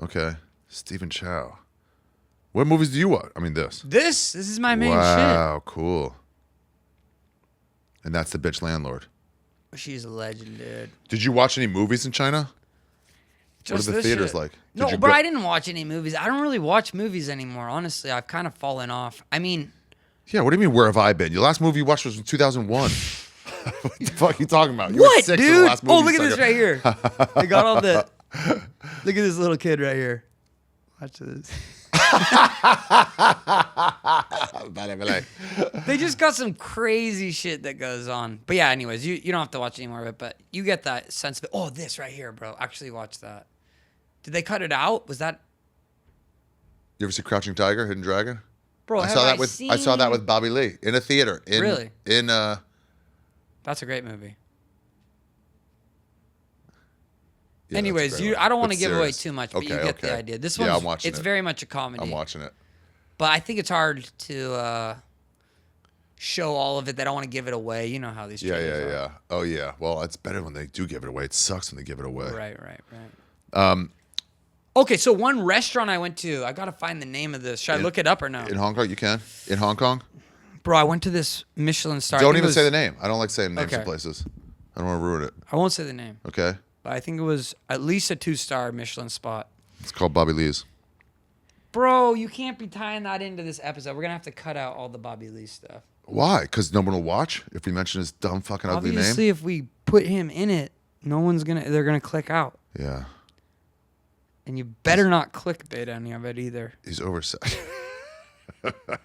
Okay, Stephen Chow. What movies do you watch? I mean, this. This is my main Wow, cool. And that's the bitch landlord. shit. She's a legend, dude. Did you watch any movies in China? Just what are the this theaters shit. like? No, you but go- I didn't watch any movies. I don't really watch movies anymore. Honestly, I've kind of fallen off. I mean, Yeah, what do you mean? Where have I been? Your last movie you watched was in 2001. What the fuck are you talking about? You were what, 6 in dude? the last movie, Oh, look at this sucker. right here. They got all the. Look at this little kid right here. Watch this. They just got some crazy shit that goes on. But yeah, anyways, you don't have to watch any more of it, but you get that sense of, oh, this right here, bro. Actually watch that. Did they cut it out? Was that? You ever see Crouching Tiger, Hidden Dragon? Bro, I saw that with Bobby Lee in a theater. Really? That's a great movie. Yeah, Anyways, that's a great one. I don't want to But give away serious. too much, but you Okay, get the okay. idea. This Yeah, one's I'm watching it's it. very much a comedy. I'm watching it. But I think it's hard to show all of it. They don't want to give it away. You know how these trailers are. Yeah. Oh yeah. Well, it's better when they do give it away. It sucks when they give it away. Right. Okay, so one restaurant I went to, I gotta find the name of this. Should I look it up or no? In Hong Kong, you can. In Hong Kong, Bro, I went to this Michelin star. don't even say the name. I don't like saying names of Okay. places. I don't want to ruin it. I won't say the name, Okay. but I think it was at least a 2-star Michelin spot. It's called Bobby Lee's. Bro, you can't be tying that into this episode. We're gonna have to cut out all the Bobby Lee stuff. Why? Because no one will watch if we mention his dumb fucking ugly Obviously, name. if we put him in it, they're gonna click out. Yeah. And you better not clickbait any of it either. He's overset.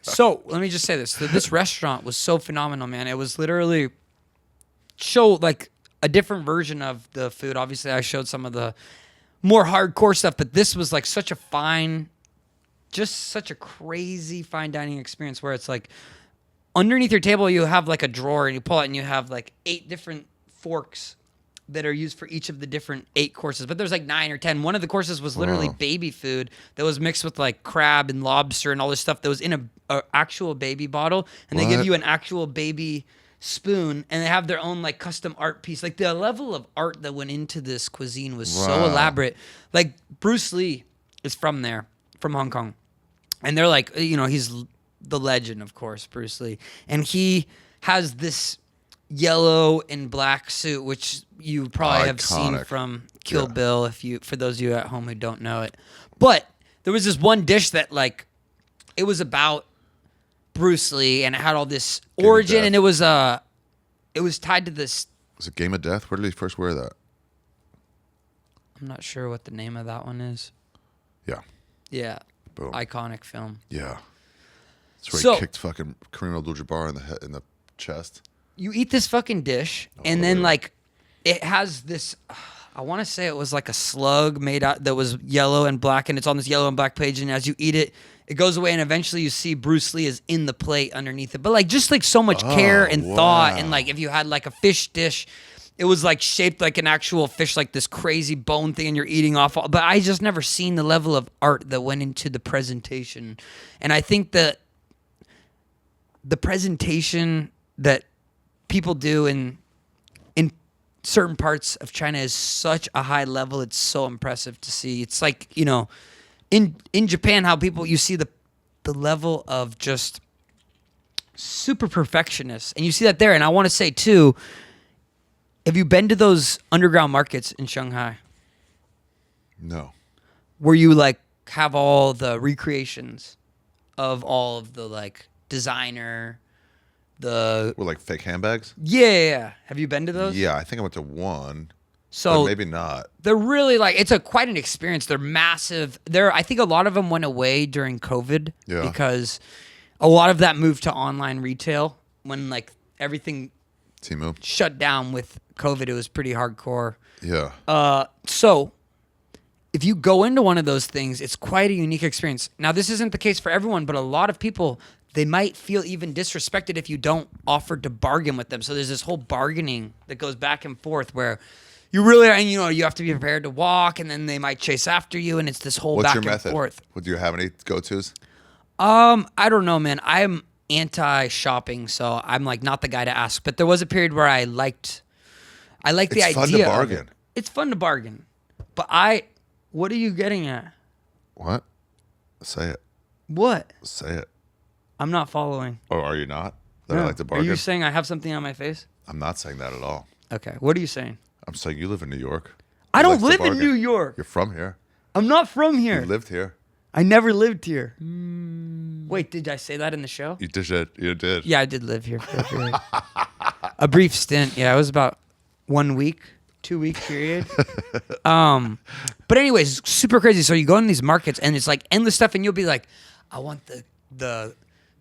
So let me just say this: this restaurant was so phenomenal, man. It was literally show like a different version of the food. Obviously, I showed some of the more hardcore stuff, but this was like such a crazy fine dining experience where it's like underneath your table you have like a drawer and you pull it and you have like 8 different forks that are used for each of the different 8 courses, but there's like 9 or 10. One of the courses was literally baby food that was mixed with like crab and lobster and all this stuff that was in a actual baby bottle, and they give you an actual baby spoon, and they have their own like custom art piece. Like the level of art that went into this cuisine was so elaborate. Like Bruce Lee is from Hong Kong, and they're like, he's the legend, of course, Bruce Lee, and he has this yellow and black suit, which you probably have seen from Kill Bill, for those of you at home who don't know it. But there was this one dish that like it was about Bruce Lee, and it had all this origin, and it was tied to this. Was it Game of Death? Where did he first wear that? I'm not sure what the name of that one is. Yeah. Yeah. Boom. Iconic film. Yeah. That's where he kicked fucking Kareem Abdul-Jabbar in the chest. You eat this fucking dish, and then like it has this. I want to say it was like a slug made out that was yellow and black, and it's on this yellow and black page. And as you eat it, it goes away, and eventually you see Bruce Lee is in the plate underneath it. But like just like so much care and thought, and like if you had like a fish dish, it was like shaped like an actual fish, like this crazy bone thing, and you're eating off. But I just never seen the level of art that went into the presentation, and I think that the presentation that people do in certain parts of China is such a high level. It's so impressive to see. It's like, in Japan, how you see the level of just super perfectionists. And you see that there. And I want to say too, have you been to those underground markets in Shanghai? No. Where you like have all the recreations of all of the like designer, With like fake handbags? Yeah. Have you been to those? Yeah, I think I went to one. So but maybe not. They're really like, it's quite an experience. They're massive. I think a lot of them went away during COVID because a lot of that moved to online retail when like everything Temu shut down with COVID. It was pretty hardcore. Yeah. So if you go into one of those things, it's quite a unique experience. Now, this isn't the case for everyone, but a lot of people, they might feel even disrespected if you don't offer to bargain with them. So there's this whole bargaining that goes back and forth where you really, and you have to be prepared to walk, and then they might chase after you, and it's this whole What's back your and method? forth. Do you have any go-tos? I don't know, man. I'm anti-shopping, so I'm like not the guy to ask. But there was a period where I liked the idea. It's fun to bargain. It's fun to bargain. But what are you getting at? What? Say it. What? Say it. I'm not following. Or are you not? That I No. like to Are bargain? you saying I have something on my face? I'm not saying that at all. Okay. What are you saying? I'm saying you live in New York. I Who don't likes to live in bargain? New York. You're from here. I'm not from here. You lived here. I never lived here. Wait, did I say that in the show? You did. You did. Yeah, I did live here for a period. A brief stint. Yeah, it was about 1 week, 2 week period. But anyways, super crazy. So you go in these markets and it's like endless stuff, and you'll be like, I want the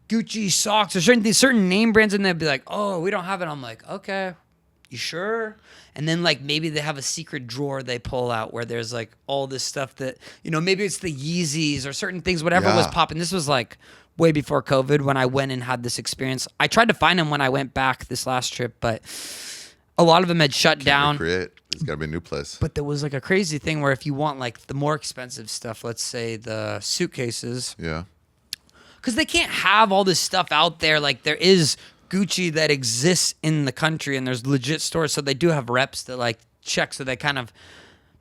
Gucci socks or certain name brands, and they'll be like, oh, we don't have it. I'm like, okay. You sure? And then like maybe they have a secret drawer they pull out where there's like all this stuff that, you know, maybe it's the Yeezys or certain things, whatever was popping. This was like way before COVID when I went and had this experience. I tried to find them when I went back this last trip, but a lot of them had shut down. There's got to be a new place. But there was like a crazy thing where if you want like the more expensive stuff, let's say the suitcases. Yeah. Because they can't have all this stuff out there. Like there is Gucci that exists in the country and there's legit stores. So they do have reps that like check. So they kind of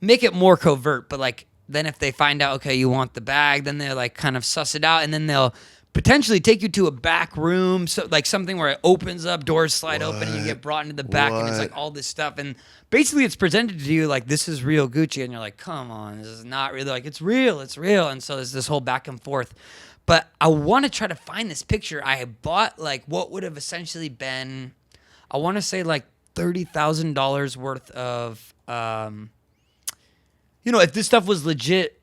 make it more covert. But like then if they find out, okay, you want the bag, then they're like kind of suss it out. And then they'll potentially take you to a back room. So like something where it opens up, doors slide open and you get brought into the back and it's like all this stuff. And basically it's presented to you like this is real Gucci. And you're like, come on, this is not real. Like it's real. And so there's this whole back and forth. But I want to try to find this picture. I had bought like what would have essentially been, I want to say like $30,000 worth of, you know, if this stuff was legit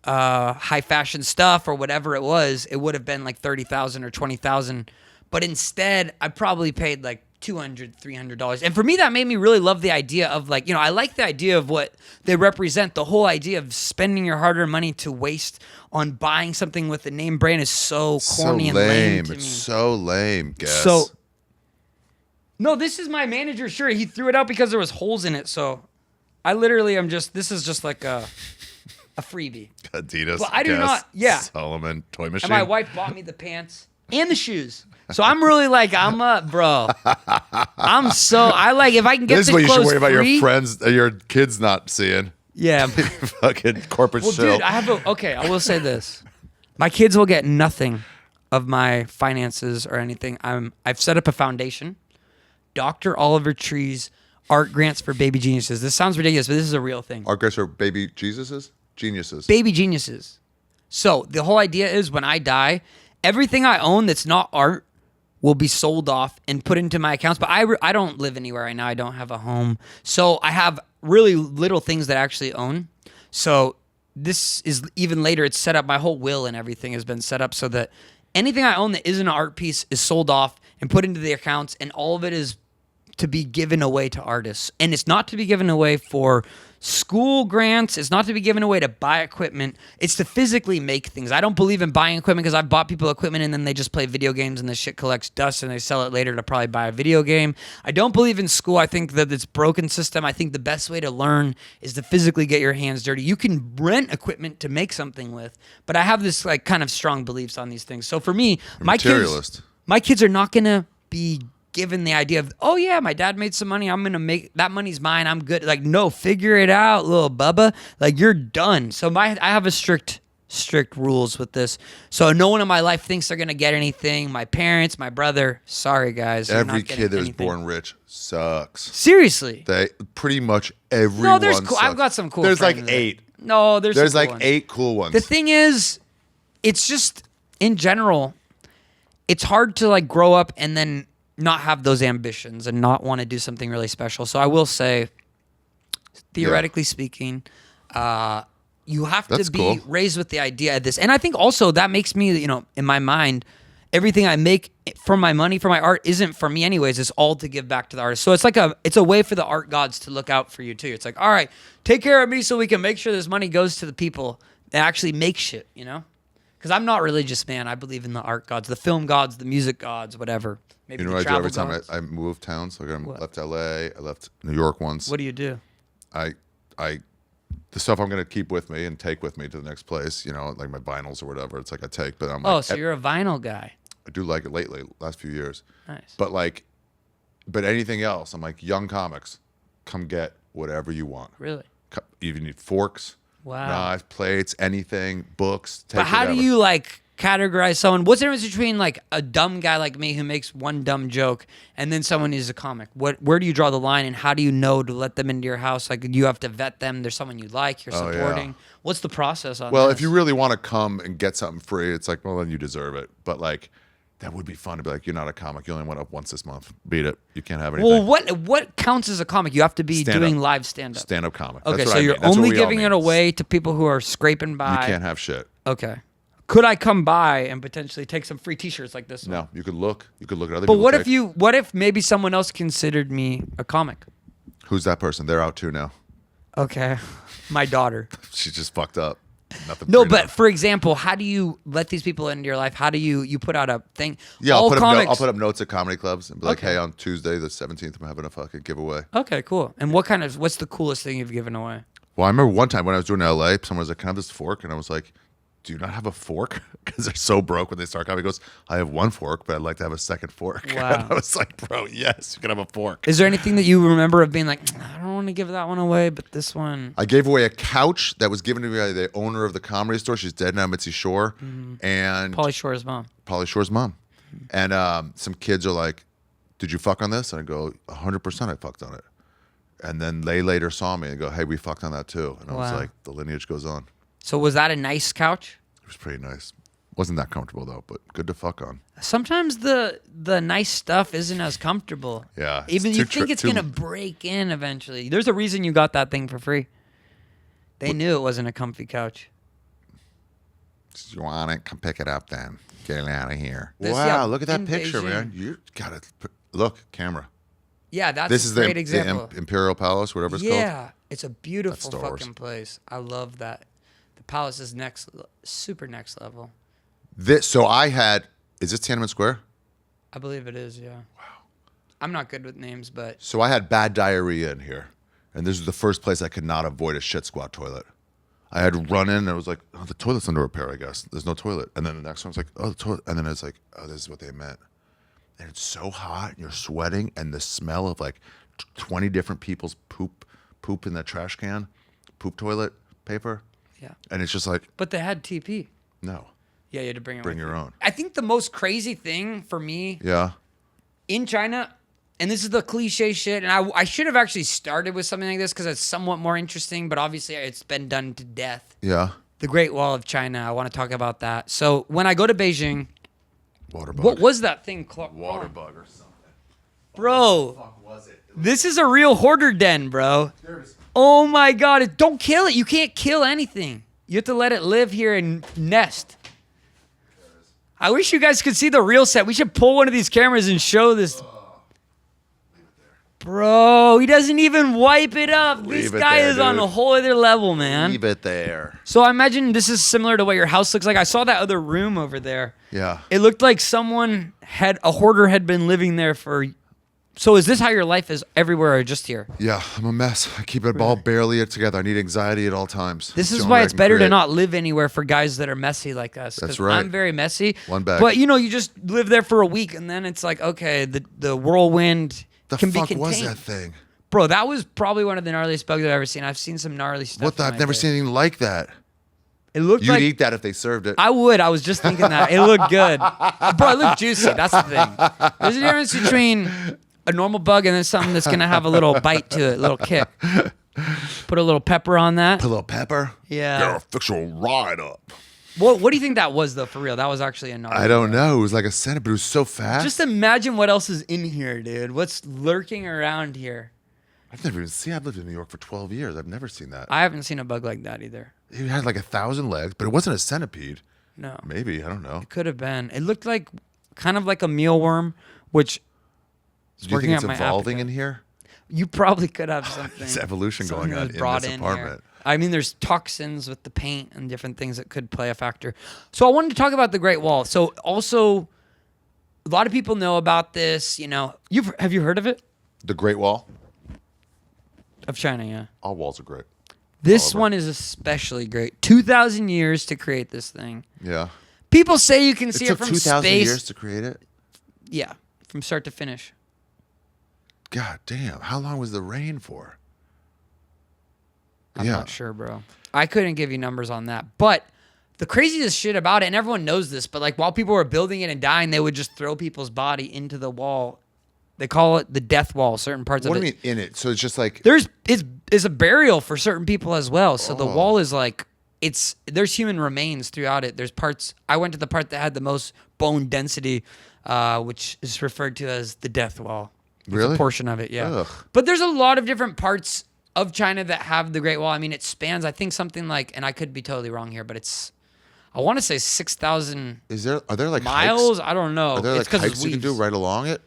high fashion stuff or whatever it was, it would have been like $30,000 or $20,000. But instead, I probably paid like $200, $300. And for me, that made me really love the idea of like, you know, I like the idea of what they represent. The whole idea of spending your hard-earned money to waste on buying something with a name brand is so corny and lame to me. It's so lame, guess. So, no, this is my manager's shirt. He threw it out because there was holes in it. So I literally am just, this is just like a freebie. Adidas, but I do Guess, not, yeah. Solomon, Toy Machine. And my wife bought me the pants and the shoes. So I'm really like, I'm up, bro. I like, if I can get this this is what you should worry about free, your friends, your kids not seeing. Yeah. Fucking corporate Well, show. dude, okay, I will say this. My kids will get nothing of my finances or anything. I've set up a foundation, Dr. Oliver Tree's Art Grants for Baby Geniuses. This sounds ridiculous, but this is a real thing. Art grants for baby Jesuses? Geniuses. Baby geniuses. So the whole idea is when I die, everything I own that's not art will be sold off and put into my accounts. But I don't live anywhere right now. I don't have a home. So I have really little things that I actually own. So this is even later. It's set up. My whole will and everything has been set up so that anything I own that isn't an art piece is sold off and put into the accounts. And all of it is to be given away to artists. And it's not to be given away for school grants. It's not to be given away to buy equipment. It's to physically make things. I don't believe in buying equipment because I've bought people equipment and then they just play video games and the shit collects dust and they sell it later to probably buy a video game. I don't believe in school. I think that it's a broken system. I think the best way to learn is to physically get your hands dirty. You can rent equipment to make something with, but I have this like kind of strong beliefs on these things. So for me, my kids are not going to be given the idea of, oh yeah, my dad made some money, I'm gonna make that, money's mine, I'm good. Like, no, figure it out, little bubba. Like, you're done. So I have a strict rules with this. So no one in my life thinks they're gonna get anything. My parents, my brother, sorry guys. Every kid that was born rich sucks. Seriously. They pretty much everyone. No, there's cool. Sucks. I've got some cool. There's like friends 8. No, there's like cool 8 cool ones. The thing is, it's just in general, it's hard to like grow up and then not have those ambitions and not want to do something really special. So I will say, theoretically speaking, you have to be raised with the idea of this. And I think also that makes me, you know, in my mind, everything I make from my money, for my art, isn't for me anyways. It's all to give back to the artist. So it's like it's a way for the art gods to look out for you too. It's like, all right, take care of me so we can make sure this money goes to the people that actually make shit, you know? Because I'm not religious, man. I believe in the art gods, the film gods, the music gods, whatever. Maybe you know what I do every time I move towns? Like I left LA, I left New York once. What do you do? The stuff I'm gonna keep with me and take with me to the next place, you know, like my vinyls or whatever. It's like I take, but I'm so you're a vinyl guy. I do like it lately, last few years. Nice. But anything else, I'm like, young comics, come get whatever you want. Really? You need forks, knives, plates, anything, books. But how do you like categorize someone? What's the difference between like a dumb guy like me who makes one dumb joke and then someone who's a comic? Where do you draw the line, and how do you know to let them into your house? Like, you have to vet them. There's someone you like, you're supporting. Yeah. What's the process on Well, this? if you really want to come and get something free, it's like, well, then you deserve it. But like, that would be fun to be like, you're not a comic. You only went up once this month. Beat it. You can't have anything. Well, what counts as a comic? You have to be doing live stand-up. Stand-up comic. Okay, so you're only giving it away to people who are scraping by. You can't have shit. Okay. Could I come by and potentially take some free T-shirts like this one? No, you could look. You could look at other But people. what if maybe someone else considered me a comic? Who's that person? They're out too now. Okay, my daughter. She's just fucked up. Nothing. No, free but now. for example, how do you let these people into your life? How do you put out a thing? Yeah, All I'll comics. put up notes at comedy clubs and be like, Okay. hey, on Tuesday the 17th, I'm having a fucking giveaway. Okay, cool. And what's the coolest thing you've given away? Well, I remember one time when I was doing LA, someone was like, can I have this fork? And I was like, do you not have a fork? Because they're so broke when they start comedy. He goes, I have one fork, but I'd like to have a second fork. Wow. And I was like, bro, yes, you can have a fork. Is there anything that you remember of being like, I don't want to give that one away, but this one? I gave away a couch that was given to me by the owner of the comedy store. She's dead now, Mitzi Shore. And Pauly Shore's mom. Pauly Shore's mom. And some kids are like, did you fuck on this? And I go, 100% I fucked on it. And then they later saw me and go, hey, we fucked on that too. And I was Wow. like, the lineage goes on. So was that a nice couch? It was pretty nice. Wasn't that comfortable though, but good to fuck on. Sometimes the nice stuff isn't as comfortable. Yeah, it's Even you too think it's gonna break in eventually. There's a reason you got that thing for free. They knew it wasn't a comfy couch. You want it? Come pick it up then. Get it out of here. This- Wow, yeah, look at that in picture, Beijing. man. You gotta look, camera. Yeah, that's This a is great the example. Imperial Palace, whatever it's called. Yeah, it's a beautiful Star Wars. fucking place. I love that. The palace is super next level. So I had. Is this Tiananmen Square? I believe it is. Yeah. Wow. I'm not good with names, but So I had bad diarrhea in here, and this was the first place I could not avoid a shit squat toilet. I had to run in, and I was like, "Oh, the toilet's under repair, I guess. There's no toilet." And then the next one was like, "Oh, the toilet," and then it's like, "Oh, this is what they meant." And it's so hot, and you're sweating, and the smell of like 20 different people's poop in the trash can, poop toilet paper, yeah. and it's just like, But they had TP. no, Yeah, you had to bring it. bring your own. I think the most crazy thing for me Yeah, in China, and this is the cliche shit, and I should have actually started with something like this because it's somewhat more interesting, but obviously it's been done to death. yeah. The Great Wall of China. I want to talk about that. So when I go to Beijing, Water bug. what was that thing? Water bug or something? Bro, Fuck was it? this is a real hoarder den, bro. Oh my God. Don't kill it. You can't kill anything. You have to let it live here and nest. I wish you guys could see the real set. We should pull one of these cameras and show this. Bro, he doesn't even wipe it up. This Leave it guy there, is on dude. a whole other level, man. Leave it there. So I imagine this is similar to what your house looks like. I saw that other room over there. Yeah. It looked like a hoarder had been living there for. So is this how your life is everywhere or just here? Yeah, I'm a mess. I keep it all barely together. I need anxiety at all times. This It's is the only why way I it's can better to create. not live anywhere for guys that are messy like us. 'cause That's right. I'm very messy. One bag. But you just live there for a week and then it's like, okay, the whirlwind The can fuck be contained. was that thing? Bro, that was probably one of the gnarliest bugs I've ever seen. I've seen some gnarly stuff. What the? in I've my never day. seen anything like that. It looked You'd like eat that if they served it. I would. I was just thinking that. It looked good. Bro, it looked juicy. That's the thing. There's a difference between a normal bug and then something that's going to have a little bite to it, a little kick. Put a little pepper on that. Put a little pepper. Yeah. Gotta fix your ride up. What do you think that was, though, for real? That was actually a gnarly I don't bug. know. It was like a centipede. It was so fast. Just imagine what else is in here, dude. What's lurking around here? I've never even seen. I've lived in New York for 12 years. I've never seen that. I haven't seen a bug like that either. It had like 1,000 legs, but it wasn't a centipede. No. Maybe I don't know. It could have been. It looked like kind of like a mealworm, which is Do you working think it's out my evolving appetite. in here? You probably could have something. There's evolution Something going that on was in brought this here. apartment. I mean, there's toxins with the paint and different things that could play a factor. So I wanted to talk about the Great Wall. So also, a lot of people know about this. Have you heard of it? The Great Wall. Of China, yeah. All walls are great. This Oliver. one is especially great. 2,000 years to create this thing. Yeah. People say you can It see took it from 2,000 space. years to create it. Yeah, from start to finish. God damn! How long was the rain for? I'm not sure, bro. I couldn't give you numbers on that. But the craziest shit about it, and everyone knows this, but like while people were building it and dying, they would just throw people's body into the wall. They call it the death wall, certain parts What of do it. you mean in it? So it's just like It's a burial for certain people as well. So the Oh. wall is like there's human remains throughout it. There's parts I went to the part that had the most bone density, which is referred to as the death wall. It's Really? a portion of it, yeah. Ugh. But there's a lot of different parts of China that have the Great Wall. I mean, it spans, I think something like, and I could be totally wrong here, but it's, I want to say 6,000 Are there like miles. hikes? I don't know. Are there It's like 'cause hikes it's you can do weaves. right along it?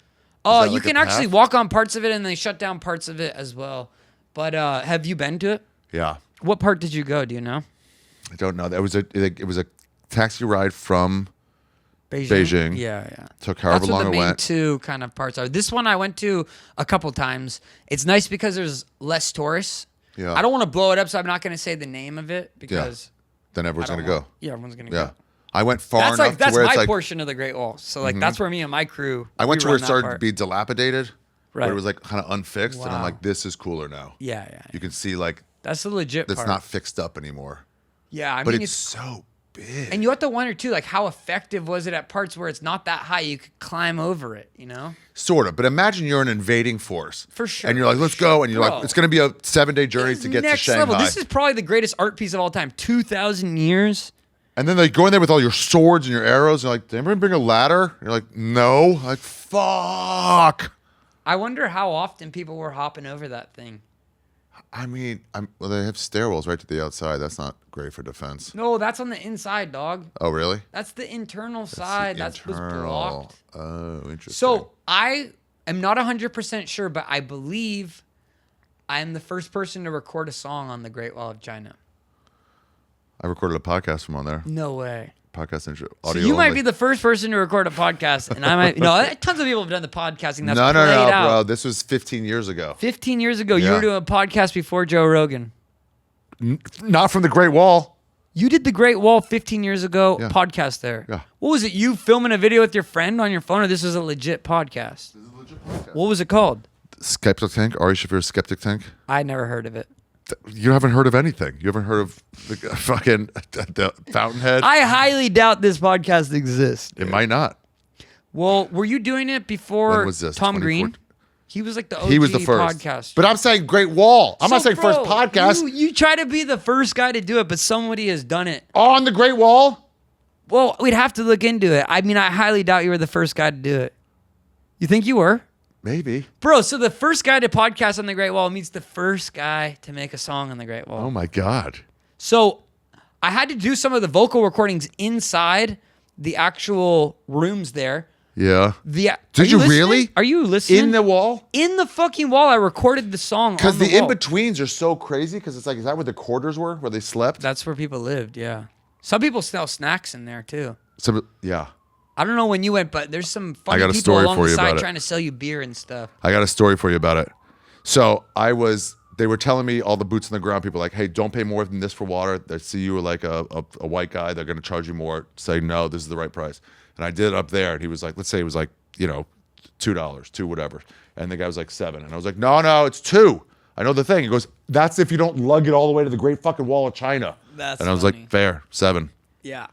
Oh, that you like a can actually path? walk on parts of it, and they shut down parts of it as well. But have you been to it? Yeah. What part did you go? Do you know? I don't know. It was a taxi ride from Beijing. Yeah. Took however That's long what it the main went. two kind of parts are. This one I went to a couple times. It's nice because there's less tourists. Yeah. I don't want to blow it up, so I'm not going to say the name of it because Then everyone's I gonna don't go. want- Yeah, everyone's going to Yeah. go. I went far That's enough like that's to where my it's like portion of the Great Wall. So like that's where me and my crew. I went we to where run it that started to part. be dilapidated. Where Right. it was like kind of unfixed, and I'm Wow. like, this is cooler now. Yeah. You can see like That's the legit that's part. not fixed up anymore. Yeah, I But mean it's so big. and you have to wonder too, like how effective was it at parts where it's not that high? You could climb over it, you know? Sort of, but imagine you're an invading force. For sure, And you're like, let's go. And you're Bro. like, it's going to be a 7-day journey It's to get to next Shanghai. level. This is probably the greatest art piece of all time. 2,000 years. And then they go in there with all your swords and your arrows. And you're like, did anybody bring a ladder? You're like, no. Like, fuck. I wonder how often people were hopping over that thing. I mean, well, they have stairwells right to the outside. That's not great for defense. No, that's on the inside, dog. Oh, really? That's the internal side. That's what's Internal. blocked. Oh, interesting. So I am not 100% sure, but I believe I am the first person to record a song on the Great Wall of China. I recorded a podcast from on there. No way. Podcast intro. So Audio you might only. be the first person to record a podcast, and I might. No, tons of people have done the podcasting. That's No, played out. bro. This was 15 years ago. 15 years ago, you Yeah. were doing a podcast before Joe Rogan. Not from the Great Wall. You did the Great Wall 15 years ago, Yeah. podcast there. Yeah. What was it? You filming a video with your friend on your phone, or this was a legit podcast? This is a legit podcast. What was it called? Skeptic Tank. Ari Shaffir's Skeptic Tank. I never heard of it. You haven't heard of anything. You haven't heard of the fucking the Fountainhead. I highly doubt this podcast exists. It might not. Well, were you doing it before When was this? Tom Green? 2014? He was like the OG He was the first podcast. But I'm saying Great Wall. I'm not So, saying first bro, podcast. You try to be the first guy to do it, but somebody has done it. On the Great Wall. Well, we'd have to look into it. I mean, I highly doubt you were the first guy to do it. You think you were? Maybe. Bro, so the first guy to podcast on the Great Wall meets the first guy to make a song on the Great Wall. Oh my God. So I had to do some of the vocal recordings inside the actual rooms there. Yeah. Did you really? Are you listening? In the wall? In the fucking wall, I recorded the song Because on the the wall. in-betweens are so crazy. Because it's like, is that where the quarters were? Where they slept? That's where people lived, yeah. Some people sell snacks in there, too. Yeah. I don't know when you went, but there's some funny I got a people story along for the you side about it. trying to sell you beer and stuff. I got a story for you about it. So they were telling me, all the boots on the ground people, like, hey, don't pay more than this for water. They see you were like a white guy, they're going to charge you more. Say, no, this is the right price. And I did it up there, and he was like, let's say it was like, $2, $2 whatever. And the guy was like $7. And I was like, no, it's $2. I know the thing. He goes, that's if you don't lug it all the way to the Great fucking Wall of China. That's and I was funny. like, fair, $7. Yeah.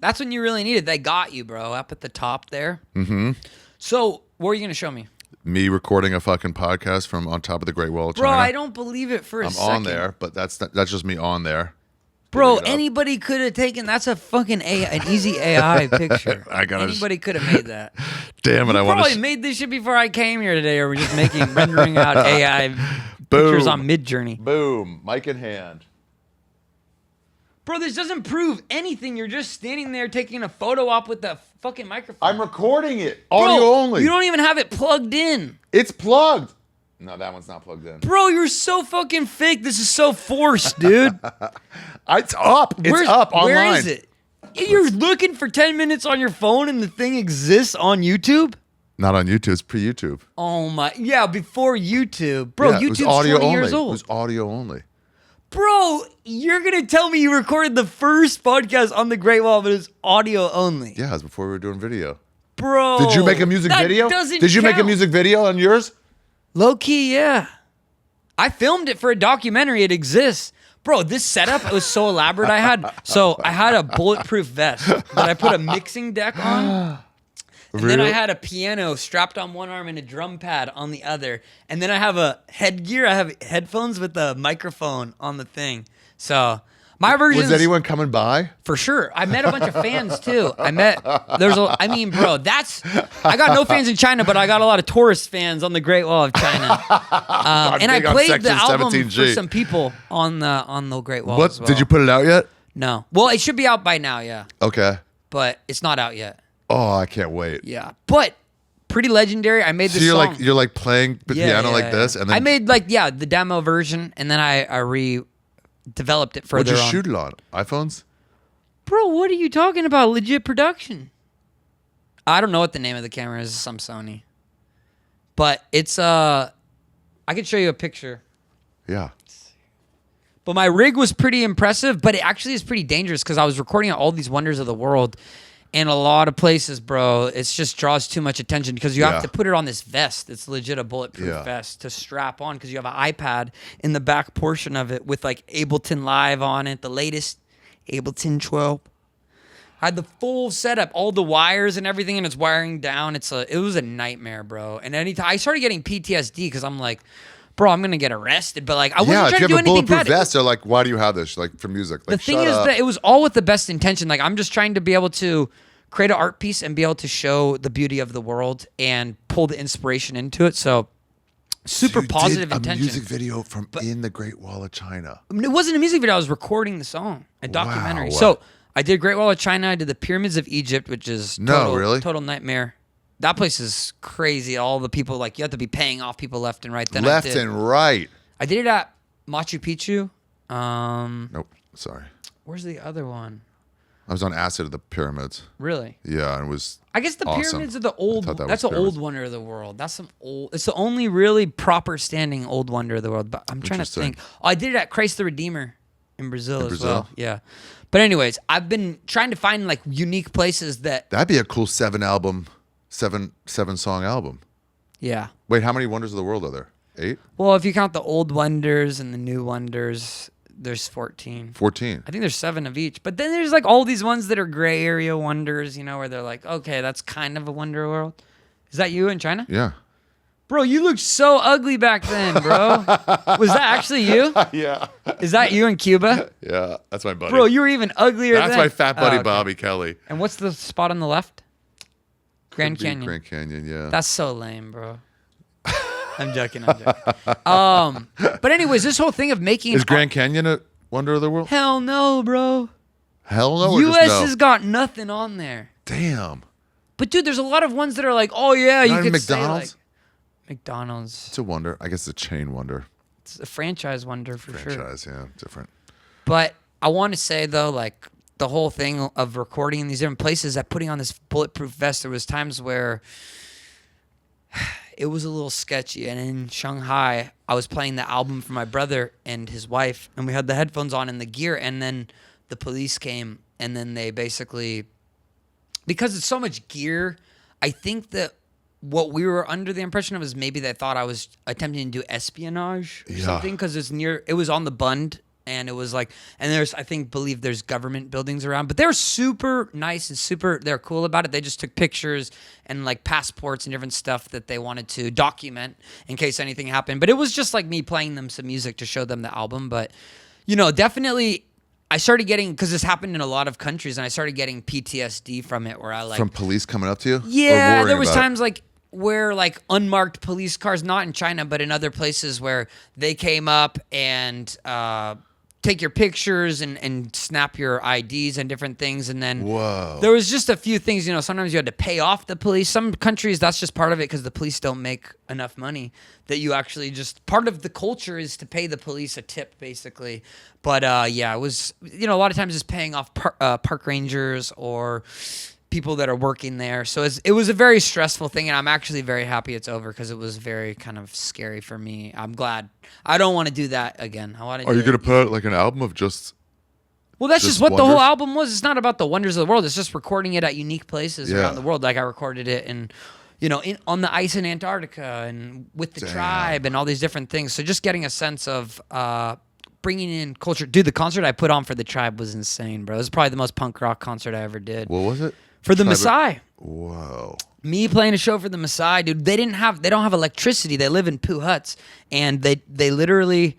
That's when you really need it. They got you, bro, up at the top there. Mm-hmm. So, what are you going to show me? Me recording a fucking podcast from on top of the Great Wall of Bro, China. I don't believe it for a I'm second. on there, but that's just me on there. Bro, Giving it up. anybody could have taken, that's a fucking an easy AI picture. Anybody could have made that. Damn it, I want Probably to. made this shit before I came here today, or we're just rendering out AI pictures on Midjourney. Boom, mic in hand. Bro, this doesn't prove anything. You're just standing there taking a photo op with the fucking microphone. I'm recording it. Bro, Audio only. You don't even have it plugged in. It's plugged. No, that one's not plugged in. Bro, you're so fucking fake. This is so forced, dude. It's up. It's up online. Where is it? You're looking for 10 minutes on your phone and the thing exists on YouTube? Not on YouTube. It's pre-YouTube. Oh my. Yeah, before YouTube. Bro, Yeah, it was YouTube's audio 20 only. years It old. was audio only. Bro, you're going to tell me you recorded the first podcast on the Great Wall, but it's audio only. Yeah, it was before we were doing video. Bro. Did you make a music that video? Doesn't Did you make a count. music video on yours? Low key, yeah. I filmed it for a documentary. It exists. Bro, this setup was so elaborate. I had a bulletproof vest that I put a mixing deck on. And then I had a piano strapped on one arm and a drum pad on the other. And then I have a headgear. I have headphones with a microphone on the thing. So my version Was anyone coming by? for sure. I met a bunch of fans too. I got no fans in China, but I got a lot of tourist fans on the Great Wall of China. And I big on played the Section album 17G. for some people on the Great Wall. What? as well. Did you put it out yet? No. Well, it should be out by now, yeah. Okay. But it's not out yet. Oh, I can't wait. Yeah. But pretty legendary. I made this So song. you're like playing the piano like this, and then I made the demo version, and then I developed it further what'd you on. shoot it on? iPhones? Bro, what are you talking about? Legit production. I don't know what the name of the camera is. Some Sony. But it's I could show you a picture. Yeah. But my rig was pretty impressive, but it actually is pretty dangerous because I was recording at all these wonders of the world. And a lot of places, bro, it just draws too much attention because you have to put it on this vest. It's legit a bulletproof vest to strap on because you have an iPad in the back portion of it with like Ableton Live on it, the latest Ableton 12. I had the full setup, all the wires and everything, and it's wiring down. It was a nightmare, bro. And anytime I started getting PTSD because I'm like, bro, I'm gonna get arrested. But like, I wasn't trying to do anything bad. Yeah, if you have a bulletproof vest, they're like, why do you have this? Like for music. Like, the thing is that it was all with the best intention. Like I'm just trying to be able to create an art piece and be able to show the beauty of the world and pull the inspiration into it. So super positive intention. A music video from in the Great Wall of China. I mean, it wasn't a music video. I was recording the song, a documentary. Wow. So I did Great Wall of China. I did the Pyramids of Egypt, which is total nightmare. That place is crazy. All the people, like, you have to be paying off people left and right. Then left and right. I did it at Machu Picchu. Nope. Sorry. Where's the other one? I was on acid at the pyramids. Really? Yeah, and it was I guess the awesome. pyramids are the old. That's an pyramids. old wonder of the world. That's some old. It's the only really proper standing old wonder of the world. But I'm trying to think. Oh, I did it at Christ the Redeemer in Brazil as well. Yeah. But anyways, I've been trying to find like unique places that. That'd be a cool seven song album. Yeah. Wait, how many wonders of the world are there? 8? Well, if you count the old wonders and the new wonders, there's 14. 14. I think there's 7 of each. But then there's like all these ones that are gray area wonders, you know, where they're like, okay, that's kind of a wonder world. Is that you in China? Yeah. Bro, you looked so ugly back then, bro. Was that actually you? Yeah. Is that you in Cuba? Yeah, that's my buddy. Bro, you were even uglier That's then. my fat buddy, okay. Bobby Kelly. And what's the spot on the left? Grand Could be Canyon. Grand Canyon, yeah. That's so lame, bro. I'm joking. But anyways, this whole thing of making... Is Grand Canyon a wonder of the world? Hell no, bro. Hell no, or U.S. just no? has got nothing on there. Damn. But dude, there's a lot of ones that are like, oh yeah, Not you even could say McDonald's? like... McDonald's. It's a wonder. I guess it's a chain wonder. It's a franchise wonder for sure. Franchise, yeah, different. But I want to say though, like the whole thing of recording in these different places, that putting on this bulletproof vest, there was times where it was a little sketchy. And in Shanghai, I was playing the album for my brother and his wife, and we had the headphones on and the gear, and then the police came, and then they basically, because it's so much gear, I think that what we were under the impression of is maybe they thought I was attempting to do espionage or something, because it was on the Bund, and it was like, and believe there's government buildings around, but they're super nice and they're cool about it. They just took pictures and like passports and different stuff that they wanted to document in case anything happened. But it was just like me playing them some music to show them the album. But, you know, definitely I started getting, because this happened in a lot of countries, and I started getting PTSD from it, where I like... From police coming up to you? Yeah, there was times like where like unmarked police cars, not in China, but in other places, where they came up and take your pictures and snap your IDs and different things. And then there was just a few things, you know, sometimes you had to pay off the police. Some countries, that's just part of it, because the police don't make enough money, that you actually just, part of the culture is to pay the police a tip, basically. But yeah, it was, you know, a lot of times it's paying off park rangers or people that are working there. So it was a very stressful thing, and I'm actually very happy it's over, because it was very kind of scary for me. I'm glad. I don't want to do that again. I want to. Are you going to put out like an album of just... Well, that's just what the whole album was. It's not about the wonders of the world. It's just recording it at unique places around the world. Like I recorded it in, you know, on the ice in Antarctica and with the tribe and all these different things. So just getting a sense of bringing in culture. Dude, the concert I put on for the tribe was insane, bro. It was probably the most punk rock concert I ever did. What was it? For the Maasai. Whoa. Me playing a show for the Maasai, dude. They don't have electricity. They live in poo huts, and they literally,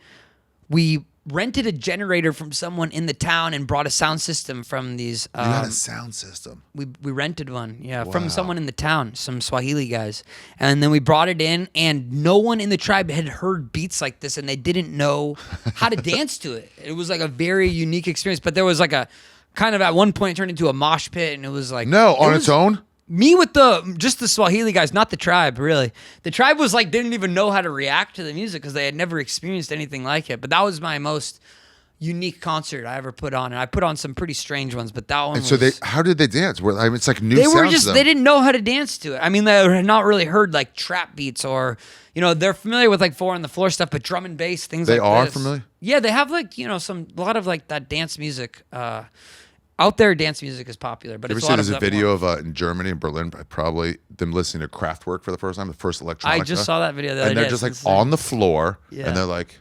we rented a generator from someone in the town and brought a sound system from these. You had a sound system. We rented one, from someone in the town, some Swahili guys, and then we brought it in, and no one in the tribe had heard beats like this, and they didn't know how to dance to it. It was like a very unique experience, but there was like a kind of at one point it turned into a mosh pit, and it was like on its own. Me with just the Swahili guys, not the tribe, really. The tribe was like, didn't even know how to react to the music because they had never experienced anything like it. But that was my most unique concert I ever put on. And I put on some pretty strange ones, but that one And so how did they dance? I mean, it's like new They sounds were to just, them. they didn't know how to dance to it. I mean, they had not really heard like trap beats or, they're familiar with like 4 on the floor stuff, but drum and bass, things like They are this. familiar? Yeah, they have like, a lot of like that dance music. Out there, dance music is popular, but You ever it's see a lot there's of a video of in Germany, in Berlin, probably them listening to Kraftwerk for the first time, the first electronica. I just saw that video the other and they're day. just like It's insane. on the floor, Yeah. and they're like,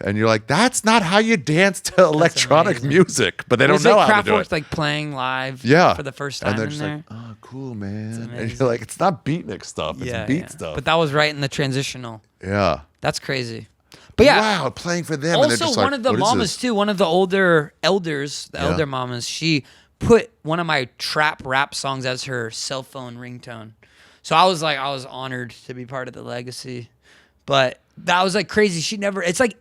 and you're like, that's not how you dance to electronic amazing. music, but they don't Was know it how to do Kraftwerk it. like playing live For the first time and they're in just there? like, oh, cool, man. And amazing. you're like, it's not beatnik stuff, it's beat stuff. But that was right in the transitional. Yeah. That's crazy. But yeah, Wow, playing for them. and they're also just one like, of the what is mamas this? too, one of the older elders, Yeah. elder mamas, she put one of my trap rap songs as her cell phone ringtone. So I was honored to be part of the legacy. But that was like crazy. It's like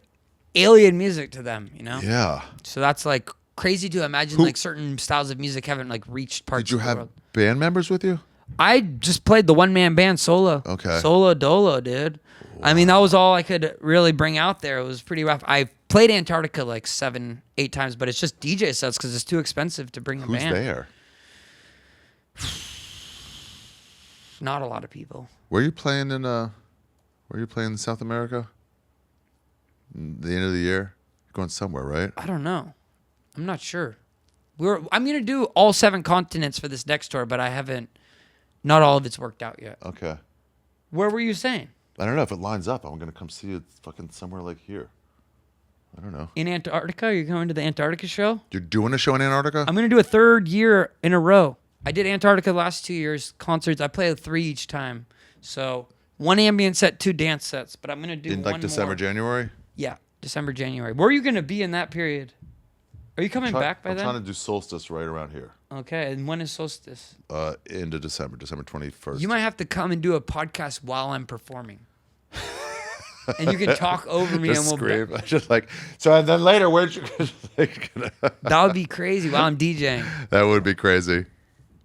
alien music to them, Yeah. So that's like crazy to imagine like certain styles of music haven't like reached parts Did you of the have world. band members with you? I just played the one-man band solo. Okay. Solo dolo, dude. Wow. I mean, that was all I could really bring out there. It was pretty rough. I played Antarctica like 7-8 times, but it's just DJ sets because it's too expensive to bring a Who's band. there? Not a lot of people. Were you playing in South America? The end of the year? You're going somewhere, right? I don't know. I'm not sure. I'm going to do all 7 continents for this next tour, but not all of it's worked out yet. Okay. Where were you saying? I don't know if it lines up. I'm gonna come see you fucking somewhere like here. I don't know. In Antarctica? You're going to the Antarctica show? You're doing a show in Antarctica? I'm going to do a 3rd year in a row. I did Antarctica the last 2 years, concerts. I play 3 each time. So 1 ambient set, 2 dance sets. But I'm going to do in like one December, more. January? Yeah, December, January. Where are you going to be in that period? Are you coming back by I'm then? trying to do solstice right around here. Okay, and when is solstice? Into December 21st. You might have to come and do a podcast while I'm performing. And you can talk over me just and we'll scream. Just like, so and then later, where'd you... That would be crazy while I'm DJing. That would be crazy.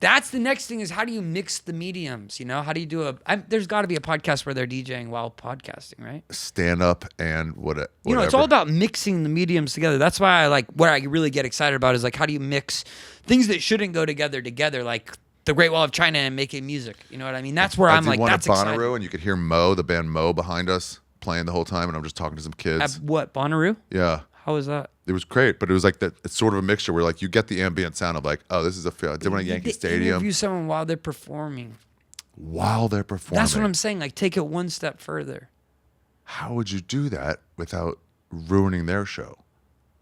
That's the next thing is how do you mix the mediums? How do you do there's got to be a podcast where they're DJing while podcasting, right? Stand up and whatever. It's all about mixing the mediums together. That's why what I really get excited about is like, how do you mix things that shouldn't go together, like the Great Wall of China and making music. You know what I mean? That's where I'm like, that's exciting. exciting. And you could hear Mo, the band Mo, behind us playing the whole time, and I'm just talking to some kids. At what, Bonnaroo? Yeah. How was that? It was great, but it was like that. It's sort of a mixture where like you get the ambient sound of like, oh, this is a feel. I did one at Yankee Stadium. Interview someone while they're performing. While they're performing. That's what I'm saying. Like, take it one step further. How would you do that without ruining their show?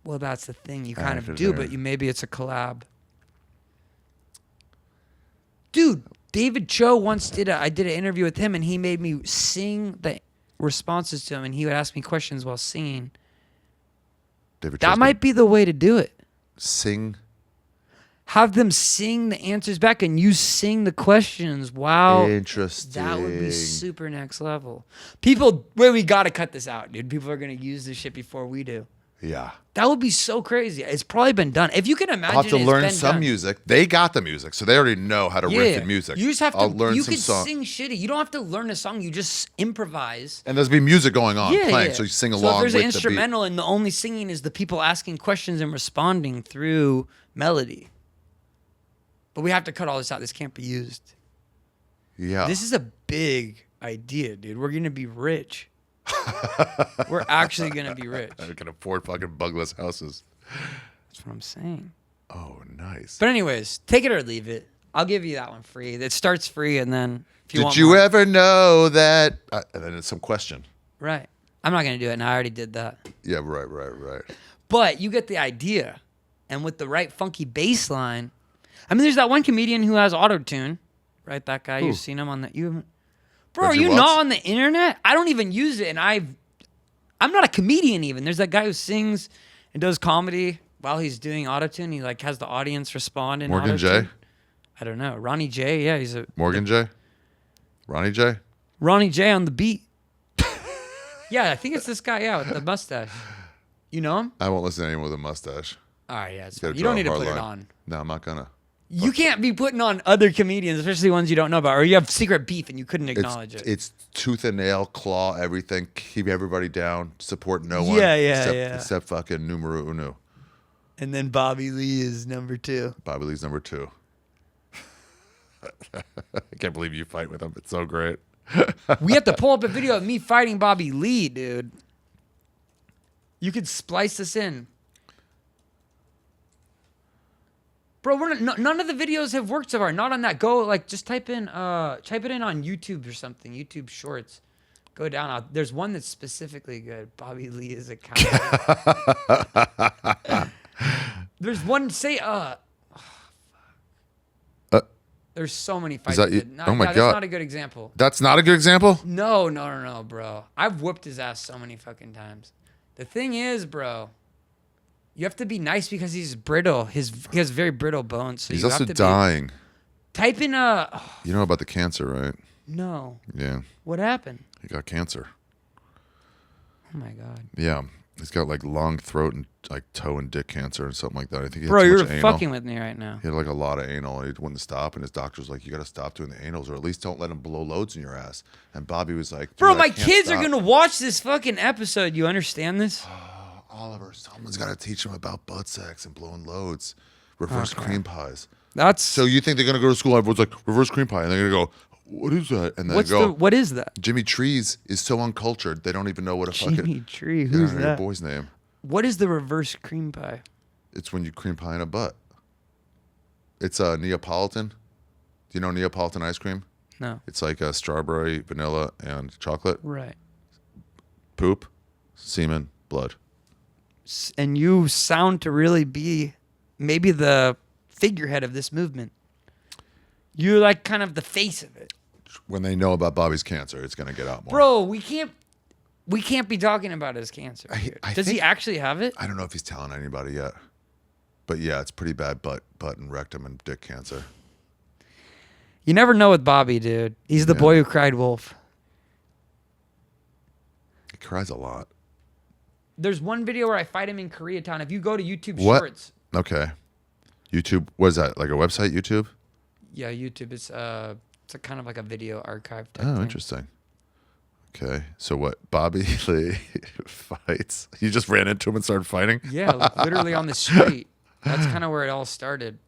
Well, that's the thing. You kind of do, but maybe it's a collab. Dude, David Cho once I did an interview with him, and he made me sing the responses to him, and he would ask me questions while singing. That might be the way to do it. Sing. Have them sing the answers back, and you sing the questions. Wow. Interesting. That would be super next level. People, we got to cut this out, dude. People are going to use this shit before we do. Yeah. That would be so crazy. It's probably been done. If you can imagine, I'll have to it's learn been some done. music. They got the music, so they already know how to riff in music. You just have to. I'll learn you some can song. sing shitty. You don't have to learn a song. You just improvise. And there's be music going on playing, so you sing along So if there's with an the beat. instrumental and the only singing is the people asking questions and responding through melody. But we have to cut all this out. This can't be used. Yeah. This is a big idea, dude. We're gonna be rich. We're actually gonna be rich. I can afford fucking bungless houses. That's what I'm saying. Oh, nice. But anyways, take it or leave it. I'll give you that one free. It starts free, and then if you want Did you more, ever know that? And then it's some question. right? I'm not gonna do it now. I already did that. Yeah, right. But you get the idea, and with the right funky bass line. I mean, there's that one comedian who has auto-tune, right? That guy. Who? You've seen him on the. Bro, are Reggie you Watts? not on the internet? I don't even use it, and I I'm not a comedian even. There's that guy who sings and does comedy while he's doing autotune. He like has the audience respond in Morgan autotune. J? I don't know. Ronnie J. Yeah, he's a Morgan J? Ronnie J? Ronnie J on the beat. Yeah, I think it's this guy. Yeah, with the mustache. You know him? I won't listen to anyone with a mustache. All right, yeah. It's Gotta fine. You don't draw a need to hard put it line. on. No, I'm not gonna. You can't be putting on other comedians, especially ones you don't know about, or you have secret beef and you couldn't acknowledge it. It's tooth and nail, claw, everything. Keep everybody down. Support no one. Yeah, Except fucking numero uno. And then Bobby Lee is number 2. Bobby Lee's number 2. I can't believe you fight with him. It's so great. We have to pull up a video of me fighting Bobby Lee, dude. You could splice this in. Bro, none of the videos have worked so far. Not on that. Go just type it in on YouTube or something. YouTube Shorts. Go down. There's one that's specifically good. Bobby Lee is a coward. There's one there's so many fights. that you? Oh my that's God. not a good example. That's not a good example? No, bro. I've whooped his ass so many fucking times. The thing is, bro, you have to be nice because he's brittle. He has very brittle bones. So He's you also have to dying. Type in You know about the cancer, right? No. Yeah. What happened? He got cancer. Oh my God. Yeah. He's got like long throat and like toe and dick cancer and something like that. I think he had Bro, too you're much anal. fucking with me right now. He had like a lot of anal and he wouldn't stop. And his doctor's like, you got to stop doing the anals or at least don't let him blow loads in your ass. And Bobby was like, Bro, "Dude, I my can't kids stop." are going to watch this fucking episode. You understand this? Oliver, someone's got to teach him about butt sex and blowing loads. Reverse cream pies. That's So you think they're going to go to school? Everyone's like, reverse cream pie. And they're going to go, what is that? And then what is that? Jimmy Trees is so uncultured, they don't even know what a Jimmy fucking... Tree, Yeah, I who's don't know your that? boy's name. What is the reverse cream pie? It's when you cream pie in a butt. It's Neapolitan. Do you know Neapolitan ice cream? No. It's like strawberry, vanilla, and chocolate. Right. Poop, semen, blood. And you sound to really be maybe the figurehead of this movement. You're like kind of the face of it. When they know about Bobby's cancer, it's going to get out more. Bro, we can't be talking about his cancer. Does he actually have it? I don't know if he's telling anybody yet. But yeah, it's pretty bad butt and rectum and dick cancer. You never know with Bobby, dude. He's the boy who cried wolf. He cries a lot. There's one video where I fight him in Koreatown. If you go to YouTube What? Shorts. Okay. YouTube, what is that? Like a website, YouTube? Yeah, YouTube. It's a kind of like a video archive type Oh, thing. interesting. Okay. So what? Bobby Lee fights. You just ran into him and started fighting? Yeah, like literally on the street. That's kind of where it all started.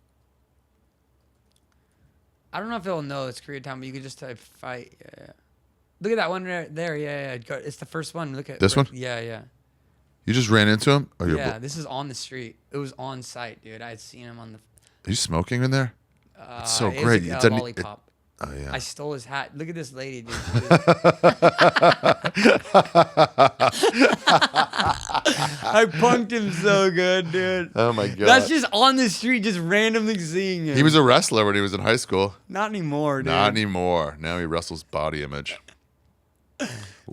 I don't know if it'll know it's Koreatown, but you could just type fight. Yeah. Look at that one right there. Yeah. It's the first one. Look at This one? Yeah. You just ran into him? Or Yeah, this is on the street. It was on site, dude. I had seen him on the. Are you smoking in there? It's so it was great. a It's a lollipop. oh, yeah. I stole his hat. Look at this lady, dude. I punked him so good, dude. Oh, my God. That's just on the street, just randomly seeing him. He was a wrestler when he was in high school. Not anymore, dude. Not anymore. Now he wrestles body image.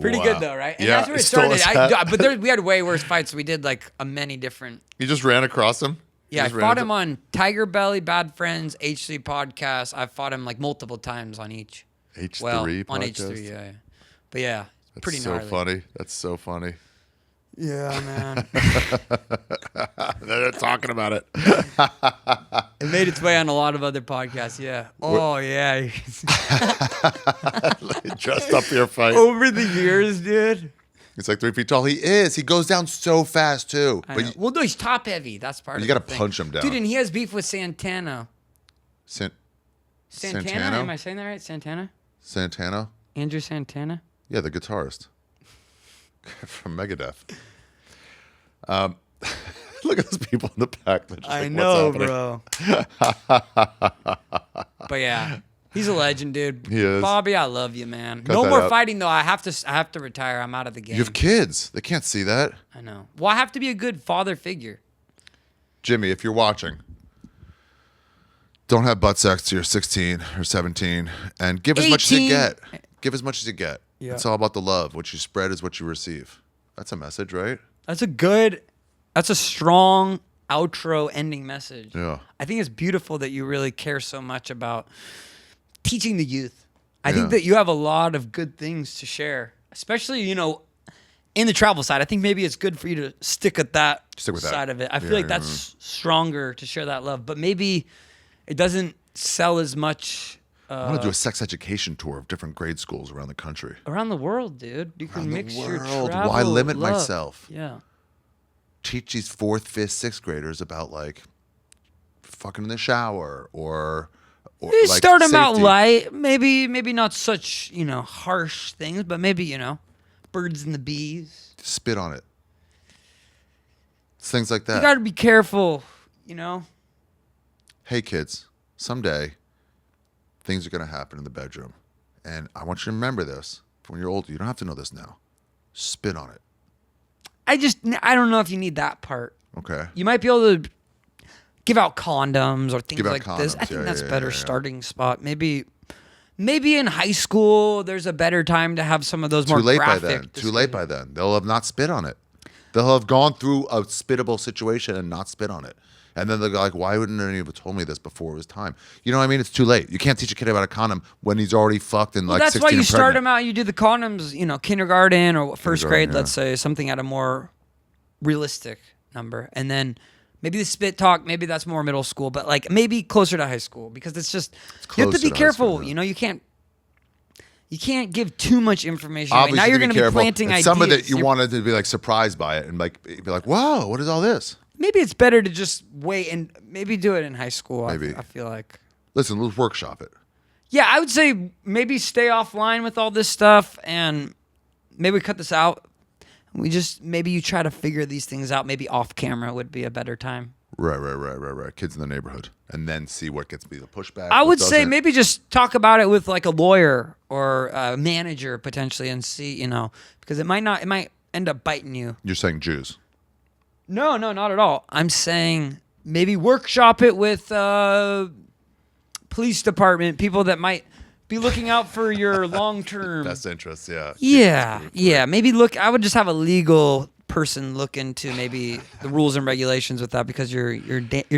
Pretty Wow. good though, right? And Yeah, that's where he it stole started. his hat. But we had way worse fights. We did like many different. You just ran across him? You Yeah, I just ran fought into- him on Tiger Belly, Bad Friends, H3 podcast. I fought him like multiple times on each. H3 Well, podcast? on H3, yeah. But yeah, That's pretty so gnarly. funny. That's so funny. Yeah, man. They're talking about it. It made its way on a lot of other podcasts. Yeah. Oh yeah. Dressed up for your fight. Over the years, dude. He's like 3 feet tall. He is. He goes down so fast too. I But know. you, Well, no, he's top heavy. That's part of you it. got to punch him down. Dude, and he has beef with Santana. Santana? Am I saying that right? Santana? Santana? Andrew Santana? Yeah, the guitarist from Megadeth. Look at those people in the back. They're just I like, know, "What's happening?" bro. But yeah, he's a legend, dude. He is. Bobby, I love you, man. Cut No that more out. fighting though. I have to retire. I'm out of the game. You have kids. They can't see that. I know. Well, I have to be a good father figure. Jimmy, if you're watching, don't have butt sex till you're 16 or 17 and give as much as you 18. get. Give as much as you get. Yeah. It's all about the love. What you spread is what you receive. That's a message, right? That's a strong outro ending message. Yeah. I think it's beautiful that you really care so much about teaching the youth. I think Yeah. that you have a lot of good things to share, especially, in the travel side. I think maybe it's good for you to stick with that side of it. I feel like that's stronger to share that love, but maybe it doesn't sell as much. I want to do a sex education tour of different grade schools around the country. Around the world, dude. You can mix your travel. Why limit love. myself? Yeah. Teach these 4th, 5th, 6th graders about like fucking in the shower or You like start them out safety. light. Maybe not such, harsh things, but maybe, birds and the bees. Spit on it. Things like that. You got to be careful, Hey kids, someday things are going to happen in the bedroom. And I want you to remember this. For when you're older, you don't have to know this now. Spit on it. I don't know if you need that part. Okay. You might be able to give out condoms or things Give out like this. condoms. I think Yeah, that's yeah, better yeah, yeah. starting spot. Maybe in high school, there's a better time to have some of those more Too late by graphic then. Too late by then. They'll have not spit on it. They'll have gone through a spittable situation and not spit on it. And then they'll go like, why wouldn't anyone have told me this before it was time? You know what I mean? It's too late. You can't teach a kid about a condom when he's already fucked and Well, like that's 16 why you and start pregnant. them out. You do the condoms, kindergarten or first grade, Kindergarten, let's say, something at a more realistic number. And then maybe the spit talk, maybe that's more middle school, but like maybe closer to high school because it's just, you have to closer be to high careful. school, yeah. You can't give too much information away. Obviously, Now you're going to be careful. planting And ideas. some of it you You're- wanted to be like surprised by it and like be like, whoa, what is all this? Maybe it's better to just wait and maybe do it in high school. Maybe. I feel like. Listen, let's workshop it. Yeah, I would say maybe stay offline with all this stuff and maybe cut this out. Maybe you try to figure these things out. Maybe off camera would be a better time. Right. Kids in the neighborhood. And then see what gets me the pushback. I what would say doesn't. maybe just talk about it with like a lawyer or a manager potentially and see, because it might end up biting you. You're saying Jews. No, not at all. I'm saying maybe workshop it with police department, people that might be looking out for your long-term Best interest, yeah. Yeah. Maybe I would just have a legal person look into maybe the rules and regulations with that because you're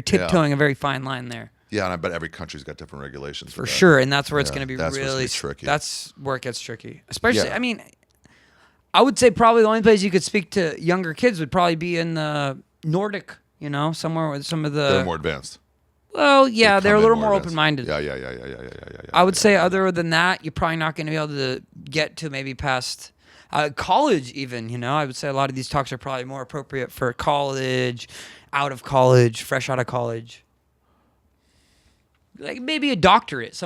tiptoeing a very fine line there. Yeah, and I bet every country's got different regulations For that. sure, and that's where it's Yeah, going to be that's what's gonna really be tricky. That's where it gets tricky. Especially, Yeah. I mean, I would say probably the only place you could speak to younger kids would probably be in the Nordic, somewhere with some of the. They're more advanced. Well, yeah, they're a come in little more more advanced. open-minded. Yeah. I would say other than that, you're probably not going to be able to get to maybe past college even, I would say a lot of these talks are probably more appropriate for college, out of college, fresh out of college. Like maybe a doctorate,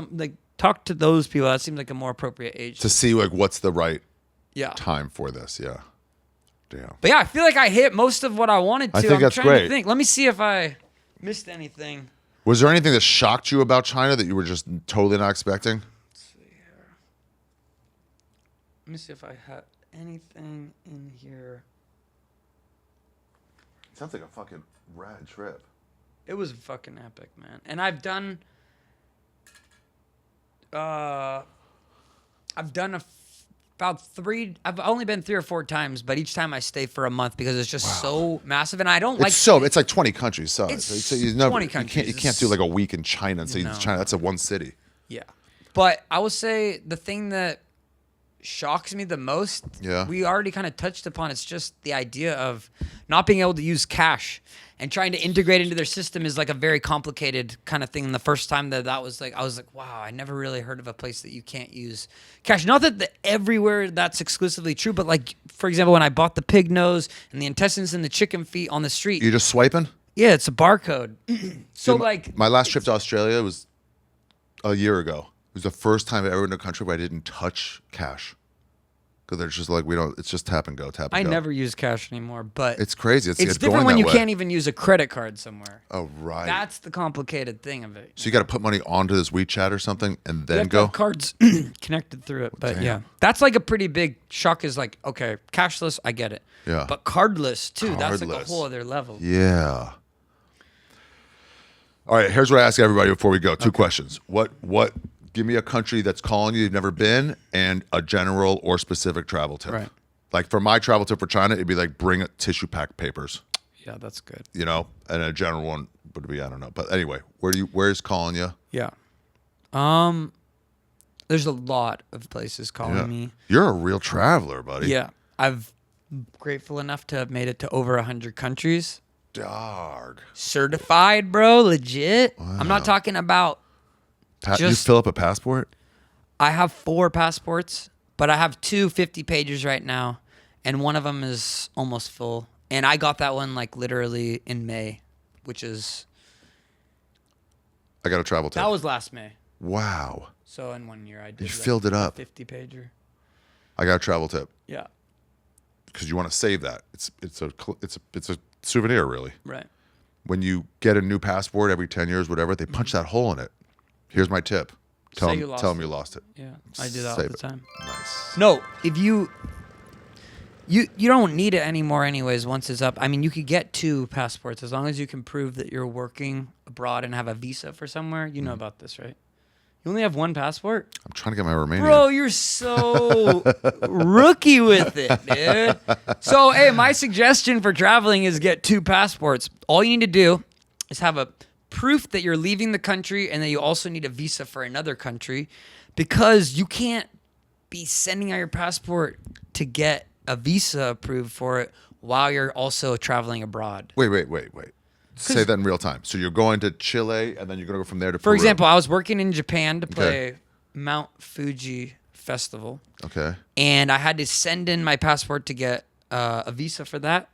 talk to those people. That seems like a more appropriate age. To see like what's the right Yeah. time for this, yeah. Damn. But yeah, I feel like I hit most of what I wanted to. I think I'm that's trying great. to think. Let me see if I missed anything. Was there anything that shocked you about China that you were just totally not expecting? Let me see if I had anything in here. Sounds like a fucking rad trip. It was fucking epic, man. And I've done about three. I've only been 3 or 4 times, but each time I stay for a month because it's just so massive, and I don't like. It's like 20 countries size. It's So you never, 20 You countries. can't do like a week in China and say No. China. That's a one city. Yeah, but I will say the thing that shocks me the most. Yeah. We already kind of touched upon. It's just the idea of not being able to use cash and trying to integrate into their system is like a very complicated kind of thing. And the first time that was like, I was like, wow, I never really heard of a place that you can't use cash. Not that everywhere that's exclusively true, but like, for example, when I bought the pig nose and the intestines and the chicken feet on the street. You're just swiping? Yeah, it's a barcode. So Dude, like. my last trip to Australia was a year ago. It was the first time I've ever been to a country where I didn't touch cash. Because they're just like, it's just tap and go. I never use cash anymore, but It's crazy. It's different going when that you way. can't even use a credit card somewhere. Oh, right. That's the complicated thing of it. So you got to put money onto this WeChat or something and You then have to go? have cards connected through it, but Damn. yeah, that's like a pretty big shock. Is like, okay, cashless, I get it. Yeah. But cardless too. That's like a Cardless. whole other level. Yeah. All right, here's what I ask everybody before we go. 2 questions. What give me a country that's calling you've never been and a general or specific travel tip. Right. Like for my travel tip for China, it'd be like bring tissue pack papers. Yeah, that's good. You know, and a general one would be I don't know. But anyway, where's calling you? Yeah. There's a lot of places calling me. You're a real traveler, buddy. Yeah. I've grateful enough to have made it to over 100 countries. Dog. Certified, bro, legit. Wow. I'm not talking about you fill up a passport? I have 4 passports, but I have 2 50 pagers right now, and one of them is almost full. And I got that one like literally in May, which is I got a travel tip. that was last May. Wow. So in 1 year I did. You filled it up. 50 pager. I got a travel tip. Yeah. Because you want to save that. It's a souvenir, really. Right. When you get a new passport every 10 years, whatever, they punch that hole in it. Here's my tip. Tell them you lost it. Yeah, I do that all the time. Nice. No, if you don't need it anymore anyways once it's up. I mean, you could get 2 passports as long as you can prove that you're working abroad and have a visa for somewhere. You know about this, right? You only have 1 passport? I'm trying to get my Romanian. Bro, you're so rookie with it, dude. So, hey, my suggestion for traveling is get 2 passports. All you need to do is have a proof that you're leaving the country and that you also need a visa for another country, because you can't be sending out your passport to get a visa approved for it while you're also traveling abroad. Wait. Say that in real time. So you're going to Chile, and then you're going to go from there to Peru. For example, I was working in Japan to play Mount Fuji Festival. Okay. And I had to send in my passport to get a visa for that.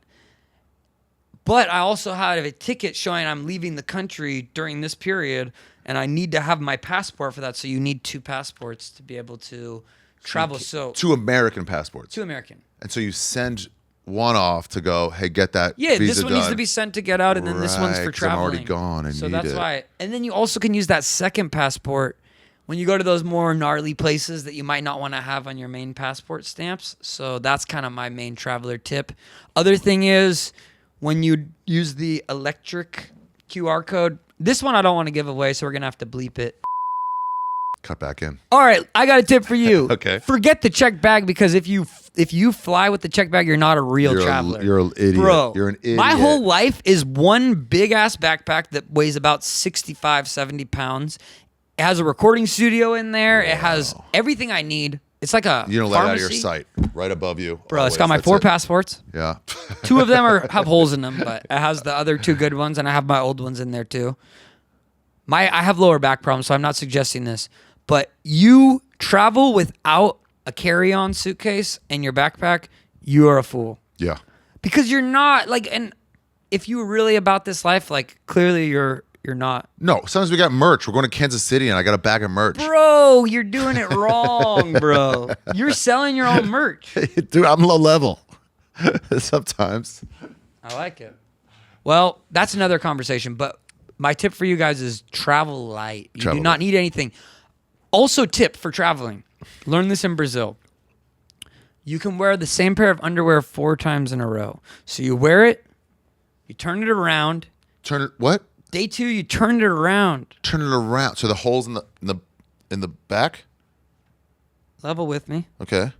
But I also had a ticket showing I'm leaving the country during this period, and I need to have my passport for that. So you need 2 passports to be able to travel. So 2 American passports. 2 American. And so you send one off to go, hey, get that Yeah, visa this one done. needs to be sent to get out, and then this one's for 'cause traveling. I'm already gone. I so need that's it. why. And then you also can use that second passport when you go to those more gnarly places that you might not want to have on your main passport stamps. So that's kind of my main traveler tip. Other thing is when you use the electric QR code. This one I don't want to give away, so we're going to have to bleep it. Cut back in. All right, I got a tip for you. Okay. Forget the check bag, because if you fly with the check bag, you're not a real traveler. You're an idiot. Bro, You're an idiot. my whole life is one big ass backpack that weighs about 65, 70 pounds. It has a recording studio in there. Wow. It has everything I need. It's like a You don't let it out of your pharmacy. sight. Right above you. Bro, always. it's got my That's 4 it. passports. Yeah. 2 of them have holes in them, but it has the other 2 good ones, and I have my old ones in there too. I have lower back problems, so I'm not suggesting this. But you travel without a carry-on suitcase and your backpack, you are a fool. Yeah. Because you're not like, and if you were really about this life, like clearly you're not. No, sometimes we got merch. We're going to Kansas City, and I got a bag of merch. Bro, you're doing it wrong, bro. You're selling your own merch. Dude, I'm low level. Sometimes. I like it. Well, that's another conversation, but my tip for you guys is travel light. You do not need anything. Also, tip for traveling. Learn this in Brazil. You can wear the same pair of underwear 4 times in a row. So you wear it, you turn it around. Turn it what? Day 2, you turn it around. Turn it around. So the holes in the back? Level with me. Okay.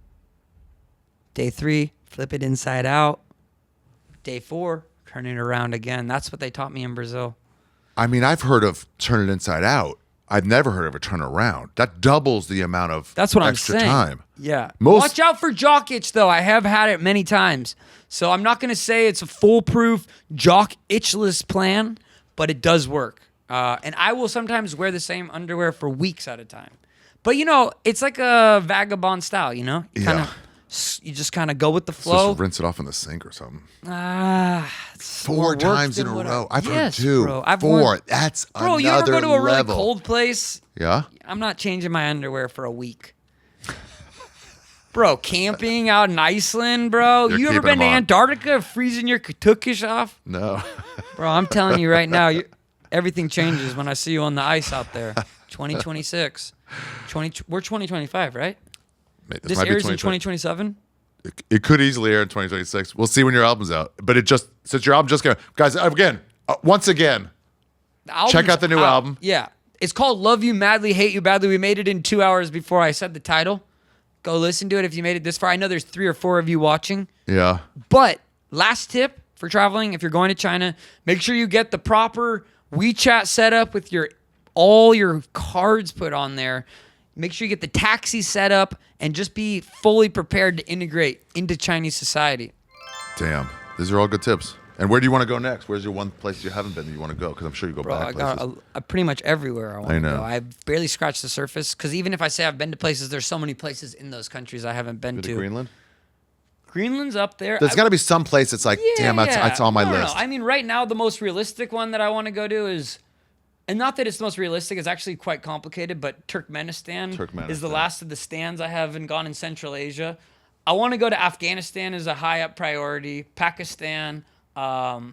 Day 3, flip it inside out. Day 4, turn it around again. That's what they taught me in Brazil. I mean, I've heard of turn it inside out. I've never heard of a turn around. That doubles the amount of That's what extra I'm saying. time. Yeah. Most- Watch out for jock itch, though. I have had it many times. So I'm not going to say it's a foolproof jock itchless plan, but it does work. And I will sometimes wear the same underwear for weeks at a time. But, you know, it's like a vagabond style, you know? You just kind of go with the flow. Just rinse it off in the sink or something. 4 times in a row. I've heard 2. Bro. I've 4. worn- That's Bro, another you ever go to a really level. cold place? Yeah? I'm not changing my underwear for a week. Bro, camping out in Iceland, bro. You're You ever keeping been to them on. Antarctica, freezing your katukish off? No. Bro, I'm telling you right now, everything changes when I see you on the ice out there. 2026. We're 2025, right? This might be airs in 2020. 2027? It could easily air in 2026. We'll see when your album's out. But since your album just came out. Guys, again, once again, check out the new album. Yeah. It's called Love You Madly, Hate You Badly. We made it in 2 hours before I said the title. Go listen to it if you made it this far. I know there's 3 or 4 of you watching. Yeah. But last tip for traveling, if you're going to China, make sure you get the proper WeChat set up with all your cards put on there. Make sure you get the taxi set up and just be fully prepared to integrate into Chinese society. Damn. These are all good tips. And where do you want to go next? Where's your one place you haven't been that you want to go? Because I'm sure you go back I places. got pretty much everywhere I want to know. go. I've barely scratched the surface because even if I say I've been to places, there's so many places in those countries I haven't been Been to. to Greenland? Greenland's up there. There's got to be some place that's like, damn, that's on my No. list. I mean, right now, the most realistic one that I want to go to is, and not that it's the most realistic, it's actually quite complicated, but Turkmenistan is the last of the stands I haven't gone in Central Asia. I want to go to Afghanistan as a high up priority. Pakistan. I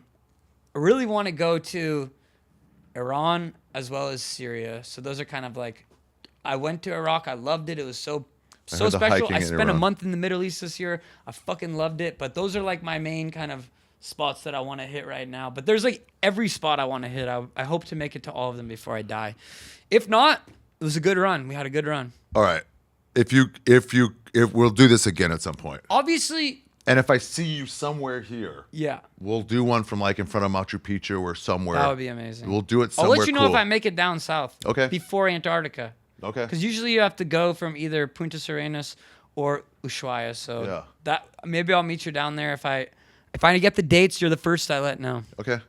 really want to go to Iran as well as Syria. So those are kind of like, I went to Iraq. I loved it. It was so special. I spent a month in the Middle East this year. I fucking loved it. But those are like my main kind of spots that I want to hit right now. But there's like every spot I want to hit. I hope to make it to all of them before I die. If not, it was a good run. We had a good run. All right. If we'll do this again at some point. Obviously. And if I see you somewhere here, yeah, we'll do one from like in front of Machu Picchu or somewhere. That would be amazing. We'll do it somewhere I'll let you know cool. if I make it down south. Okay. Before Antarctica. Okay. Because usually you have to go from either Punta Serenas or Ushuaia. So that maybe I'll meet you down there if I get the dates. You're the first I let know. Okay.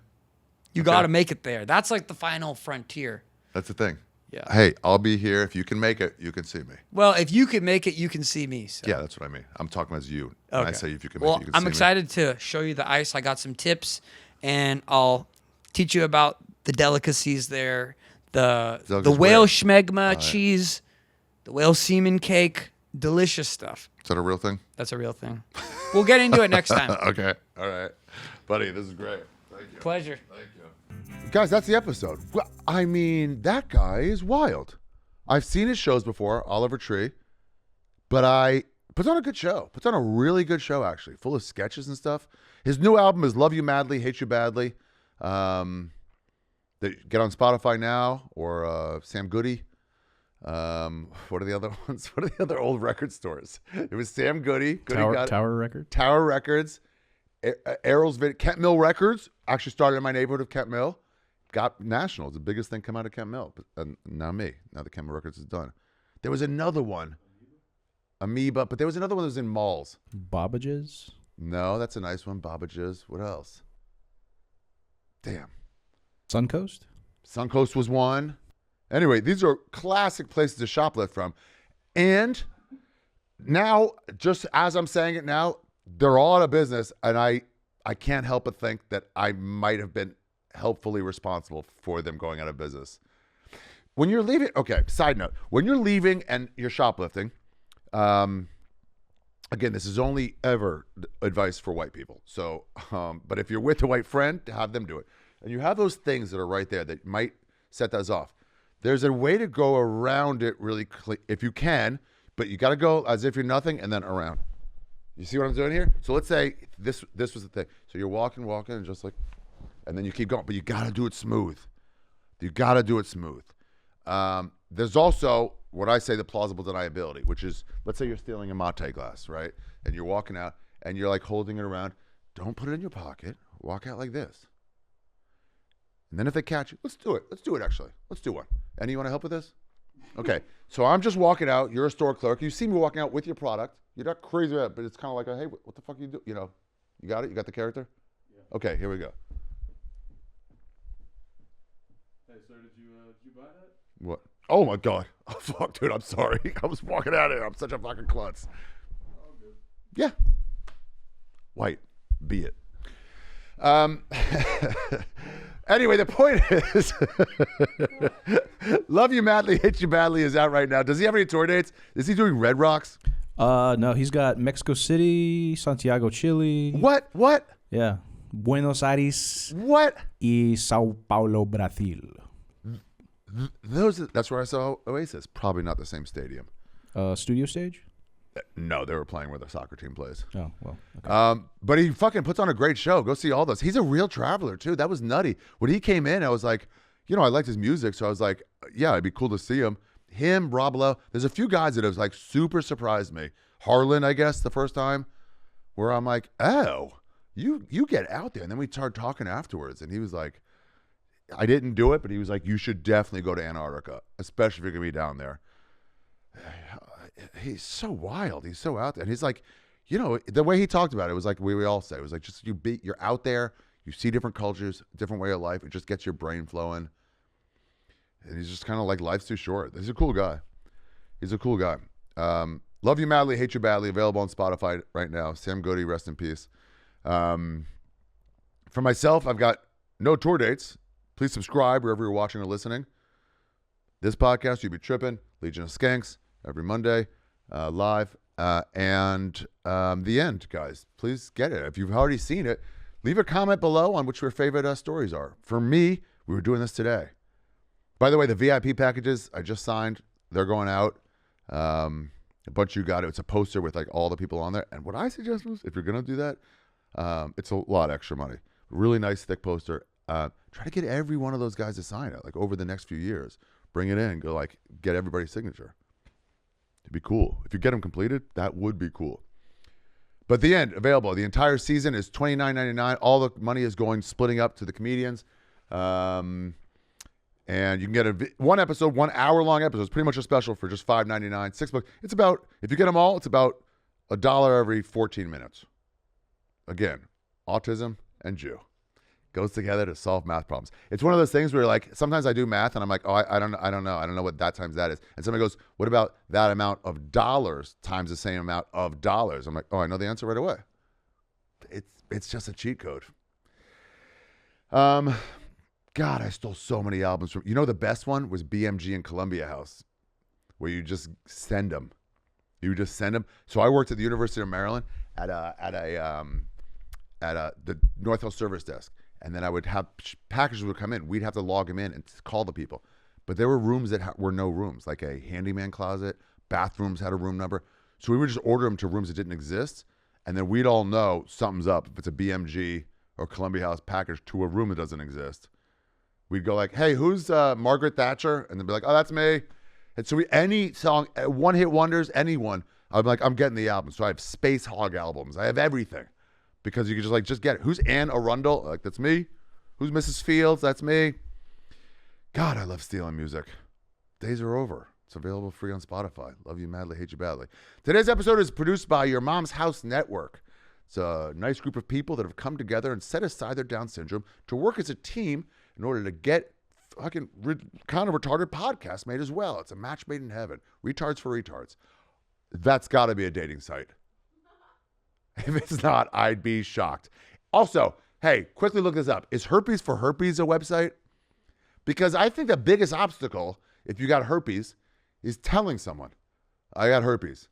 You got to make it there. That's like the final frontier. That's the thing. Yeah. Hey, I'll be here. If you can make it, you can see me. Well, if you can make it, you can see me. So. Yeah, that's what I mean. I'm talking as you. Okay. When I say if you can make it, you can see me. I'm excited to show you the ice. I got some tips, and I'll teach you about the delicacies there. The whale schmegma cheese, the whale semen cake, delicious stuff. Is that a real thing? That's a real thing. We'll get into it next time. Okay. All right. Buddy, this is great. Thank you. Pleasure. Thank you. Guys, that's the episode. Well, I mean, that guy is wild. I've seen his shows before, Oliver Tree, but I puts on a good show. Puts on a really good show, actually, full of sketches and stuff. His new album is Love You Madly, Hate You Badly. Get on Spotify now or Sam Goody. What are the other ones? What are the other old record stores? It was Sam Goody. Tower Records. Tower Records. Errol's Kent Mill Records. Actually started in my neighborhood of Kent Mill. Got national. It's the biggest thing come out of Kent Mill. And now the Kent Mill Records is done. There was another one. Amoeba. But there was another one that was in malls. Babbage's? No, that's a nice one. Babbage's. What else? Damn. Suncoast? Suncoast was one. Anyway, these are classic places to shoplift from. And now, just as I'm saying it now, they're all out of business. And I can't help but think that I might have been helpfully responsible for them going out of business. When you're leaving, okay, side note, when you're leaving and you're shoplifting, again, this is only ever advice for white people. So, but if you're with a white friend, have them do it. And you have those things that are right there that might set those off. There's a way to go around it really if you can, but you got to go as if you're nothing and then around. You see what I'm doing here? So let's say this was the thing. So you're walking, and just like, and then you keep going, but you got to do it smooth. You got to do it smooth. There's also what I say the plausible deniability, which is, let's say you're stealing a mate glass, right? And you're walking out and you're like holding it around. Don't put it in your pocket. Walk out like this. And then if they catch you, let's do it. Let's do it, actually. Let's do one. Any you want to help with this? Okay. So I'm just walking out. You're a store clerk. You see me walking out with your product. You're not crazy about it, but it's kind of like, hey, what the fuck you do? You know, you got it? You got the character? Yeah. Okay, here we go. Hey, sir, did you buy that? What? Oh, my God. Oh, fuck, dude, I'm sorry. I was walking out of here. I'm such a fucking klutz. Oh, good. Yeah. White. Be it. Anyway, the point is, Love You Madly, Hate You Badly is out right now. Does he have any tour dates? Is he doing Red Rocks? No, he's got Mexico City, Santiago, Chile. What? Yeah. Buenos Aires. What? Y Sao Paulo, Brazil. That's where I saw Oasis. Probably not the same stadium. Studio stage? No, they were playing where the soccer team plays. Oh, well. Okay. But he fucking puts on a great show. Go see all those. He's a real traveler, too. That was nutty. When he came in, I was like, I liked his music. So I was like, yeah, it'd be cool to see him. him, Rob Lowe. There's a few guys that have like super surprised me. Harlan, I guess, the first time, where I'm like, oh, you get out there. And then we started talking afterwards, and he was like, I didn't do it, but he was like, you should definitely go to Antarctica, especially if you're going to be down there. He's so wild. He's so out there. And he's like, you know, the way he talked about it was like we all say. It was like just you're out there, you see different cultures, different way of life. It just gets your brain flowing. And he's just kind of like, life's too short. He's a cool guy. He's a cool guy. Love you madly, hate you badly. Available on Spotify right now. Sam Goody, rest in peace. For myself, I've got no tour dates. Please subscribe wherever you're watching or listening. This podcast, You Be Trippin, Legion of Skanks, every Monday, live. And The End, guys. Please get it. If you've already seen it, leave a comment below on which your favorite stories are. For me, we were doing this today. By the way, the VIP packages I just signed, they're going out. A bunch of you got it. It's a poster with like all the people on there. And what I suggest was, if you're going to do that, it's a lot extra money. Really nice, thick poster. Try to get every one of those guys to sign it, like over the next few years. Bring it in. Go like get everybody's signature. It'd be cool. If you get them completed, that would be cool. But The End, available. The entire season is $29.99. All the money is splitting up to the comedians. And you can get one episode, 1 hour-long episode. It's pretty much a special for just $5.99, $6. It's about, if you get them all, it's about $1 every 14 minutes. Again, autism and Jew goes together to solve math problems. It's one of those things where like sometimes I do math and I'm like, oh, I don't know what that times that is. And somebody goes, what about that amount of dollars times the same amount of dollars? I'm like, oh, I know the answer right away. It's just a cheat code. God, I stole so many albums from. The best one was BMG and Columbia House, where you just send them. You just send them. So I worked at the University of Maryland at the North Hill service desk, and then I would have packages would come in. We'd have to log them in and call the people. But there were rooms that were no rooms, like a handyman closet. Bathrooms had a room number, so we would just order them to rooms that didn't exist, and then we'd all know something's up if it's a BMG or Columbia House package to a room that doesn't exist. We'd go like, hey, who's Margaret Thatcher? And they'd be like, oh, that's me. And so any song, one-hit wonders, anyone, I'm like, I'm getting the album. So I have Space Hog albums. I have everything. Because you can just get it. Who's Anne Arundel? Like, that's me. Who's Mrs. Fields? That's me. God, I love stealing music. Days are over. It's available free on Spotify. Love you madly, hate you badly. Today's episode is produced by Your Mom's House Network. It's a nice group of people that have come together and set aside their Down syndrome to work as a team in order to get fucking kind of retarded podcasts made as well. It's a match made in heaven. Retards for retards. That's got to be a dating site. If it's not, I'd be shocked. Also, hey, quickly look this up. Is Herpes for Herpes a website? Because I think the biggest obstacle, if you got herpes, is telling someone, I got herpes.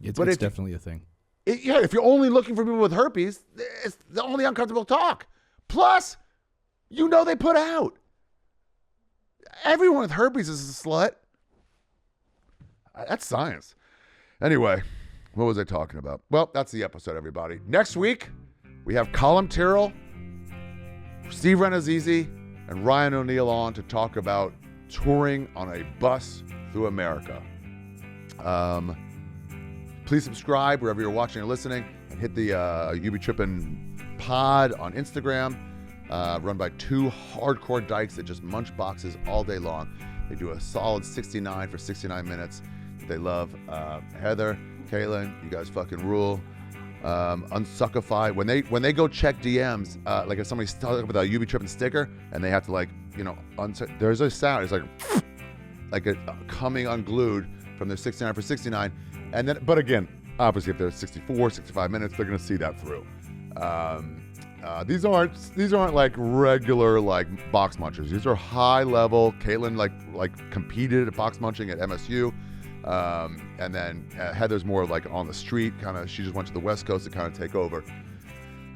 It's definitely a thing. If you're only looking for people with herpes, it's the only uncomfortable talk. Plus, they put out. Everyone with herpes is a slut. That's science. Anyway, what was I talking about? Well, that's the episode, everybody. Next week, we have Colin Tyrrell, Steve Renazizi, and Ryan O'Neal on to talk about touring on a bus through America. Please subscribe wherever you're watching or listening, and hit the You Be Trippin pod on Instagram. Run by two hardcore dykes that just munch boxes all day long. They do a solid 69 for 69 minutes. They love Heather, Caitlin, you guys fucking rule. Unsuckify. When they go check DMs, like if somebody's talking with a You Be Trippin sticker and they have to there's a sound. It's like a coming unglued from their 69 for 69. And then, but again, obviously if they're 64, 65 minutes, they're gonna see that through. These aren't like regular like box munchers. These are high level. Caitlin like competed at box munching at MSU, and then Heather's more like on the street kind of. She just went to the West Coast to kind of take over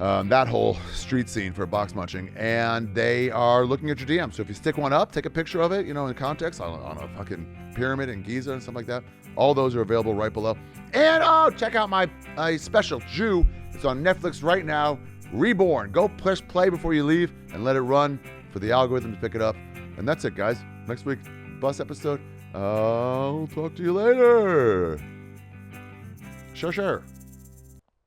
that whole street scene for box munching, and they are looking at your DM. So if you stick one up, take a picture of it, in context on a fucking pyramid in Giza and something like that. All those are available right below. And check out my special Jew. It's on Netflix right now. Reborn. Go push play before you leave and let it run for the algorithm to pick it up. And that's it, guys. Next week, bus episode. I'll talk to you later. Sure.